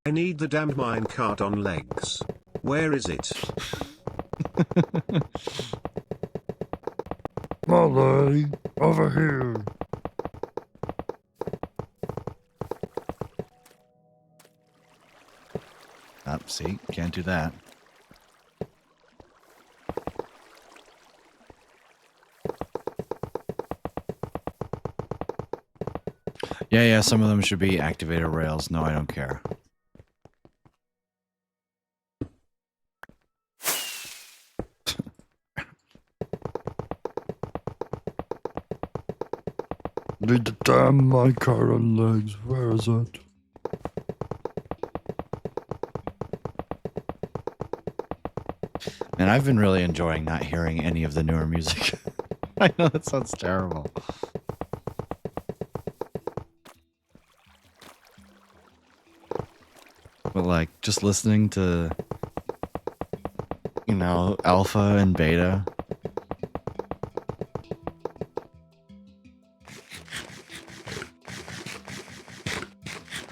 I need the damned minecart on legs. Where is it? Molly, over here. See, can't do that. Yeah, some of them should be activated rails. No, I don't care. Need the damn minecart on legs. Where is it? And I've been really enjoying not hearing any of the newer music. I know that sounds terrible. But like just listening to, you know, alpha and beta.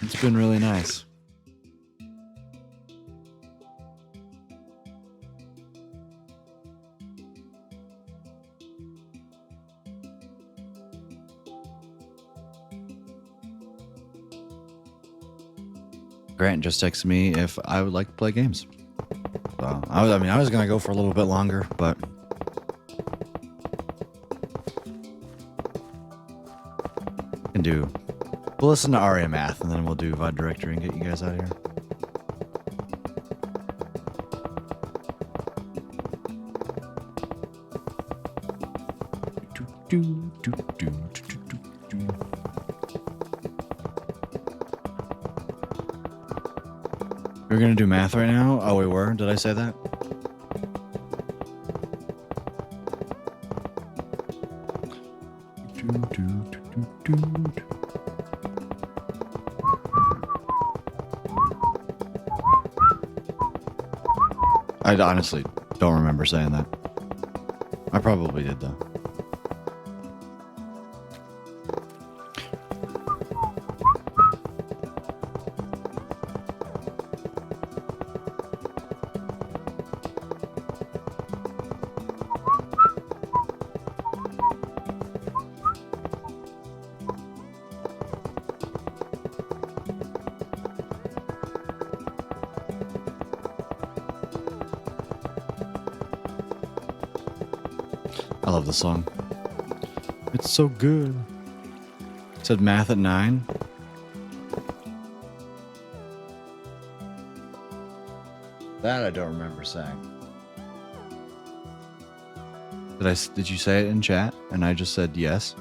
It's been really nice. Grant just texted me if I would like to play games. So, I was going to go for a little bit longer, but we'll listen to Aria Math and then we'll do VOD Directory and get you guys out of here. We're gonna do math right now? Oh, we were? Did I say that? I honestly don't remember saying that. I probably did, though. I love the song. It's so good. It said math at 9. That I don't remember saying. Did you say it in chat? And I just said yes.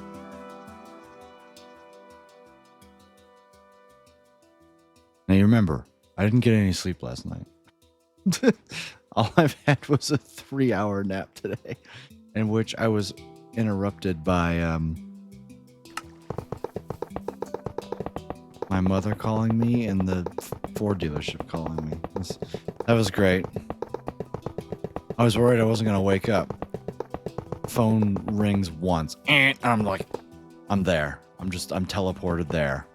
Now you remember, I didn't get any sleep last night. All I've had was a 3-hour nap today, in which I was interrupted by my mother calling me and the Ford dealership calling me. That was great. I was worried I wasn't going to wake up. Phone rings once, and I'm like, I'm there. I'm teleported there.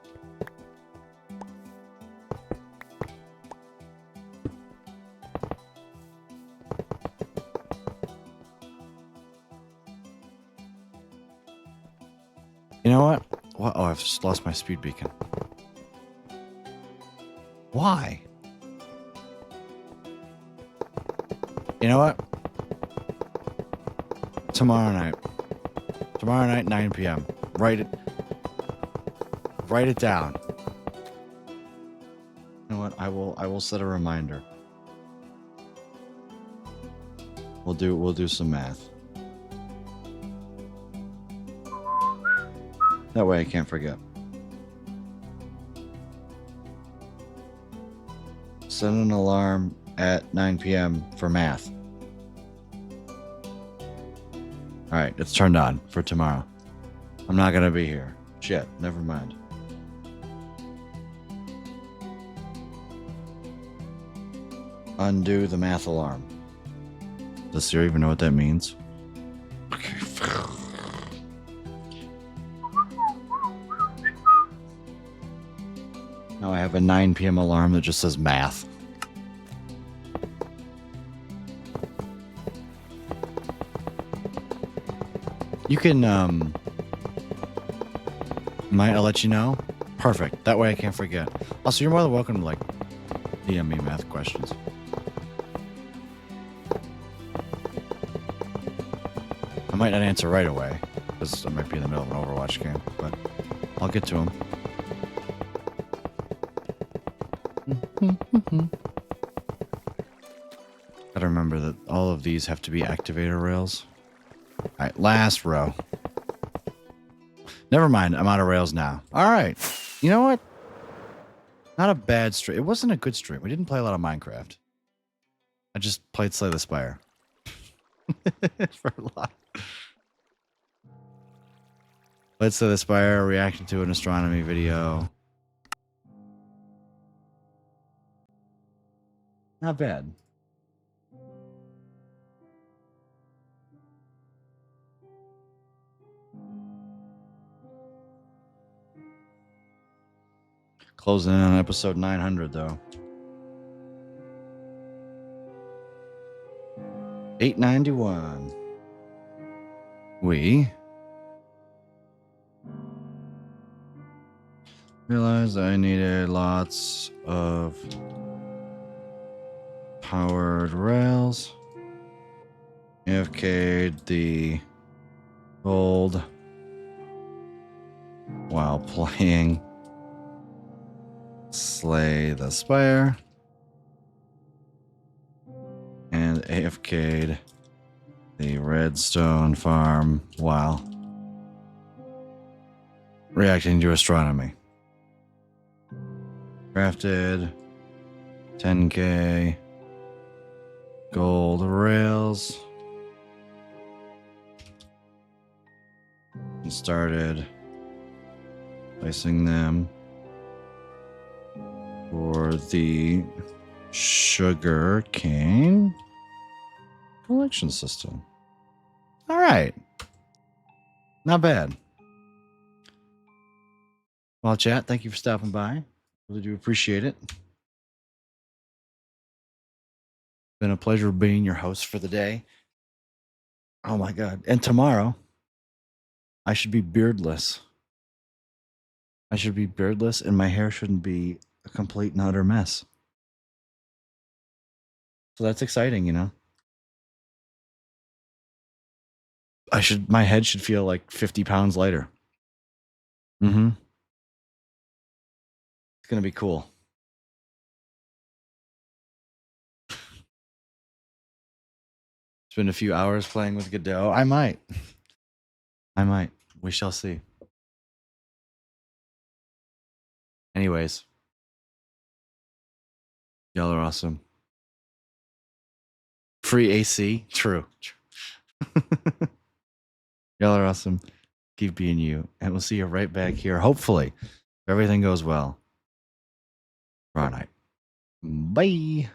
You know what? Oh, I've just lost my speed beacon. Why? You know what? Tomorrow night, 9 p.m. Write it down. You know what? I will set a reminder. We'll do some math. That way I can't forget. Set an alarm at 9 p.m. for math. Alright, it's turned on for tomorrow. I'm not gonna be here. Shit, never mind. Undo the math alarm. Does Siri even know what that means? Okay. Now I have a 9 p.m. alarm that just says math. You can, might I let you know? Perfect. That way I can't forget. Also, you're more than welcome to, like, DM me math questions. I might not answer right away, because I might be in the middle of an Overwatch game, but I'll get to them. Gotta remember that all of these have to be activator rails. Alright, last row. Never mind, I'm out of rails now. Alright, you know what? Not a bad stream. It wasn't a good stream. We didn't play a lot of Minecraft. I just played Slay the Spire. For a lot. Played Slay the Spire, reacted to an astronomy video. Not bad. Closing in on episode 900, though. 891. We realized I needed lots of powered rails. AFK'd the gold while playing Slay the Spire, and AFK'd the redstone farm while reacting to astronomy. Crafted 10k gold rails and started placing them for the sugar cane. collection system. All right. Not bad. Well, chat, thank you for stopping by. Really do appreciate it. Been a pleasure being your host for the day. Oh my God. And tomorrow, I should be beardless. I should be beardless and my hair shouldn't be a complete and utter mess. So that's exciting, you know? My head should feel like 50 pounds lighter. Mm-hmm. It's going to be cool. Spend a few hours playing with Godot. I might. We shall see. Anyways. Y'all are awesome. Free AC? True. Y'all are awesome. Keep being you. And we'll see you right back here. Hopefully, if everything goes well. Tomorrow night. Bye.